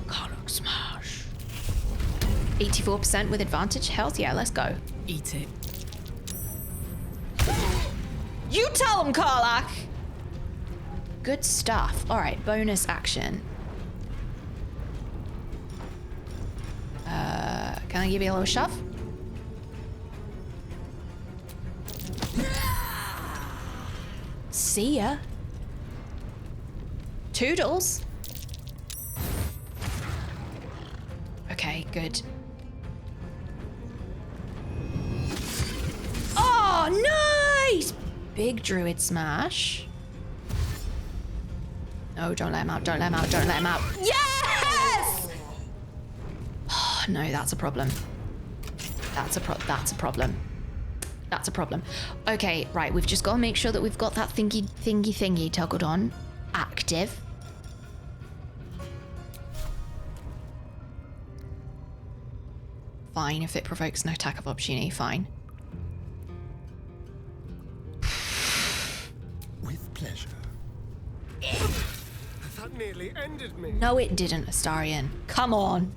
Karlach smash. 84% with advantage. Hells yeah, let's go. Eat it. You tell him, Karlach! Good stuff. All right, bonus action. Can I give you a little shove? See ya. Toodles. Okay, good. Oh, nice! Big druid smash. No, don't let him out, don't let him out, don't let him out. Yes! Oh, no, that's a problem. That's a problem. That's a problem. Okay, right, we've just got to make sure that we've got that thingy toggled on. Active. Fine, if it provokes an attack of opportunity, fine. With pleasure. That nearly ended me. No, it didn't, Astarion. Come on.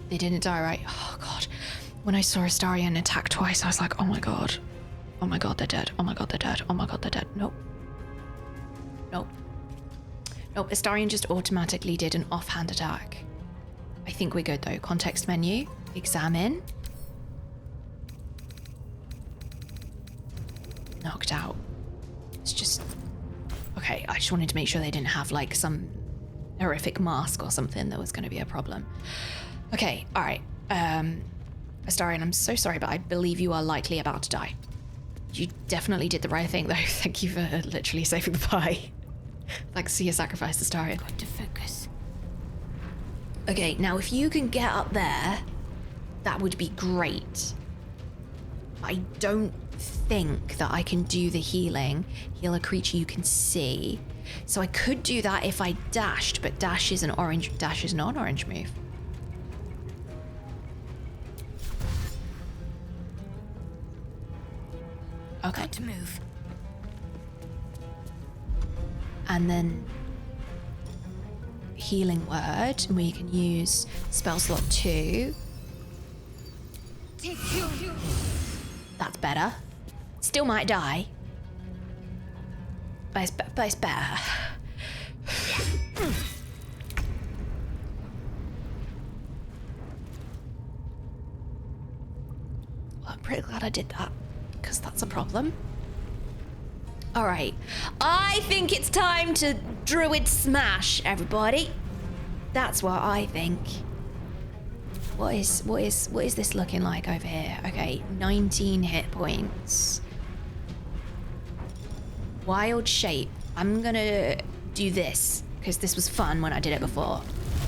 They didn't die, right? Oh, God. When I saw Astarion attack twice, I was like, oh, my God. Oh, my God, they're dead. Oh, my God, they're dead. Oh, my God, they're dead. Nope. Nope. Nope, Astarion just automatically did an offhand attack. I think we're good, though. Context menu. Examine. Knocked out. It's just... Okay, I just wanted to make sure they didn't have, like, some horrific mask or something that was going to be a problem. Okay, all right. Astarion, I'm so sorry, but I believe you are likely about to die. You definitely did the right thing, though. Thank you for literally saving the pie. Like, see a sacrifice, Astarion. Got to focus. Okay, now if you can get up there, that would be great. I don't think that I can do the healing. Heal a creature you can see. So I could do that if I dashed, but dash is not an orange move. Okay. Got to move. And then healing word, and we can use spell slot 2. That's better. Still might die. But it's better. Well, I'm pretty glad I did that, because that's a problem. All right, I think it's time to Druid smash, everybody. That's what I think. What is this looking like over here? Okay, 19 hit points. Wild shape. I'm gonna do this because this was fun when I did it before.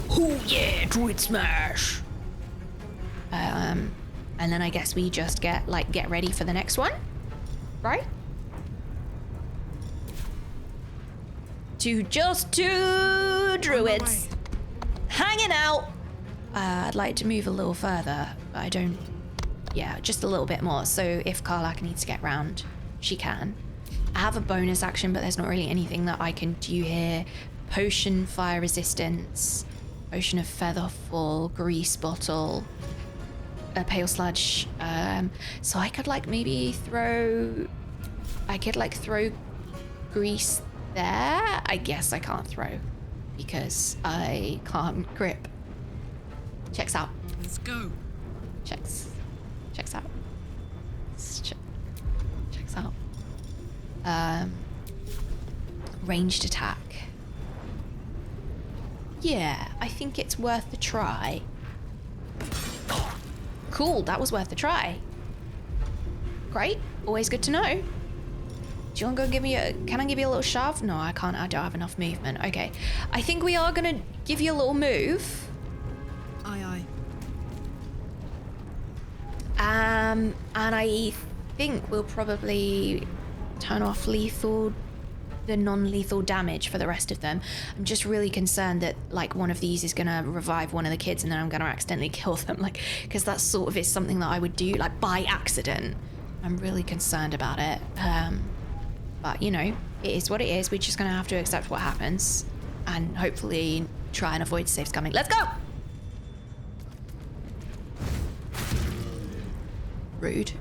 Oh yeah, Druid smash. And then I guess we just get ready for the next one, right? Just two druids hanging out. I'd like to move a little further, but I don't. Yeah, just a little bit more. So if Karlach needs to get round, she can. I have a bonus action, but there's not really anything that I can do here. Potion, fire resistance, potion of feather fall, grease bottle, a pale sludge. So I could maybe throw. I could throw grease there. I guess I can't throw because I can't grip. Checks out. Let's go. Checks out. Checks out. Ranged attack. Yeah, I think it's worth a try. Cool, that was worth a try. Great, always good to know. Do you want to go give me can I give you a little shove? No, I can't, I don't have enough movement. Okay, I think we are gonna give you a little move. Aye. And I think we'll probably turn off the non-lethal damage for the rest of them. I'm just really concerned that one of these is gonna revive one of the kids and then I'm gonna accidentally kill them, because that sort of is something that I would do by accident. I'm really concerned about it. But it is what it is. We're just gonna have to accept what happens and hopefully try and avoid saves coming. Let's go! Rude.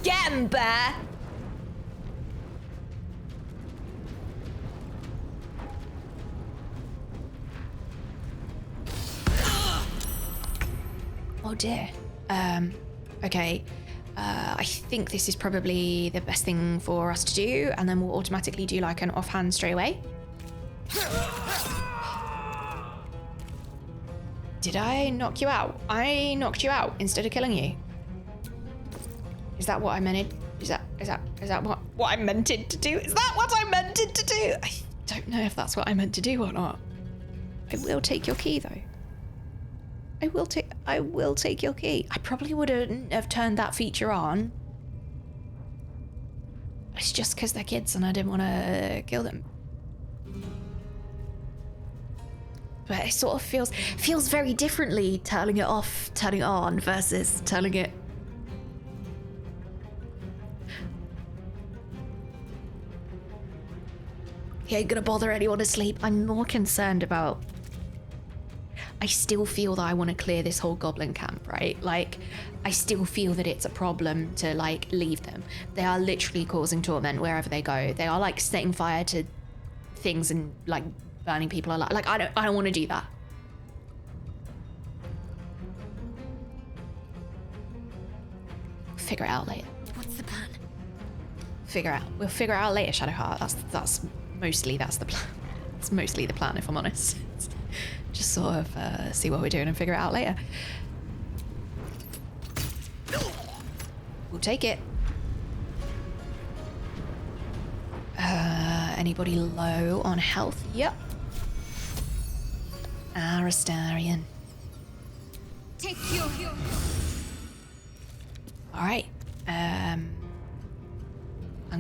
Get him, bear! Oh dear. Okay. I think this is probably the best thing for us to do, and then we'll automatically do an offhand straight away. Did I knock you out? I knocked you out instead of killing you. Is that what I meant Is that what I meant it to do? Is that what I meant it to do? I don't know if that's what I meant to do or not. I will take your key though. I will take your key. I probably wouldn't have turned that feature on. It's just because they're kids and I didn't want to kill them. But it sort of feels very differently turning it off, turning it on versus turning it. He ain't gonna bother anyone asleep. I'm more concerned about. I still feel that I want to clear this whole goblin camp, right? Like, I still feel that it's a problem to, like, leave them. They are literally causing torment wherever they go. They are, like, setting fire to things and, like, burning people alive. Like, I don't want to do that. Figure it out later. What's the plan? We'll figure it out later, Shadowheart. That's mostly the plan. That's mostly the plan, if I'm honest. Just sort of see what we're doing and figure it out later. We'll take it. Anybody low on health? Yep. Aristarian. Take your. All right. I'm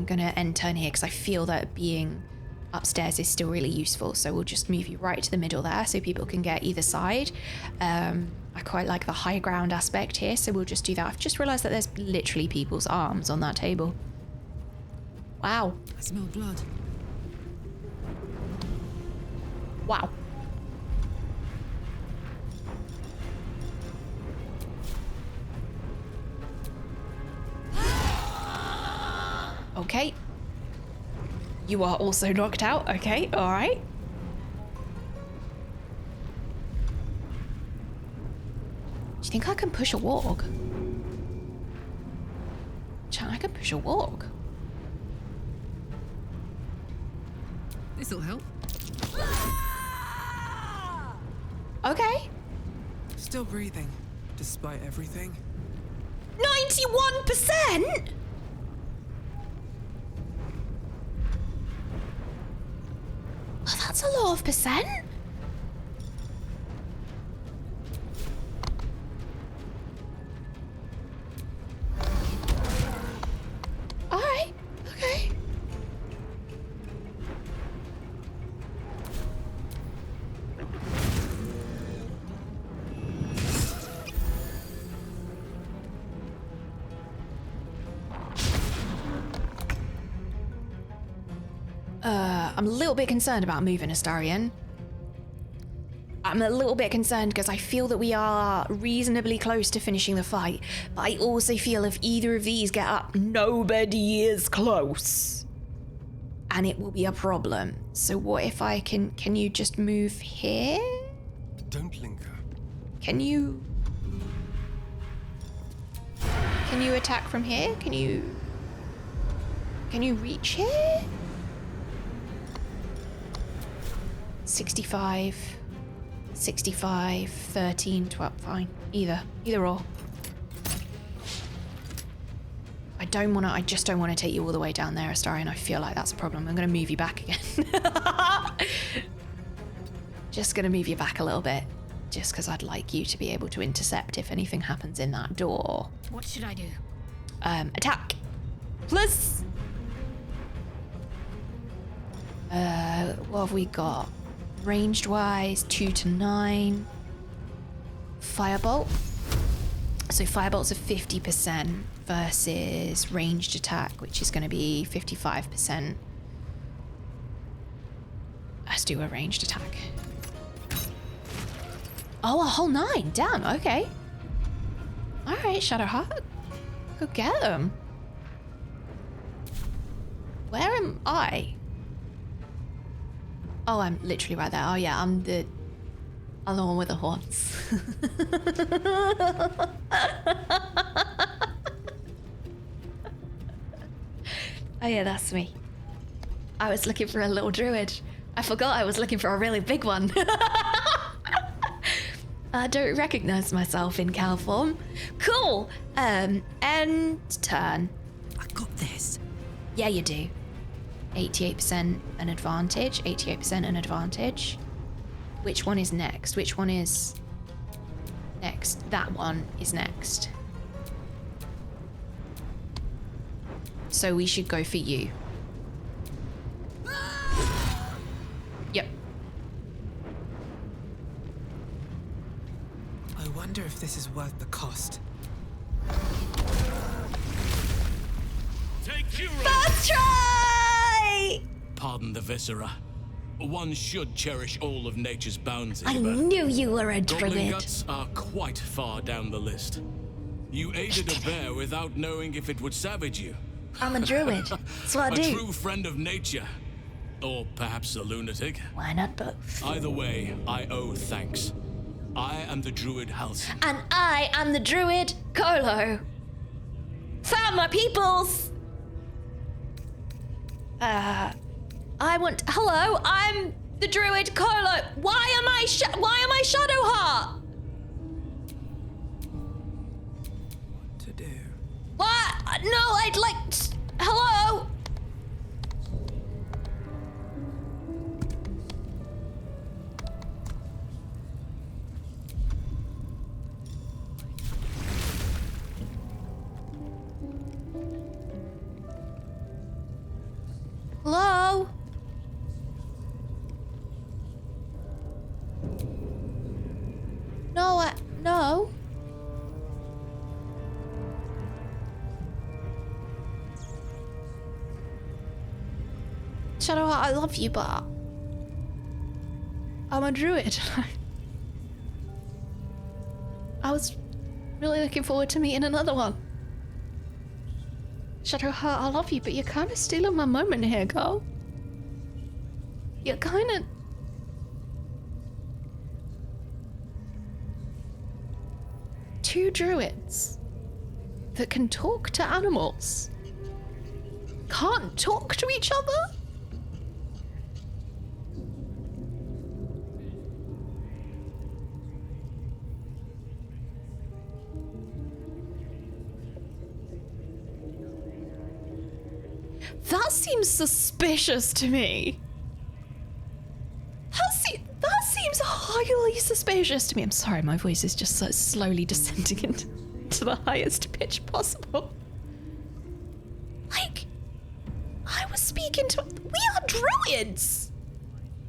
gonna end turn here because I feel that being upstairs is still really useful, so we'll just move you right to the middle there so people can get either side. I quite like the high ground aspect here, so we'll just do that. I've just realized that there's literally people's arms on that table. Wow. I smell blood. Wow. Okay. You are also knocked out. Okay, all right. Do you think I can push a warg? Chat, I can push a warg. This'll help. Okay. Still breathing, despite everything. 91%? Oh, that's a lot of percent. All right. Okay. I'm a little bit concerned about moving Astarion. I'm a little bit concerned because I feel that we are reasonably close to finishing the fight, but I also feel if either of these get up, nobody is close. And it will be a problem. So what if I can you just move here? Don't linger. Can you attack from here? Can you reach here? 65, 13, 12, fine. Either or. I just don't want to take you all the way down there, Astarion. I feel like that's a problem. I'm going to move you back again. Just going to move you back a little bit. Just because I'd like you to be able to intercept if anything happens in that door. What should I do? Attack. Plus. What have we got? Ranged wise, 2 to 9. Firebolt. So firebolt's a 50% versus ranged attack, which is going to be 55%. Let's do a ranged attack. Oh, a whole 9. Damn, okay. All right, Shadowheart. Go get them. Where am I? Oh, I'm literally right there. Oh yeah, I'm the one with the horns. Oh yeah, that's me. I was looking for a little druid. I forgot I was looking for a really big one. I don't recognize myself in cow form. Cool. End turn. I got this. Yeah, you do. 88% an advantage, 88% an advantage. Which one is next? Which one is next? That one is next. So we should go for you. Yep. I wonder if this is worth the cost. First try! Pardon the viscera. One should cherish all of nature's bounty. I but knew you were a Goblin druid. guts are quite far down the list. You aided a bear without knowing if it would savage you. I'm a druid. That's what I A do. true friend of nature. Or perhaps a lunatic. Why not both? Either way, I owe thanks. I am the druid Halsin. And I am the druid Kolo. Found my peoples! Hello, I'm the druid Kolo. Why am I Shadowheart? What to do? What? No, I'd like... Hello? Hello? No. Shadowheart, I love you, but I'm a druid. I was really looking forward to meeting another one. Shadowheart, I love you, but you're kind of stealing my moment here, girl. You're kind of... Two druids that can talk to animals can't talk to each other? That seems suspicious to me. That seems highly suspicious to me. I'm sorry, my voice is just so slowly descending into the highest pitch possible. Like, I was speaking to... We are druids!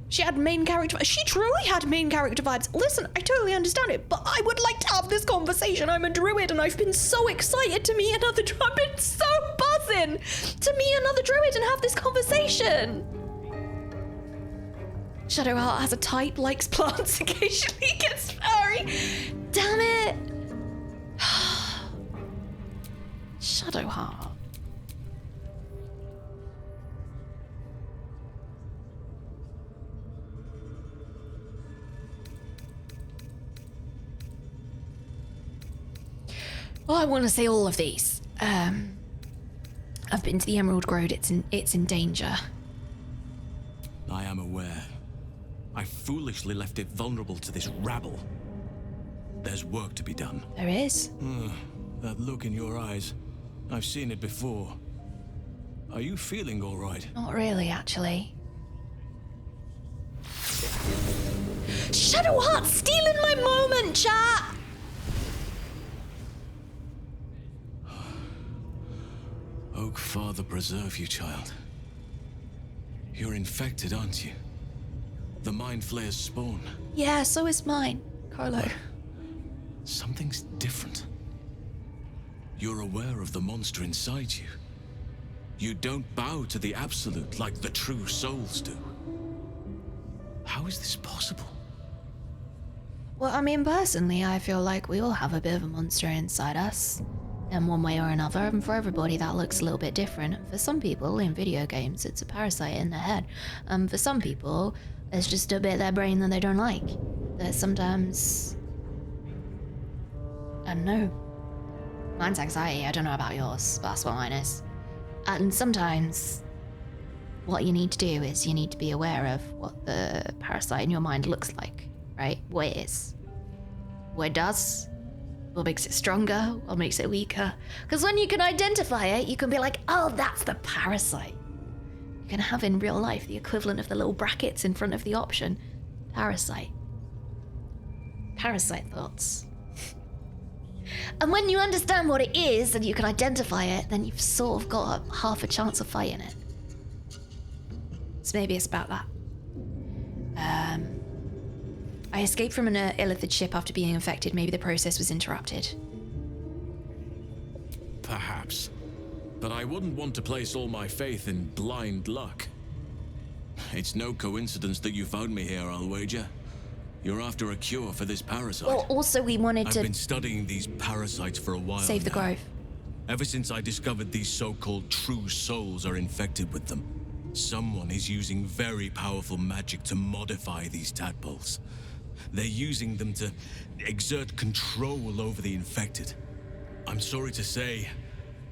She had main character... She truly had main character vibes. Listen, I totally understand it, but I would like to have this conversation. I'm a druid and I've been so excited to meet another druid. I've been so buzzing to meet another druid and have this conversation. Shadowheart has a type, likes plants, occasionally gets furry. Damn it! Shadowheart. Well, I want to say all of these. I've been to the Emerald Grove. It's in danger. I am aware. I foolishly left it vulnerable to this rabble. There's work to be done. There is. That look in your eyes. I've seen it before. Are you feeling all right? Not really, actually. Shadowheart stealing my moment, chat! Oak Father preserve you, child. You're infected, aren't you? The Mind Flayer's spawn. Yeah, so is mine, Carlo. Something's different. You're aware of the monster inside you. You don't bow to the Absolute like the true souls do. How is this possible? Well, I mean, personally, I feel like we all have a bit of a monster inside us. In one way or another, and for everybody that looks a little bit different. For some people in video games, it's a parasite in their head. For some people, it's just a bit of their brain that they don't like. That sometimes... I don't know. Mine's anxiety, I don't know about yours, but that's what mine is. And sometimes, what you need to do is you need to be aware of what the parasite in your mind looks like, right? What it is. What it does, What makes it stronger? What makes it weaker? Because when you can identify it, you can be like, oh, that's the parasite. You can have in real life the equivalent of the little brackets in front of the option. Parasite. Parasite thoughts. And when you understand what it is and you can identify it, then you've sort of got half a chance of fighting it. So maybe it's about that. I escaped from an illithid ship after being infected. Maybe the process was interrupted. Perhaps. But I wouldn't want to place all my faith in blind luck. It's no coincidence that you found me here, I'll wager. You're after a cure for this parasite. Well, also we wanted to... I've been studying these parasites for a while save the now. grove. Ever since I discovered these so-called true souls are infected with them, someone is using very powerful magic to modify these tadpoles. They're using them to exert control over the infected. I'm sorry to say,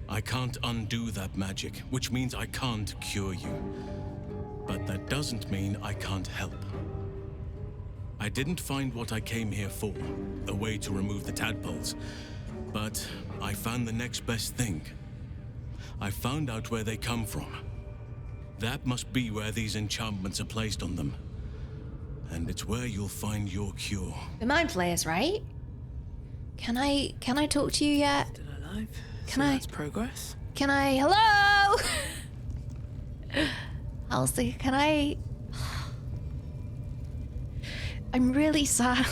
I can't undo that magic, which means I can't cure you. But that doesn't mean I can't help. I didn't find what I came here for, a way to remove the tadpoles, but I found the next best thing. I found out where they come from. That must be where these enchantments are placed on them. And it's where you'll find your cure. The mind flayers, right? Can I talk to you yet? Still alive? Can So I? that's progress. Can I? Hello? Halsin, can I? I'm really sad.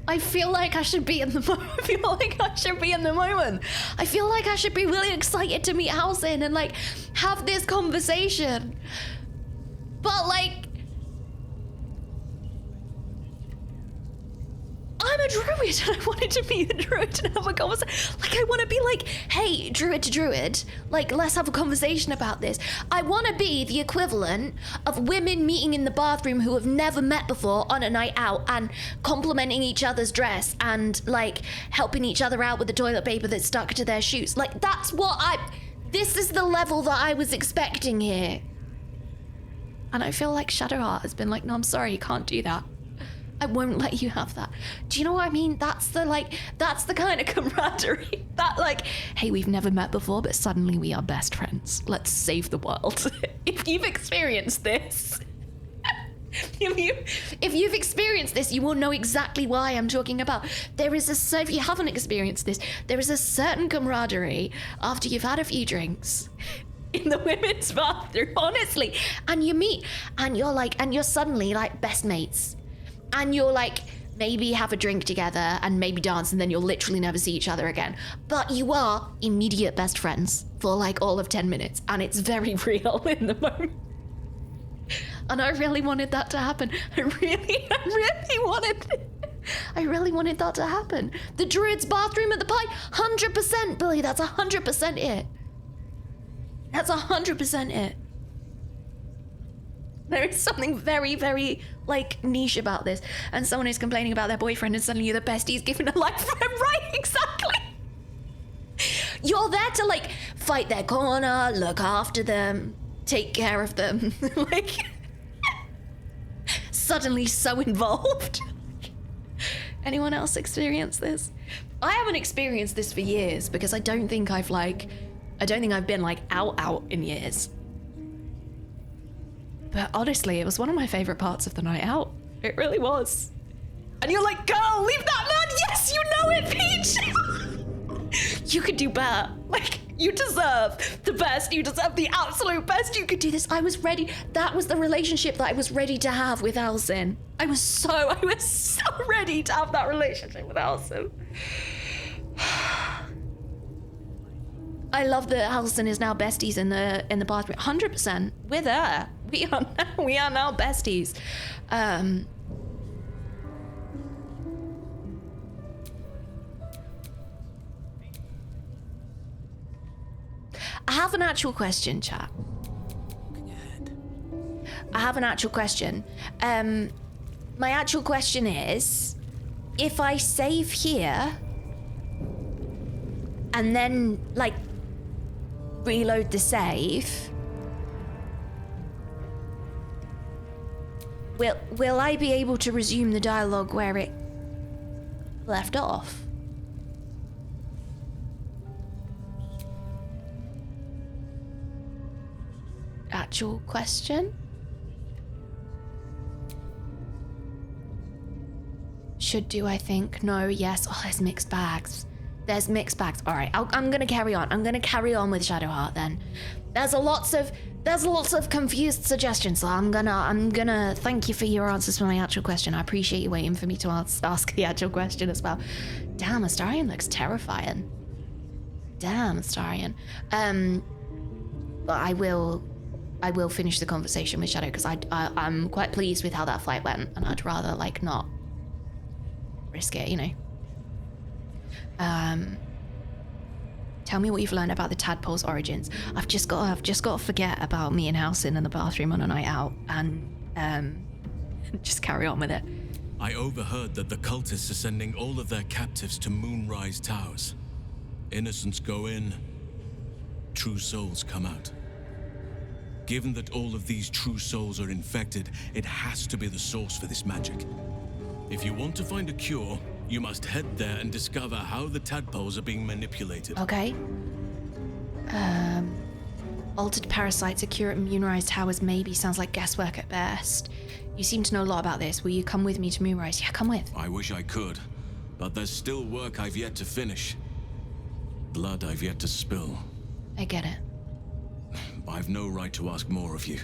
I feel like I should be in the moment. I feel like I should be in the moment. I feel like I should be really excited to meet Halsin and like have this conversation. But like, I'm a druid and I wanted to meet a druid and have a conversation. Like, I want to be like, hey, druid to druid, like, let's have a conversation about this. I want to be the equivalent of women meeting in the bathroom who have never met before on a night out and complimenting each other's dress and, like, helping each other out with the toilet paper that's stuck to their shoes. Like, that's what this is the level that I was expecting here. And I feel like Shadowheart has been like, no, I'm sorry, you can't do that. I won't let you have that. Do you know what I mean? That's the kind of camaraderie that like, hey, we've never met before, but suddenly we are best friends. Let's save the world. If you've experienced this, if you've experienced this, you will know exactly why I'm talking about. If you haven't experienced this, there is a certain camaraderie after you've had a few drinks in the women's bathroom, honestly. And you meet and you're suddenly like best mates. And you'll like maybe have a drink together and maybe dance and then you'll literally never see each other again. But you are immediate best friends for like all of 10 minutes and it's very real in the moment. And I really wanted that to happen. I really wanted that to happen. The druid's bathroom at the pipe, 100%, Billy, that's 100% it. That's 100% it. There is something very, very, like, niche about this. And someone is complaining about their boyfriend and suddenly you're the besties given a life for him. Right, exactly. You're there to, like, fight their corner, look after them, take care of them. Like, suddenly so involved. Anyone else experience this? I haven't experienced this for years because I don't think I've been, like, out in years. But honestly, it was one of my favorite parts of the night out. It really was. And you're like, girl, leave that man. Yes, you know it, Peach. You could do better. Like, you deserve the best. You deserve the absolute best. You could do this. I was ready. That was the relationship that I was ready to have with Halsin. I was so ready to have that relationship with Halsin. I love that Halsin is now besties in the bathroom. 100%. We're there. We are now besties. I have an actual question, chat. I have an actual question. My actual question is, if I save here and then like reload the save, will I be able to resume the dialogue where it left off? actual question. Should do, I think. No, yes. Oh, there's mixed bags. There's mixed bags. All right, I'm gonna carry on. I'm gonna carry on with Shadowheart then. There's lots of confused suggestions. So I'm gonna thank you for your answers for my actual question. I appreciate you waiting for me to ask the actual question as well. Damn, Astarion looks terrifying. Damn, Astarion. But I will finish the conversation with Shadow because I'm quite pleased with how that fight went, and I'd rather like not risk it, you know. Tell me what you've learned about the tadpole's origins. I've just got to forget about me and Halsin in the bathroom on a night out and just carry on with it. I overheard that the cultists are sending all of their captives to Moonrise Towers. Innocents go in, true souls come out. Given that all of these true souls are infected, it has to be the source for this magic. If you want to find a cure, you must head there and discover how the tadpoles are being manipulated. Okay. Altered parasites, a cure at Moonrise Towers maybe sounds like guesswork at best. You seem to know a lot about this. Will you come with me to Moonrise? Yeah, come with. I wish I could, but there's still work I've yet to finish. Blood I've yet to spill. I get it. I've no right to ask more of you.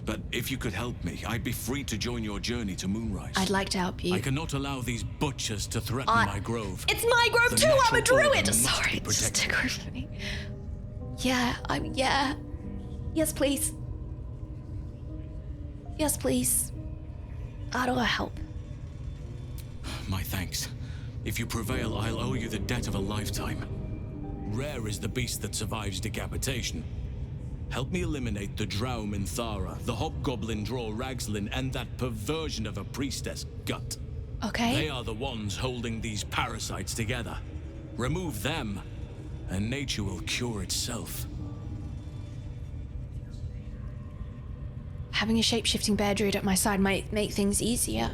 But if you could help me, I'd be free to join your journey to Moonrise. I'd like to help you. I cannot allow these butchers to threaten my grove. It's my grove The too, I'm a natural order druid! must Sorry, be it's just a protected. grove for me. Yeah, yeah. Yes, please. Yes, please. How do I help? My thanks. If you prevail, I'll owe you the debt of a lifetime. Rare is the beast that survives decapitation. Help me eliminate the Drow Minthara, the Hobgoblin Draw Ragslin, and that perversion of a priestess, Gut. Okay. They are the ones holding these parasites together. Remove them, and nature will cure itself. Having a shape-shifting bear druid at my side might make things easier.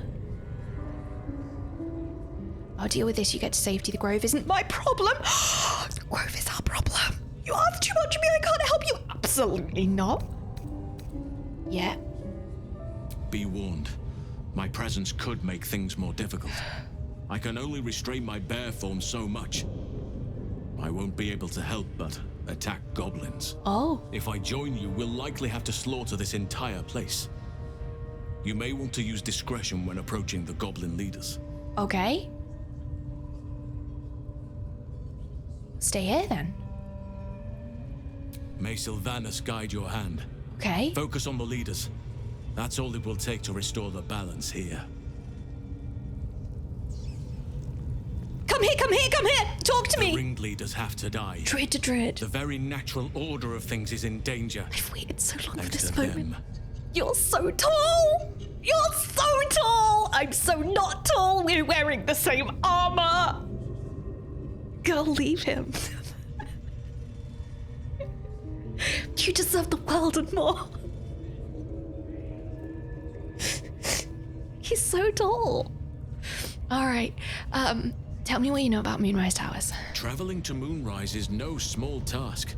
I'll deal with this. You get to safety. The grove isn't my problem. The grove is our problem. You ask too much of me. I can't help you. Absolutely not. Yeah. Be warned. My presence could make things more difficult. I can only restrain my bear form so much. I won't be able to help but attack goblins. Oh. If I join you, we'll likely have to slaughter this entire place. You may want to use discretion when approaching the goblin leaders. Okay. Stay here then. May Sylvanas guide your hand. Okay. Focus on the leaders. That's all it will take to restore the balance here. Come here, come here, come here! Talk to me! The ringleaders have to die. Druid to druid. The very natural order of things is in danger. I've waited so long for Thanks this to moment. them. You're so tall! You're so tall! I'm so not tall! We're wearing the same armor! Girl, leave him. You deserve the world and more. He's so tall. All right, tell me what you know about Moonrise Towers. Traveling to Moonrise is no small task.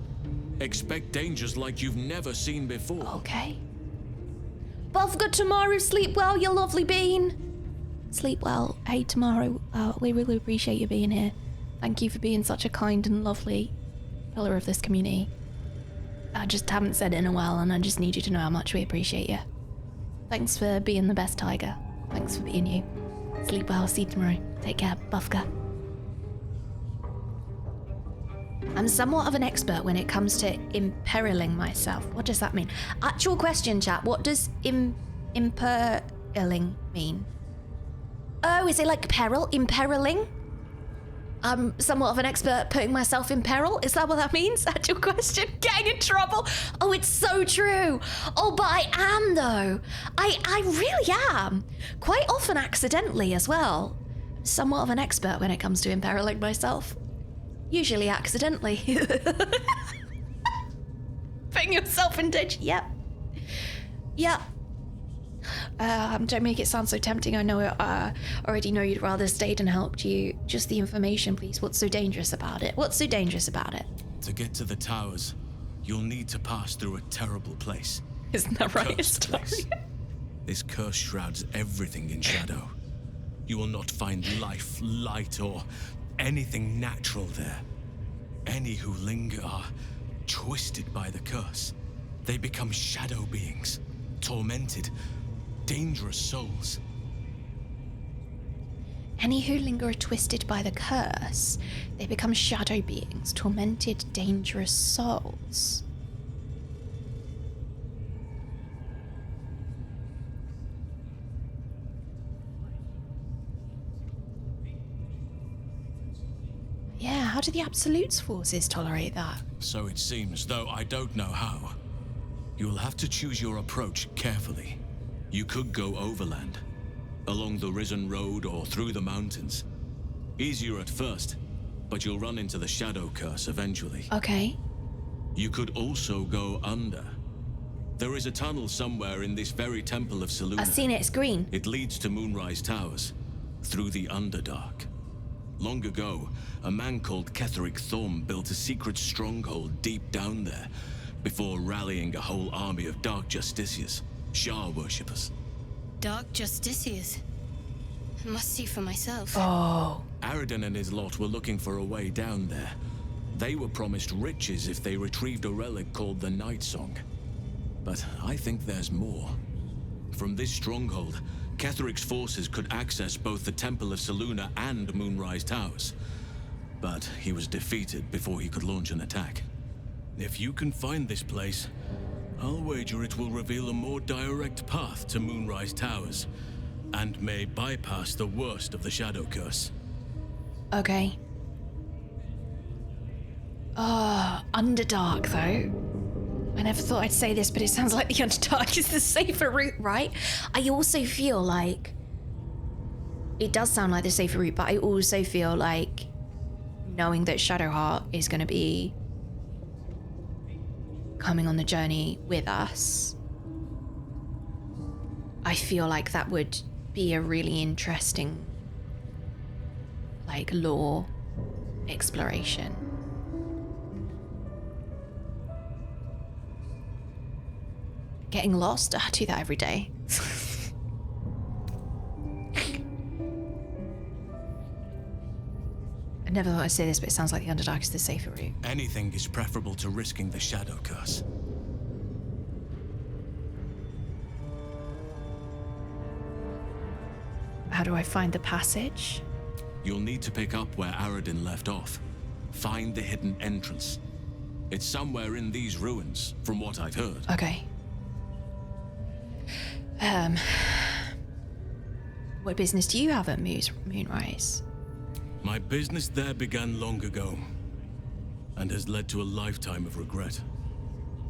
Expect dangers like you've never seen before. Okay. Bovga tomorrow, sleep well, you lovely bean. Sleep well. Hey, tomorrow, we really appreciate you being here. Thank you for being such a kind and lovely pillar of this community. I just haven't said it in a while, and I just need you to know how much we appreciate you. Thanks for being the best tiger. Thanks for being you. Sleep well, see you tomorrow. Take care, Bufka. I'm somewhat of an expert when it comes to imperiling myself. What does that mean? Actual question, chat. What does imperiling mean? Oh, is it like peril? Imperiling? I'm somewhat of an expert at putting myself in peril. Is that what that means? Actual question. Getting in trouble. Oh, it's so true. Oh, but I am though. I really am. Quite often accidentally as well. Somewhat of an expert when it comes to imperiling myself. Usually accidentally. Putting yourself in danger. Yep. Yep. Don't make it sound so tempting. I know already know you'd rather stayed and helped you. Just the information, please. What's so dangerous about it? What's so dangerous about it? To get to the towers, you'll need to pass through a terrible place. Isn't that right? Cursed place. This curse shrouds everything in shadow. You will not find life, light, or anything natural there. Any who linger are twisted by the curse. They become shadow beings, tormented, dangerous souls. Any who linger are twisted by the curse. They become shadow beings, tormented, dangerous souls. Yeah, how do the Absolute's forces tolerate that? So it seems, though I don't know how. You'll have to choose your approach carefully. You could go overland, along the Risen Road or through the mountains. Easier at first, but you'll run into the Shadow Curse eventually. Okay. You could also go under. There is a tunnel somewhere in this very Temple of Selûne. I've seen it, it's green. It leads to Moonrise Towers, through the Underdark. Long ago, a man called Ketheric Thorm built a secret stronghold deep down there, before rallying a whole army of Dark Justiciars, Shah worshippers. Dark Justiciars. I must see for myself. Oh. Aradin and his lot were looking for a way down there. They were promised riches if they retrieved a relic called the Night Song. But I think there's more. From this stronghold, Ketheric's forces could access both the Temple of Selûne and Moonrise Towers. But he was defeated before he could launch an attack. If you can find this place, I'll wager it will reveal a more direct path to Moonrise Towers, and may bypass the worst of the Shadow Curse. Okay. Underdark, though. I never thought I'd say this, but it sounds like the Underdark is the safer route, right? I also feel like... It does sound like the safer route, but I also feel like knowing that Shadowheart is going to be coming on the journey with us, I feel like that would be a really interesting, like, lore exploration. Getting lost? I do that every day. I never thought I'd say this, but it sounds like the Underdark is the safer route. Anything is preferable to risking the Shadow Curse. How do I find the passage? You'll need to pick up where Aradin left off. Find the hidden entrance. It's somewhere in these ruins, from what I've heard. Okay. What business do you have at Moonrise? My business there began long ago, and has led to a lifetime of regret.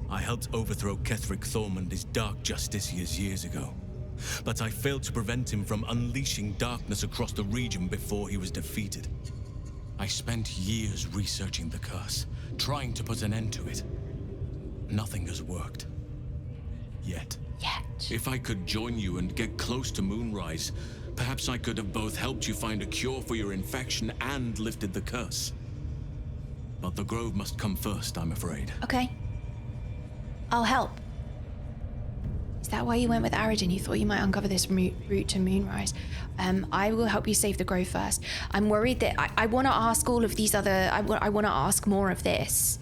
I helped overthrow Ketheric Thorm and his Dark Justiciars years ago, but I failed to prevent him from unleashing darkness across the region before he was defeated. I spent years researching the curse, trying to put an end to it. Nothing has worked. Yet. If I could join you and get close to Moonrise, perhaps I could have both helped you find a cure for your infection and lifted the curse. But the Grove must come first, I'm afraid. Okay. I'll help. Is that why you went with Aradin? You thought you might uncover this route to Moonrise? I will help you save the Grove first. I'm worried that I want to ask all of these other... I want to ask more of this.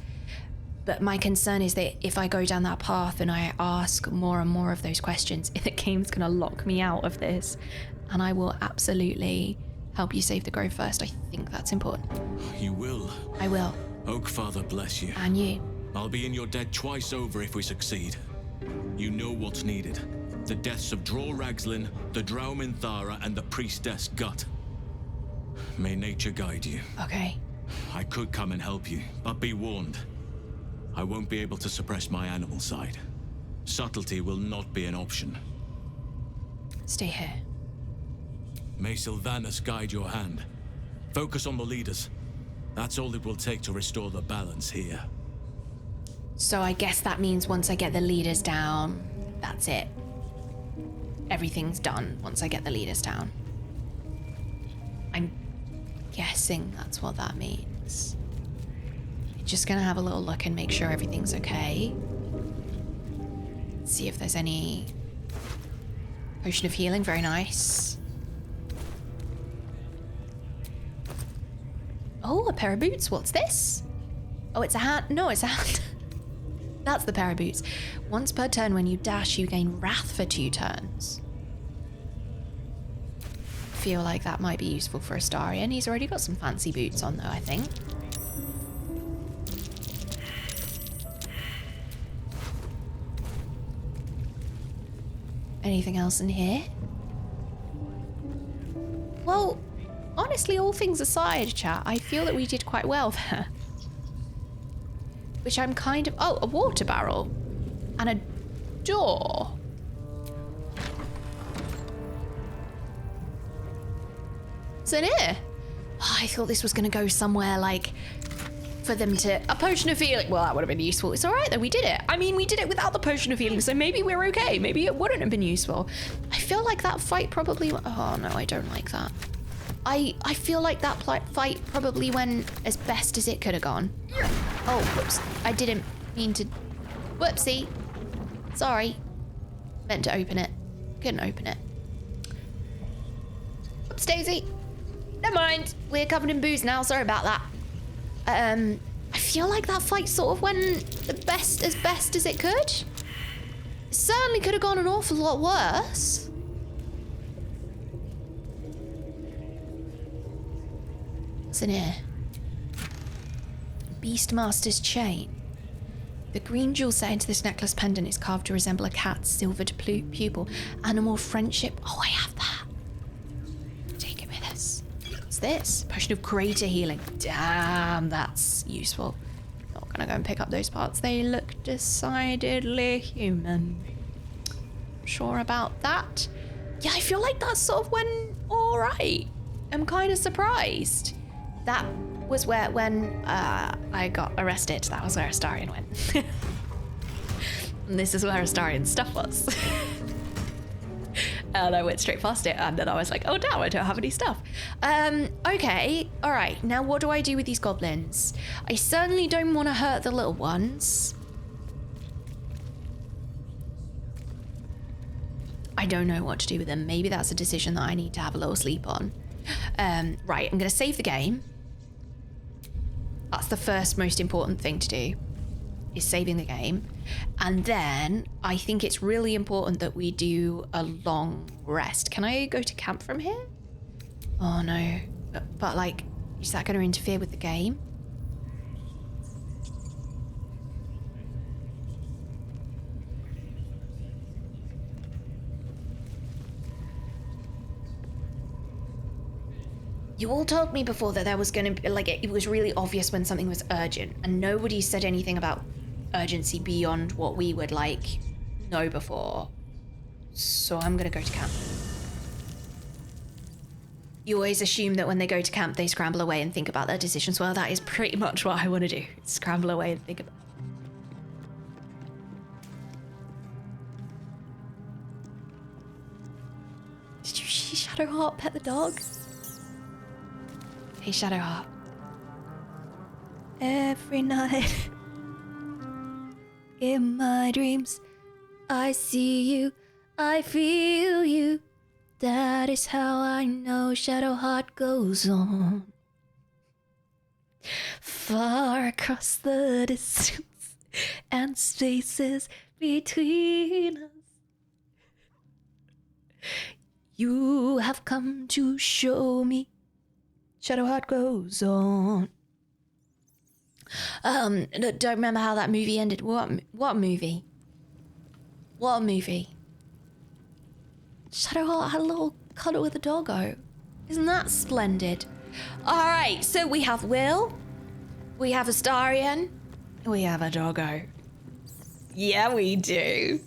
But my concern is that if I go down that path and I ask more and more of those questions, the game's going to lock me out of this. And I will absolutely help you save the Grove first. I think that's important. You will. I will. Oakfather bless you. And you. I'll be in your debt twice over if we succeed. You know what's needed. The deaths of Dror Ragzlin, the Drow Minthara, and the Priestess Gut. May nature guide you. Okay. I could come and help you, but be warned. I won't be able to suppress my animal side. Subtlety will not be an option. Stay here. May Sylvanas guide your hand. Focus on the leaders. That's all it will take to restore the balance here. So I guess that means once I get the leaders down, that's it. Everything's done once I get the leaders down. I'm guessing that's what that means. Just gonna have a little look and make sure everything's okay. see if there's any potion of healing. Very nice. Oh, a pair of boots. What's this? Oh, it's a hat. No, it's a hat. That's the pair of boots. Once per turn, when you dash, you gain wrath for 2 turns. Feel like that might be useful for Astarion. He's already got some fancy boots on, though, I think. Anything else in here? Well, honestly, all things aside, chat, I feel that we did quite well there. Which I'm kind of... Oh, a water barrel. And a door. What's in here? Oh, I thought this was going to go somewhere like... For them to... A potion of healing. Well, that would have been useful. It's all right, though. We did it. I mean, we did it without the potion of healing, so maybe we're okay. Maybe it wouldn't have been useful. I feel like that fight probably... Oh, no, I don't like that. I feel like that fight probably went as best as it could have gone. Oh, whoops. I didn't mean to... Whoopsie. Sorry. Meant to open it. Couldn't open it. Whoops, Daisy. Never mind. We're covered in booze now. Sorry about that. I feel like that fight sort of went as best as it could. It certainly could have gone an awful lot worse. What's in here? Beastmaster's chain. The green jewel set into this necklace pendant is carved to resemble a cat's silvered pupil. Animal friendship. Oh, I have that. Take it with us. What's this? Potion of greater healing. Damn, that's useful. Not gonna go and pick up those parts. They look decidedly human. Sure about that. Yeah, I feel like that sort of went all right. I'm kind of surprised. That was when I got arrested. That was where Astarion went. And this is where Astarion's stuff was. And I went straight past it, and then I was like, oh damn, I don't have any stuff. Okay, all right, now what do I do with these goblins? I certainly don't want to hurt the little ones. I don't know what to do with them. Maybe that's a decision that I need to have a little sleep on. Right, I'm gonna save the game. That's the first most important thing to do, is saving the game. And then I think it's really important that we do a long rest. Can I go to camp from here? Oh no, but like, is that gonna interfere with the game? You all told me before that there was gonna be, like, it was really obvious when something was urgent, and nobody said anything about urgency beyond what we would, like, know before. So I'm gonna go to camp. You always assume that when they go to camp, they scramble away and think about their decisions. Well, that is pretty much what I want to do. Scramble away and think about... Did you see Shadowheart pet the dog? Hey, Shadowheart. Every night, in my dreams, I see you, I feel you. That is how I know Shadowheart goes on. Far across the distance and spaces between us, you have come to show me Shadowheart goes on. Don't remember how that movie ended. What movie? What movie? Shadowheart had a little cuddle with a doggo. Isn't that splendid? Alright, so we have Will, we have Astarion, we have a doggo. Yeah, we do.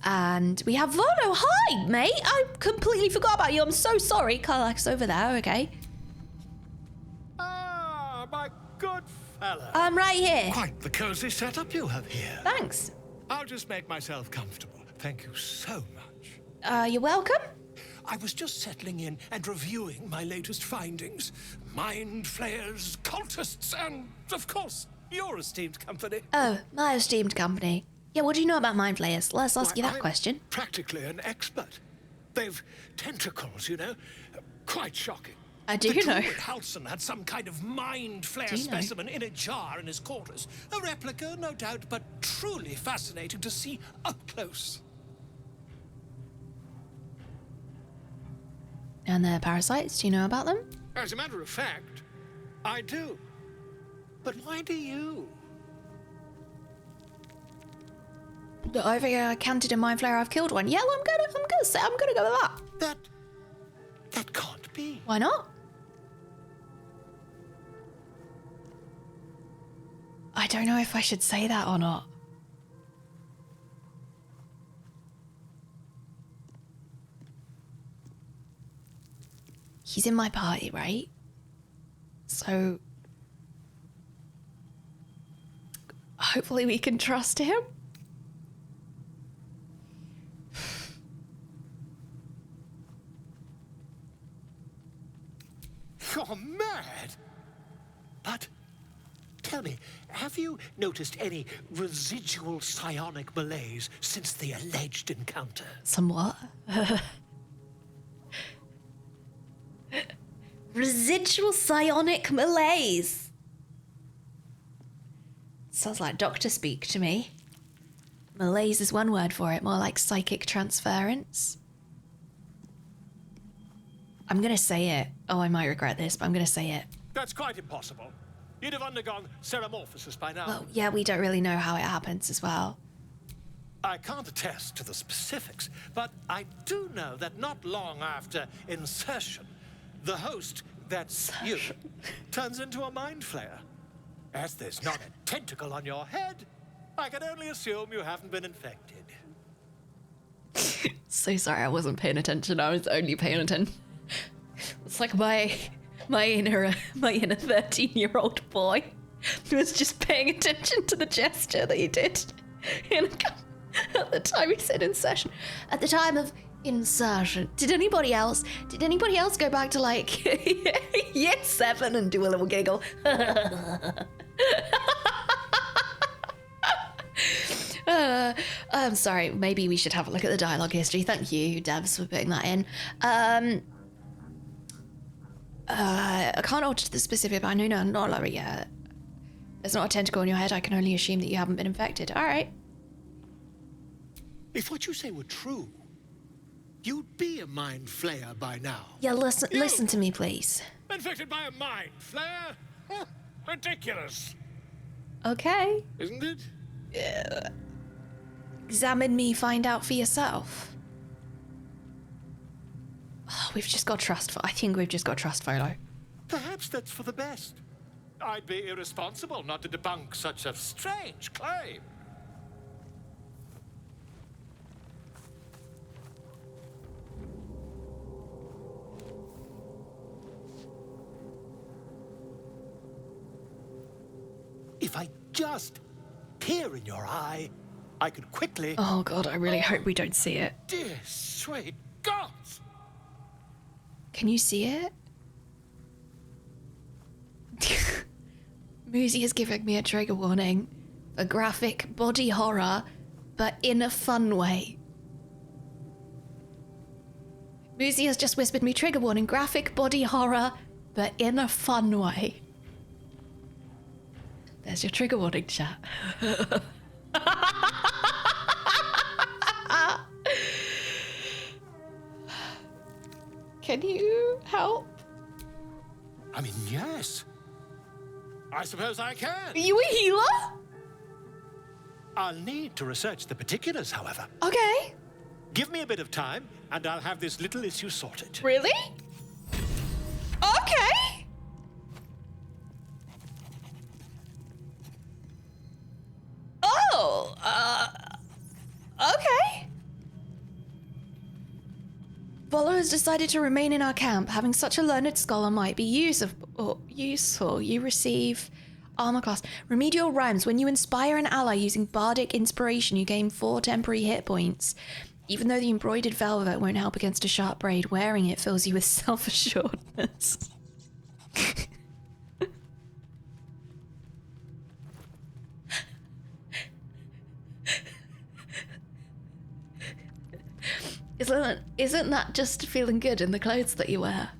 And we have Volo. Hi, mate. I completely forgot about you. I'm so sorry. Karlak's over there, okay. My good fella. I'm right here. Quite the cozy setup you have here. Thanks. I'll just make myself comfortable. Thank you so much. You're welcome. I was just settling in and reviewing my latest findings. Mind flayers, cultists, and, of course, your esteemed company. Oh, my esteemed company. Yeah, what do you know about mind flayers? Let's ask you that I'm question. Practically an expert. They've tentacles, you know. Quite shocking. Do you know? Druid Halsin had some kind of mind flare specimen in a jar in his quarters. A replica, no doubt, but truly fascinating to see up close. And their parasites, do you know about them? As a matter of fact, I do. But why do you? I've counted a mind flayer. I've killed one. Yeah, well, I'm gonna go with that. That can't be. Why not? I don't know if I should say that or not. He's in my party, right? So hopefully we can trust him. You're mad! But, tell me, have you noticed any residual psionic malaise since the alleged encounter? Somewhat. Residual psionic malaise. Sounds like doctor speak to me. Malaise is one word for it, more like psychic transference. I'm gonna say it. Oh, I might regret this, but I'm gonna say it. That's quite impossible. You'd have undergone ceramorphosis by now. Well, yeah, we don't really know how it happens as well. I can't attest to the specifics, but I do know that not long after insertion, the host, that's you, turns into a mind flayer. As there's not a tentacle on your head, I can only assume you haven't been infected. So sorry, I wasn't paying attention. I was only paying attention. It's like my inner 13-year-old boy was just paying attention to the gesture that he did. And at the time he said insertion. At the time of insertion. Did anybody else go back to like year 7 and do a little giggle? I'm sorry, maybe we should have a look at the dialogue history. Thank you, Devs, for putting that in. I can't alter the specific, but I know not like yet. There's not a tentacle in your head. I can only assume that you haven't been infected. All right. If what you say were true, you'd be a mind flayer by now. Yeah, listen to me, please. Infected by a mind flayer? Huh, ridiculous. Okay. Isn't it? Examine me, find out for yourself. Oh, we've just got trust. I think we've just got trust, Volo. Perhaps that's for the best. I'd be irresponsible not to debunk such a strange claim. If I just peer in your eye, I could quickly... Oh god, I really hope we don't see it. Dear sweet gods! Can you see it? Muzi has given me a trigger warning for graphic body horror, but in a fun way. Muzi has just whispered me trigger warning, graphic body horror, but in a fun way. There's your trigger warning, chat. Can you help? I mean, yes. I suppose I can. Are you a healer? I'll need to research the particulars, however. Okay. Give me a bit of time, and I'll have this little issue sorted. Really? Okay. Oh, okay. Volo has decided to remain in our camp. Having such a learned scholar might be useful. You receive armor class. Remedial rhymes. When you inspire an ally using bardic inspiration, you gain 4 temporary hit points. Even though the embroidered velvet won't help against a sharp braid, wearing it fills you with self-assuredness. Isn't that just feeling good in the clothes that you wear?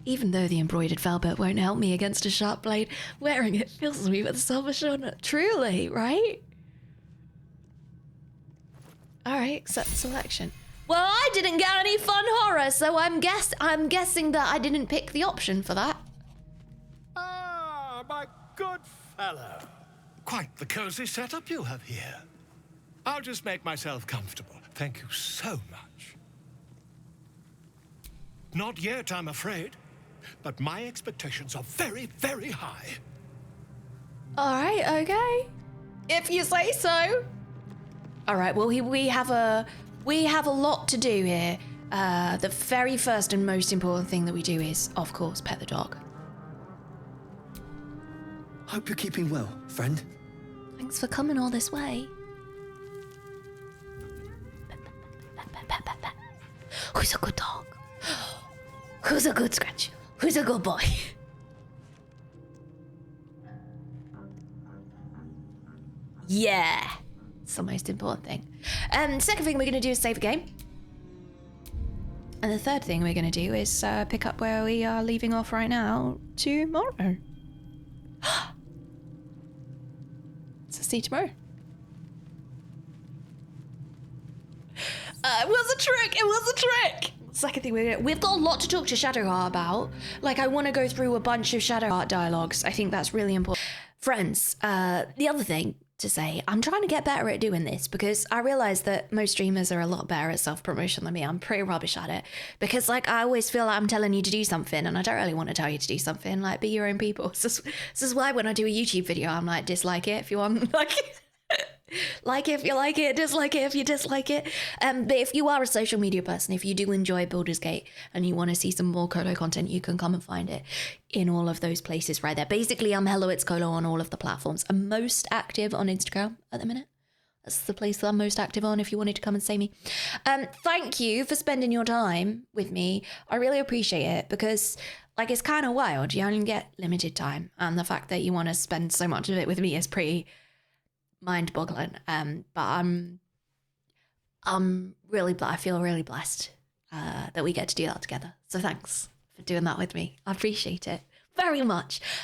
Even though the embroidered velvet won't help me against a sharp blade, wearing it fills me with self-assurance. Truly, right? Alright, accept selection. Well, I didn't get any fun horror, so I'm guessing that I didn't pick the option for that. Ah, my good fellow. Quite the cozy setup you have here. I'll just make myself comfortable. Thank you so much. Not yet, I'm afraid. But my expectations are very, very high. Alright, okay. If you say so. Alright, well, we have a lot to do here. The very first and most important thing that we do is, of course, pet the dog. Hope you're keeping well, friend. Thanks for coming all this way. Who's a good dog? Who's a good scratch? Who's a good boy? Yeah. It's the most important thing. Second thing we're going to do is save a game. And the third thing we're going to do is pick up where we are leaving off right now tomorrow. So see you tomorrow. It was a trick! It was a trick! Second thing we've got a lot to talk to Shadowheart about. Like, I want to go through a bunch of Shadowheart dialogues. I think that's really important. Friends, the other thing to say, I'm trying to get better at doing this because I realize that most streamers are a lot better at self-promotion than me. I'm pretty rubbish at it because, like, I always feel like I'm telling you to do something and I don't really want to tell you to do something. Like, be your own people. This is why when I do a YouTube video, I'm like, dislike it if you want. Like it if you like it, dislike it if you dislike it. But if you are a social media person, if you do enjoy Baldur's Gate and you want to see some more Kolo content, you can come and find it in all of those places right there. Basically, I'm HelloItsKolo on all of the platforms. I'm most active on Instagram at the minute. That's the place that I'm most active on if you wanted to come and see me. Thank you for spending your time with me. I really appreciate it because, like, it's kind of wild. You only get limited time. And the fact that you want to spend so much of it with me is pretty mind-boggling. But I feel really blessed that we get to do that together. So thanks for doing that with me. I appreciate it very much.